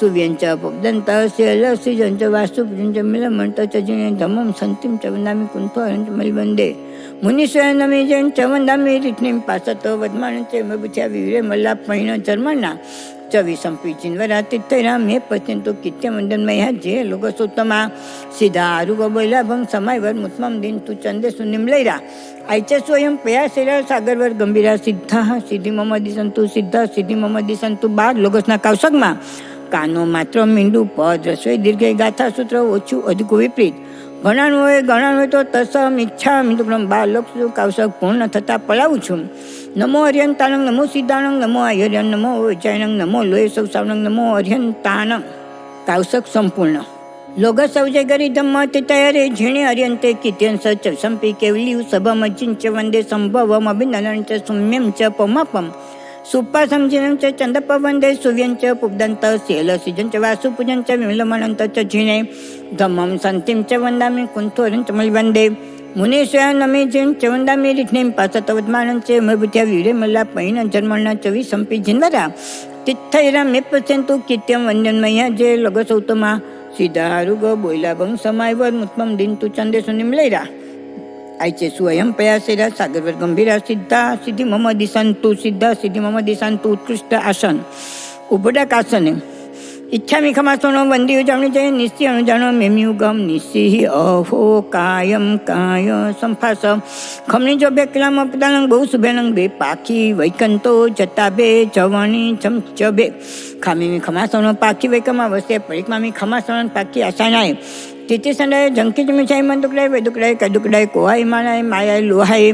सूर्यंच पुब्दंत सियल सिजंच वासुपुजंच मिलमंत च झिणे धम्मं संतिं च वंदामि कुंठोरंच मलि वंदे मुनिसुय नमेजन च वंदामि रित्निं पासत वद्मान च मभ्या वीरे मल्ला पैण झर्मणा चवी संपी चिन्वरा तिथैरा मे पश्यंतु कित्य वंदन मया जे लोग सोतमा सीधा आरुग बैला भंग समायवर मुतमम दिन तू चंदेसु निमलैरा आयच्या स्वयं पेयाशिरा सागरवर गंभीरा सिद्धा सिद्धी मम दिसंतु सिद्धा सिद्धी मम दिसंतु बार लोगसना कावसकमा કાનો માત્ર મીંડું પદ રસોઈ દીર્ઘ ગાથા સૂત્ર ઓછું અધિક વિપરીત ઘણાનું હોય તો તસમ ઈચ્છા મિત્રમ બાર લક્ષ કાવસક પૂર્ણ થતાં પલાવું છું નમો અર્યંતાનંગ નમો સિદ્ધાનંગ નમો આયર્યન નમો વૈચાયનંગ નમો લોય સૌ સાવનંગ નમો અર્યંતાનંગ કાવસક સંપૂર્ણ લોગ સૌજય ગરી ધમ્મ તિતયરે ઝીણે અર્યંતે કિત્યંસ ચ સંપી કેવલી સભમ ચિંચ વંદે સંભવમ અભિનંદન ચ સુમ્યમ ચ પમપમ सुपासम झिणं च चंदप वंदे सूर्यंच पुब्दंत सियल सिजंच वासुपूजंच विमलमनंत च झिणे धम्मं संतिं च वंदामि कुंठोरंच मलि वंदे मुनीश्वय नमेजन च वंदामि रित्निं पासतवद्मानं च मभ्या वीरे मल्ला पैण झर्मणा चवी संपी झिन्वरा तिथैरा मे पश्यंतु कित्यं वंदनमया जे लगसौतमा सीधा आरुग बोयला भंग समायवर मुतमम दिन तू चंदेसु निमलैरा आयचे स्वयं पेयाशिरा सागरवर गंभीरा सिद्धा सिद्धी मम दिसंतु सिद्धा सिद्धी मम दिसंतु उत्कृष्ट आसन उबडक आसन इच्छामि खमासनो वंदी जाणु जय निश्चय अणुजाणो मेम्युगम निश्चि अहो कायम काय संफास खमनी जो बेकलाम पदानं बहु सुबेनं बे पाखी वैकंतो जताबे जवणी चमचबे खामी खमासनो पाखी वैकमा वसे परिक्मामी खमासनो पाखी आसानाय तिथे संडाय जंकी मिठाई मन दुकडाय वेदुकडाय कदुकडाय कोहाय मानाय मायाय लोहाय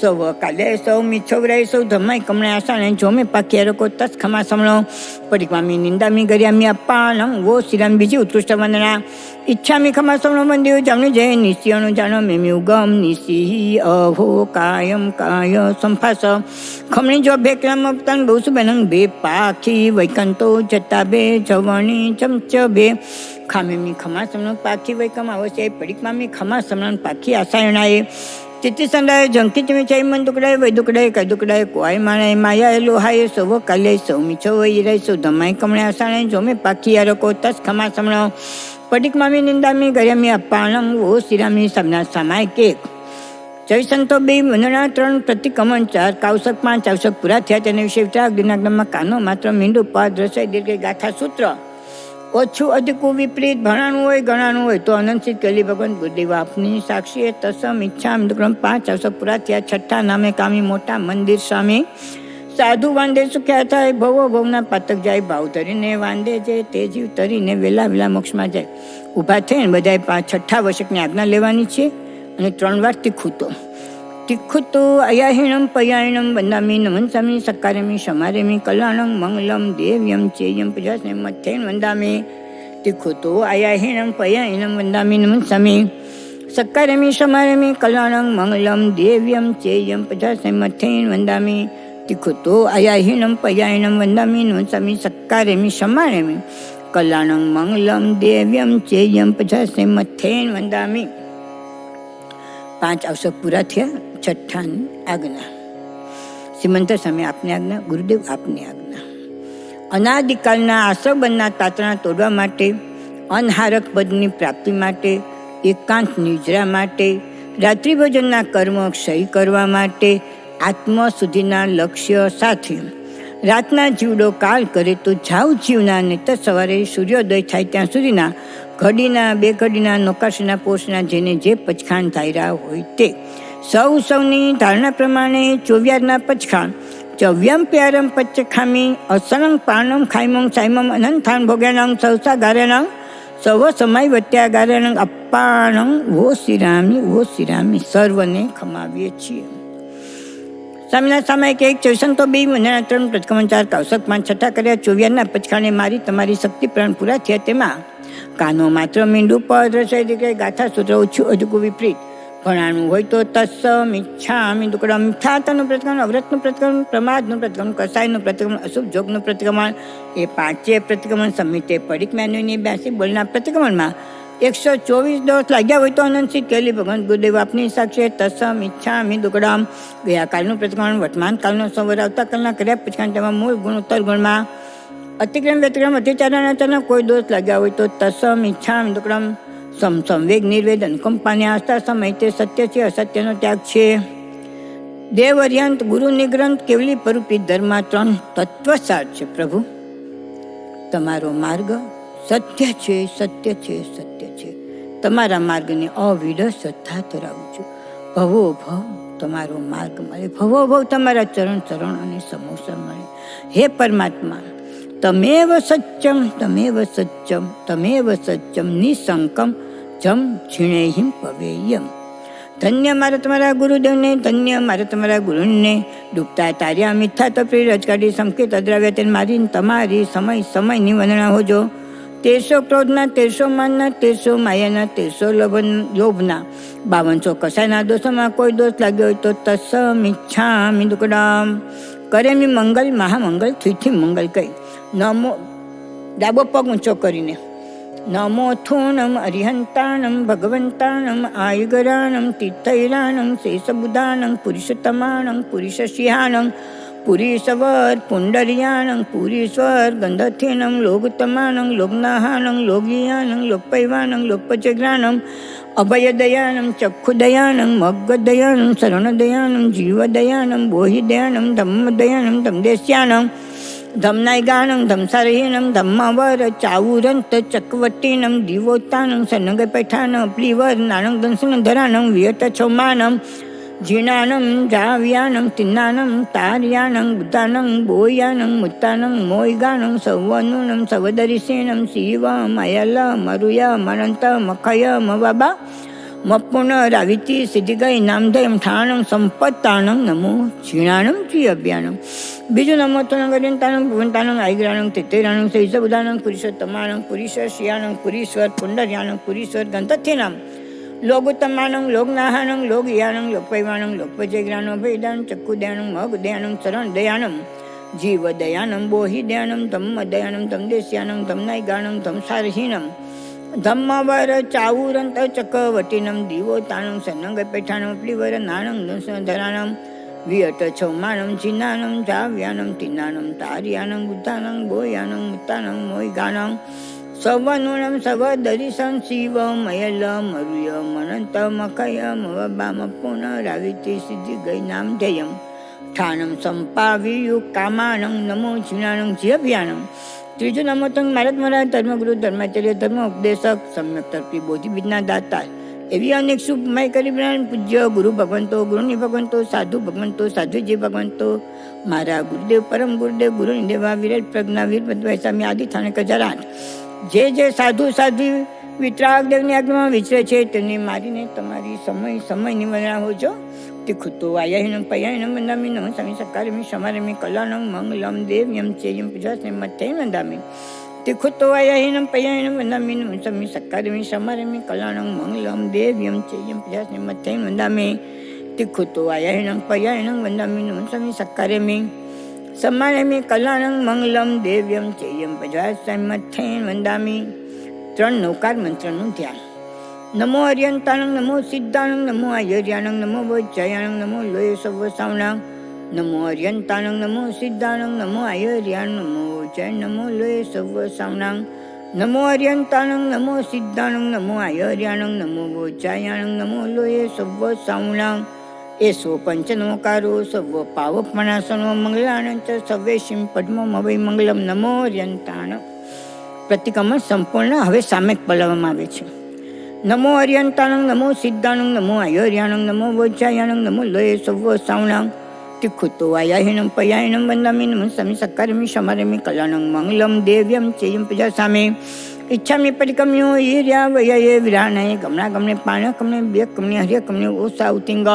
सौ काले सौ मिछोवराय सौ धमाय कमणे आसाने जोमे पाखी रको तस खमा समणो परिक्मामी निंदामी गरियामी अप्पानं वो श्रीराम बीजी उत्कृष्ट वंदना इच्छामी खमा समणो वंद्यो जाणु जय निश्चय अणुजाणो मेम्युगम निश्चि अहो कायम काय संफास खमणी जो बेकलाम अपतान बहुसु बेनं बे पाखी वैकंतो जताबे जवणी चमचबे खामेमी खमा समणो पाखी वैकम अवश्य परिक्मामी खमा समणन पाखी आसायणाय तिथे संडाय जंकीच मिठाई मन दुकडाय वैदुकडाय कदुकडाय कोहाय मानाय मायाय लोहाय सौ काले सौ मिछो वैराय सौ धमाय कमणे आसाणे जोमे पाखी रको तस खमा समणो पडिकमामी निंदामी गरियामी अप्पानं वो श्रीरामी सबना समाय केक चैसंतो बे वंदना 3 प्रतिकमन 4 कावसक 5 आवसक पूरा थया तेने विषय विचार दिनाग्नमा कानो मात्र मींडू पद रसोई दीर्घ गाथा सूत्र ઓછું અધિકું વિપરીત ભણાનું હોય ગણાનું હોય તો અનંતસિદ્ધ કલી ભગવાન ગુરુદેવ આપની સાક્ષીએ તસમ ઈચ્છા ક્રમ 5 આવસક પૂરા થયા છઠ્ઠા નામે કામી મોટા મંદિર સામે સાધુ વાંદે સુખ્યા થાય ભવો ભવના પાતક જાય ભાવ ધરીને વાંદે જે તે જીવ તરીને વેલા વેલા મોક્ષમાં જાય ઊભા થઈને બધાએ છઠ્ઠા વશકની આજ્ઞા લેવાની છે અને 3 વાર તીખુતો તિખુતો અયાહિણમ પયાયણમ વંદામી નમનસામી સકારેમી સમારેમી કલ્યાણમ મંગલમ દેવ્યમ ચેયમ પ્રજાસને મથ્થેન વંદામી તિખુતો અયાહિણમ પયાયણમ વંદામી નમનસામી સકારેમી સમારેમી કલ્યાણમ મંગલમ દેવ્યમ ચેયમ પ્રજાસને મથ્થેન વંદામી તિખુતો અયાહિણમ પયાયણમ વંદામી નમનસામી સકારેમી સમારેમી કલ્યાણમ મંગલમ દેવ્યમ ચેયમ પ્રજાસને મથ્થેન વંદામી 5 આવસક પૂરા થયા છઠ્ઠાની આજ્ઞા શ્રીમંતર સ્વામી આપની આજ્ઞા ગુરુદેવ આપની આજ્ઞા અનાદિકાળના આશ્રબંધના તાતણા તોડવા માટે અનહારક પદની પ્રાપ્તિ માટે એકાંત નિજરા માટે રાત્રિ ભોજનના કર્મ ક્ષય કરવા માટે આત્મ સુધીના લક્ષ્ય સાથે રાતના જીવડો કાળ કરે તો જાવ જીવના ને તો સવારે સૂર્યોદય થાય ત્યાં સુધીના ઘડીના બે ઘડીના નોકાશીના પોષના જેને જે પચખાણ થાય રહ્યા હોય તે સૌની ધારણા પ્રમાણે ચોવ્યારના પચખા ચવ્યમ પ્યારમ પચ્ચખામી અસનંગ પાનમ ખાઈમં સાઈમમ અનંથાન ભોગ્યાનંગ સૌસા ગારેનંગ સવ સમય વત્યા ગારેનંગ અપ્પાનંગ વો શ્રીરામી સર્વને ખમાવીએ છીએ. સ્વામિનાથ સામાયિક 1 ચોસંતો 2 મહિનાના 3 પ્રતિક્રમણ 4 કૌશક 5 છઠ્ઠા કર્યા ચોવ્યારના પચખાને મારી તમારી શક્તિ પ્રાણ પૂરા થયા. તેમાં કાનો માત્ર મીંડું પદ રસોઈ દીકરી ગાથા સૂત્ર ઓછું અજુકું વિપરીત ભણાણું હોય તો તત્સમ ઈચ્છામિ દુકડમ ખ્યાતનું પ્રતિક્રમણ, અવ્રતનું પ્રતિક્રમણ, પ્રમાદનું પ્રતિક્રમણ, કસાયનું પ્રતિક્રમણ, અશુભ જોગનું પ્રતિક્રમણ, એ 5 પ્રતિક્રમણ સમિતે પડિક મેન્યુની 82 બોલના પ્રતિક્રમણમાં 124 દોષ લાગ્યા હોય તો અનંતસિંહ કેલી ભગવાન ગુરુદેવ આપની સાક્ષી તત્સમ ઈચ્છામિ દુકડમ ગયા કાળનું પ્રતિક્રમણ, વર્તમાન કાળનો સંવર, આવતા કાળના કર્યા પછી તેમાં મૂળ ગુણ ઉત્તર ગુણમાં અતિક્રમ વ્યતિક્રમ અત્યાચારના કોઈ દોષ લાગ્યા હોય તો તત્સમ ઈચ્છામિ દુકડમ સંવેગ નિર્વેદ અનુકંપાને આસ્થા સમય તે સત્ય છે, અસત્યનો ત્યાગ છે. દેવ અર્યંત ગુરુ નિગ્રંથ કેવલી પરૂપી ધર્મ 3 તત્વસાર છે. પ્રભુ તમારો માર્ગ સત્ય છે, સત્ય છે, સત્ય છે. તમારા માર્ગને અવિડ શ્રદ્ધા ધરાવું છું. ભવો ભવ તમારો માર્ગ મળે, ભવો ભવ તમારા ચરણ ચરણ અને સમોસા મળે. હે પરમાત્મા, તમેવ સત્યમ તમેવ સત્યમ તમેવ સત્યમ નિસંકમ જમ ક્ષીણેહિમ પવેયમ. ધન્ય મારે તમારા ગુરુદેવને, ધન્ય મારે તમારા ગુરુને ડૂબતા તાર્યા મિથ્યા તપરી રજકાઢી સંકેત અદ્રાવ્ય તેને મારીને તમારી સમયની વંદના હોજો. 1300 ક્રોધના, 1300 માનના, 1300 માયાના, 1300 લોભના, 5200 કસાયના દોષોમાં કોઈ દોષ લાગ્યો હોય તો તત્સમ ઈચ્છામિ દુકડમ કરેમી મંગલ મહામંગલ થીથી મંગલ કહી નમો ડાબો પગ ઊંચો કરીને નમો થૂનમ અરિહંતાણમ ભગવંતાણમ આયુગરાણમ તીર્થૈરાણમ શેષબુધાણમ પુરુષોત્તમાણમ પુરુષશિહાણમ પુરીશવર પુંડરિયાણં પુરીશ્વર ગંધથીનં લોગતમાણં લોગનાહાણં લોગિયાણં લોકપૈવાણં લોકપચગ્રાણં અભયદયાણં ચક્ષુદયાણં મગ્ગદયાણં શરણદયાણં જીવદયાણં બોહિદયાણં ધમ્મદયાણં ધમદેશ્યાણં ધમનાયગાણં ધમસારહીણં ધમ્માવર ચાવુરંત ચકવટીણં દીવોતાણં સનગપૈઠાણં પ્લીવર નાણં દંસણ ધરાણં વિયત છૌમાણં જીણાણં જાવ્યાણં તિન્નાણં તાર્યાણં બુદ્ધાણં બોયાણં મુત્તાણં મોયગાણં સૌવનુણં સવદરિષીણં શિવ મયલ મરુય મનંત મખય મવાબા મપુન રાવિતી સિદ્ધિગઈ નામધેમ ઠાણં સંપત્તાણં નમો ઝીણાણં જી અભ્યાણં. બીજું નમો તો નગર્યંતાણં ભુવંતાણં આઈગ્રાણં તિતેરાણં શૈષબુધાણં પુરુષોત્તમાણં પુરુષશિયાણં પુરીશ્વર પુંડર્યાણં પુરીશ્વર ગંધથીનામ લોગુત્તમાણં લોગનાહાણં લોગયાણં લોકપૈવાણં લોકપજયગ્રાણં ભયદાણં ચક્ષુદયાણં મગદયાણં શરણદયાણં જીવદયાણં બોહિદયાણં ધમ્મદયાણં ધમદેશ્યાણં ધમનાયગાણં ધમસારહીણં ધમ્મવર ચાવુરંત ચકવટીનમ દીવોતાણં સનંગપૈઠાણં પ્લીવર નાણં ધરાણં વિયટ છૌમાણં ચિન્નાણં જાવ્યાણં તિન્નાણં તાર્યાણં બુદ્ધાણં બોયાણં મુત્તાણં મોયગાણં સવનુણં સવદરિષં શિવ મયલ મરુય મનંત મખય મવબામ પુનરાવિતિ સિદ્ધિ ગઈ નામ ધેયમ ઠાણં સંપાવિયુ કામાણં નમો ઝીણાણં જીભ્યાણં. ત્રીજું નમો તંગ મારત મહારાજ ધર્મગુરુ ધર્માચાર્ય ધર્મ ઉપદેશક સમ્યક તર્પી બોધિવિદના દાતા એવી અનેક શુભમય કરી બનાવીને પૂજ્ય ગુરુ ભગવંતો ગુરુની ભગવંતો સાધુ ભગવંતો સાધુજી ભગવંતો મારા ગુરુદેવ પરમ ગુરુદેવ ગુરુની દેવા વિરલ પ્રજ્ઞા વીર પદ્વાય સ્વામી આદિ થાણે કજરાટ જે સાધુ સાધુ વિતરાગ દેવની આજ્ઞામાં વિચરે છે તેને મારીને તમારી સમયની વંદના હોજો. તિખુતો આયાહિનમ પયાહિનમ વંદામી નમ સ્વામી સકારમી સમારમી કલાનમ મંગલમ દેવ્યમ ચેયમ પૂજાસ્ને મથે વંદામી. તિખુતો આયાહિનમ પયાહિનમ વંદામી નમ સ્વામી સકારમી સમારમી કલાનમ મંગલમ દેવ્યમ ચેયમ પૂજાસ્ને મથે વંદામી. તિખુતો આયાહિનમ પયાહિનમ વંદામી નમ સ્વામી સકારમી સમારમી કલાનં મંગલમ દેવ્યમ ચેયમ પ્રજાસ્મથે વંદામી. 3 નૌકાર મંત્રનું ધ્યાન. નમો અર્યંતાણં નમો સિદ્ધાણં નમો આયર્યાણં નમો વજ્જયાણં નમો લોય સવ સાવણાં. નમો અર્યંતાણં નમો સિદ્ધાણં નમો આયર્યાણં નમો વજ્જય નમો લોય સવ સાવણાં. નમો અર્યંતાણં નમો સિદ્ધાણં નમો આયર્યાણં નમો વજ્જયાણં નમો લોય સવ સાવણાં. એસો પંચનોકારો સવ પાવપમણાસનો મંગલાનંચ સવેશિમ પદ્મમવૈ મંગલમ નમો અર્યંતાણ. પ્રતિક્રમણ સંપૂર્ણ હવે સામેક બોલાવવામાં આવે છે. नमो अर्यंतानं नमो सिद्धानं नमो आयर्यानं नमो वज्रायानं नमो लये सव्व सावणां तिखुतो आयाहिनं पयाहिनं वन्दामि नमस्सामि सत्कारमि शमारमि कल्याणं मंगलं देव्यं चेयं प्रजासामे इच्छामि परिकम्यो ईर्या वयये विराणये गमनागमने पाणकमने बेकमने हर्यकमने ओसा उतिंग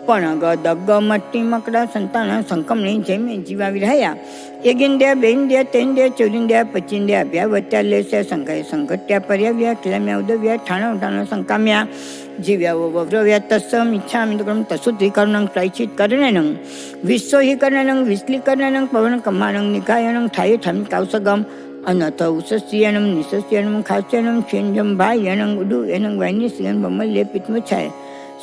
पणग दग्ग मट्टी मकड़ा संताना संकमने जयमे जीवा विरहया एगिंद्या बेंद्या तेंद्या चौरिंद्या पचिंद्या अभ्यावत्या लेस्या संघाय संघट्या पर्याव्या किलम्या उदव्या ठाणा उठाणा संकाम्या जीव्या वव्रव्या तत्सम इच्छामि दुक्रम तसुत्रीकरणं प्रायचित करणं विश्वहीकरणं विश्लीकरणं पवन कमाणं निकायनं ठाये ठामी कावसगम अनथ उसस्यनं निसस्यनं खास्यनं क्षेंजं भायनं उडुयनं वैनिस्यनं बमल्य पित्मछाय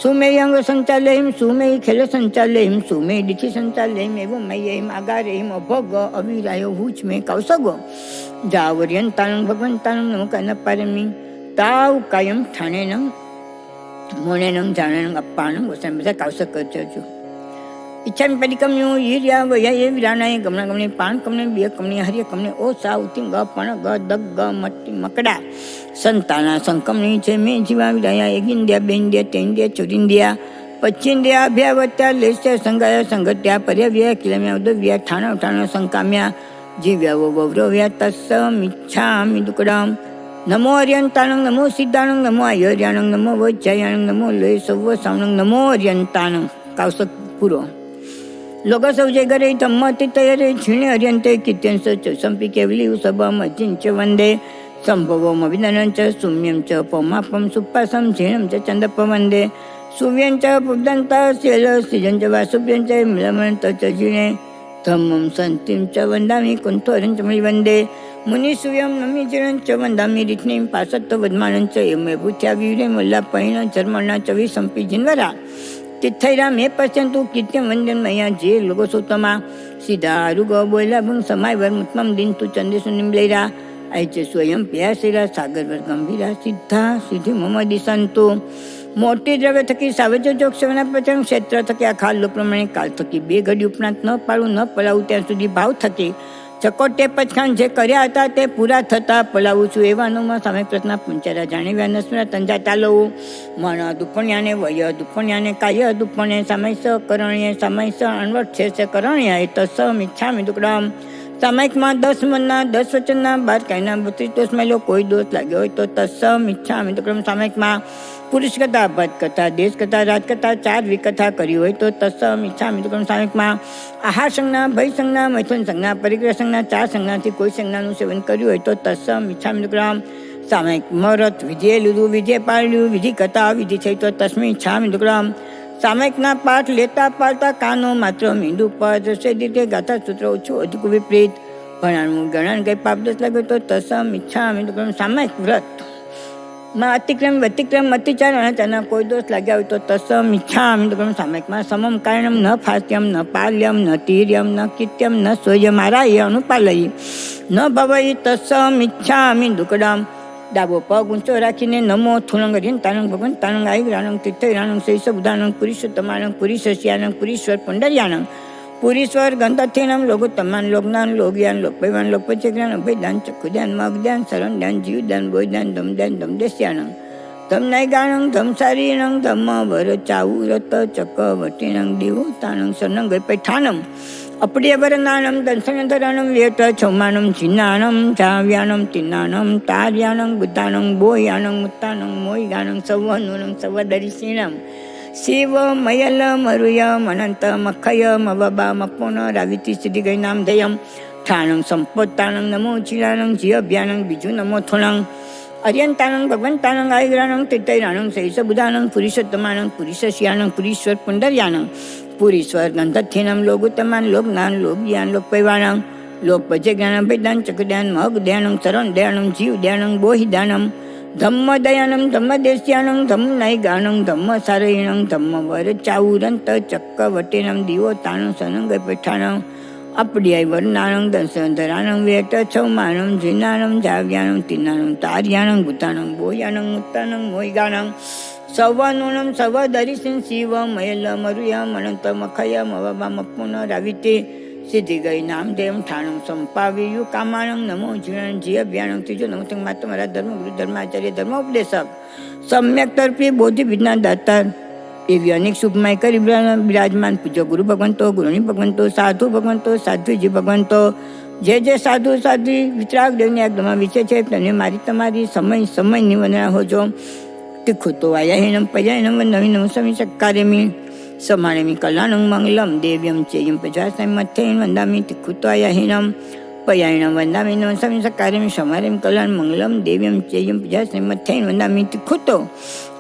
सुमेयंग संचालयम सुमेय खेल संचालयम सुमेय दिथि संचालयम एवं मय्यम आगारेम अभोग अविराय हुच में कौसगो जावर्यंतानं भगवंतानं नमो पारमी ताव कायम ठाणेनं मोनेनं जाणेनं अप्पानं वसंबसा कौसक करचो इच्छामि परिकम्यो ईर्या वयये विराणये गमनागमने पाणकमने बेकमने हर्यकमने ओसा उतिंग पणग दग्ग मट्टी मकड़ा संताना संकमने जयमे जीवा विराया एगिंद्या बेंद्या तेंद्या चौरिंद्या पचिंद्या अभ्यावत्या लेस्या संगाया संगट्या पर्याव्या किलम्या उदव्या ठाणा उठाणा संकाम्या जीव्या वव्रव्या तत्समिच्छामि दुक्कडं नमो अर्यंतानं नमो सिद्धानं नमो आयर्यानं नमो वज्रायानं नमो लये सव्व सावणं नमो अर्यंतानं कावसक पुरो लोकसौजे गरे धम्म तितयरे झिणे अर्यंते कित्यंस च संपि केवली उसभम अजिंच वंदे संभवम अभिननं च सुम्यं च पौमापं सुप्पासं झिणं च चंदप वंदे सुव्यं च पुब्दन्त शेल सिजं च वासुभ्यं च मिलमन्त च झिणे धम्मं संतिं च वन्दामि कुंथोरं च मयि वंदे मुनिसूयं नमि झिणं च वन्दामि रित्नीं पासत्त वद्मानं च यमे भूत्या वीरे मल्लापैण चर्मणा च विसंपि जिन्वरा तिथैरा मे पश्यन्तु कित्यं वंदन मया जे लोगोसोत्तमा सीधा आरुग बोला भंग समायवर मुत्मम दिन तु चंदेसु निंबलेरा ऐचे स्वयं प्यासेरा सागरवर गंभीरा सिद्धा सिद्धी मम दिसंतो मोटी द्रव्य थकी सावज जोग सेवना पचन क्षेत्र थकी आखा लो प्रमाणे काल थकी बे घड़ी उपरांत न पाळू न पळावू ત્યાં સુધી ભાવ થકી ચકોટે પચખાણ જે કર્યા હતા તે પૂરા થતા પલાવું છું એવાનોમાં સામે પ્રશ્ન પૂંચારા જાણ્યા નસરા તંજા તાલવું મણ દુપણ્યાને વય દુપણ્યાને કાય દુપણે સમયસ કરણીય સમયસ અણવટ છે કરણીય એ તો સમ ઈચ્છામિ દુકડમ સામયિકમાં 10 મનના 10 વચનના 12 કાયના 32 દોષમાં કોઈ દોષ લાગ્યો હોય તો તત્સમ ઈચ્છામિ દુકડમ સામયિકમાં પુરુષ કથા ભદ કથા દેશ કથા રાજ કથા 4 વિકથા કરી હોય તો તત્સમ ઈચ્છામિ દુકડમ સામયિકમાં આહાર સંજ્ઞા ભય સંજ્ઞા મૈથુન સંજ્ઞા પરિગ્રહ સંજ્ઞા 4 સંજ્ઞાથી કોઈ સંજ્ઞાનું સેવન કર્યું હોય તો તત્સમ ઈચ્છામિ દુકડમ સામયિક મરત વિજય લીધું વિજય પાળ્યું વિધિ કથા વિધિ થઈ તો તસ્મી ઈચ્છામિ દુકડમ સામયિકના પાઠ લેતા પાડતા કાનો માત્ર મીંડું પદ રસે રીતે ગાથા સૂત્ર ઓછું અધિક વિપરીત ભણાણું ગણાણ કંઈ પાપદોષ લાગ્યો તો તસમ ઈચ્છામિ દુકડમ સામયિક વ્રત માં અતિક્રમ વ્યતિક્રમ અતિચાર અનાચારના કોઈ દોષ લાગ્યા હોય તો તસમ ઈચ્છામિ દુકડમ સામયિકમાં સમમ કારણમ ન ફાસ્યમ ન પાલ્યમ ન તીર્યમ ન કિત્યમ ન સ્વયમારાય અનુપાલય ન ભવય તસમ ઈચ્છામિ દુકડમ ડાબો પગ ઊંચો રાખીને નમો થુલંગ રીંતાનંગ ભગવંતાનંગ આયુરાનંગ તીર્થૈરાનંગ શૈષબુધાનંગ પુરીષોત્તમાનંગ પુરીષસ્યાનંગ પુરીશ્વર પુંડર્યાનંગ પુરીશ્વર ગંધથેનમ લોગોત્તમાન લોકનાન લોકયાન લોકભૈવાન લોકપચેજ્ઞાન અભયદાન ચક્ષુદાન મગદાન શરણદાન જીવદાન બોયદાન ધમદાન ધમદેશ્યાનંગ ધમનાયગાનંગ ધમસારીનંગ ધમ્મ વર ચાઉ રત ચક વટીનંગ દેવોતાનંગ શરણંગ પૈઠાનમ અપ્રિયવરનાનમ દંશનધરાનમ વ્યટ છૌમાનમ છિન્નાનમ ચાવ્યાનમ તિન્નાનમ તાર્યાનંગ બુદ્ધાનંગ બોયાનંગ મુત્તાનંગ મોયગાનંગ સવનુનંગ સવદરિશીણમ શિવ મયલ મરુયમ અનંત મખય મવબા મપોન રાવિતિ સિદ્ધિ ગઈ નામ ધયમ ઠાણંગ સંપોત્તાનંગ નમો ચિરાનંગ જીઅભ્યાનંગ બીજું નમો થોણંગ અર્યંતાનંગ ભગવંતાનંગ આયુરાનંગ તીર્થૈરાનંગ શૈષબુધાનંગ પુરુષોત્તમાનંગ પુરુષસ્યાનંગ પુરીશ્વર પુંડર્યાનંગ પુરીશ્વર ગંધથેનમ લોગોત્તમાન લોકનાન લોકજ્ઞાન લોકપૈવાણંગ લોકપચેજ્ઞાન ભેદાન ચકદાન મગ દયાનંગ શરણ દયાનંગ જીવ દયાનંગ બોહિદાનમ ધમ્મ દયાનમ ધમ્મ દેશ્યાનંગ ધમ્મ નૈગાનંગ ધમ્મ સારયણંગ ધમ્મ વર ચાઉરંત ચક્ક વટેનમ દીવો તાણંગ સનંગ પઠાણંગ અપડ્યાય વરનાનંગ દંશનધરાનંગ વેટ છૌમાનમ જીનાનમ જાવ્યાનમ તિન્નાનમ તાર્યાનંગ ભૂતાનંગ બોયાનંગ મુત્તાનંગ મોયગાનંગ સવનુનમ સવદરિસિન શિવ મયલ મરુયમ અનંત મખય મવબા મપુન રાવિતે સિદ્ધિ ગઈ નામદેવ ઠાણું સંપાવ્યું કામાણંગ નમો જીવન જીય અભ્યાણંગ ત્રીજો નમો તે માત્ર મારા ધર્મ ગુરુ ધર્માચાર્ય ધર્મોપદેશક સમ્યક તરફી બોધિ વિજ્ઞા દાતા એવી અનેક શુભમય કરી બિરાજમાન પૂજ્ય ગુરુ ભગવંતો ગુરુની ભગવંતો સાધુ ભગવંતો સાધ્વીજી ભગવંતો જે સાધુ સાધ્વી વિતરાગ દેવની આજ્ઞામાં વિશે છે તેને મારી તમારી સમયની વંદના હોજો તીખું તો આયાહીનમ પયાહીનમ નવીનમ સમિષકારેમી સમાણેમી કલાણં મંગલમ દેવ્યમ ચેયમ પજાસમ મથ્થેન વંદામી તીખું તો આયાહીનમ પયાહીનમ વંદામી નમ સમિષકારેમી સમારેમ કલાણ મંગલમ દેવ્યમ ચેયમ પજાસમ મથ્થેન વંદામી તીખું તો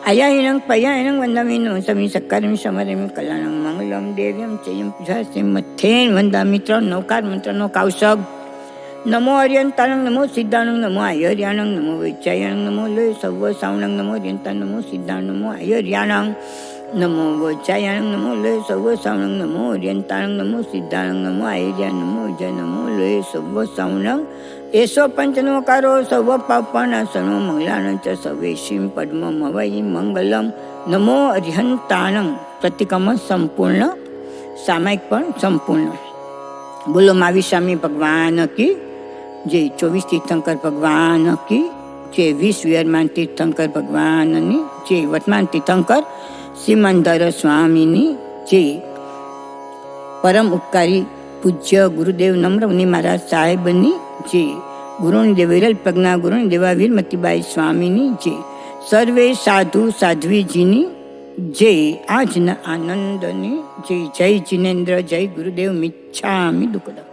આયાહીનં પયાહીનં વંદામી નમ સમિષકારેમી સમારેમી કલાણં મંગલમ દેવ્યમ ચેયમ પજાસમ મથ્થેન વંદામી 3 નવકાર મંત્રનો કાવશબ નમો અર્યંતાણંગ નમો સિદ્ધાણંગ નમો આયર્યાણંગ નમો વૈચાયણંગ નમો લોય સર્વ સાવણંગ નમો અર્યંતા નમો સિદ્ધાણ નમો આયર્યાણંગ નમો વૈચાયણંગ નમો લોય સર્વ સાવણંગ નમો અર્યંતાણંગ નમો સિદ્ધાણંગ નમો આયર્યા નમો જય નમો લોય સર્વ સાવણંગ એસો પંચનોકારો સર્વ પાપનાશનો મંગલાણ ચ સવેશીમ પદ્મમ હવૈ મંગલમ નમો અર્યંતાણંગ પ્રતિક્રમ સંપૂર્ણ સામાયિક પણ સંપૂર્ણ. બોલો માવી સ્વામી ભગવાન કી જય. 24 તીર્થંકર ભગવાન કી જય. 20 વિયરમાન તીર્થંકર ભગવાનની જય. વર્તમાન તીર્થંકર સિમંદર સ્વામીની જય. પરમ ઉપકારી પૂજ્ય ગુરુદેવ નમ્રમુનિ મહારાજ સાહેબની જય. ગુરુની દેવ વિરલ પ્રજ્ઞા ગુરુની દેવા વીરમતીબાઈ સ્વામીની જય. સર્વે સાધુ સાધ્વીજીની જય. આજના આનંદની જય. જય જિનેન્દ્ર જય ગુરુદેવ મિચ્છામિ દુક્કડમ.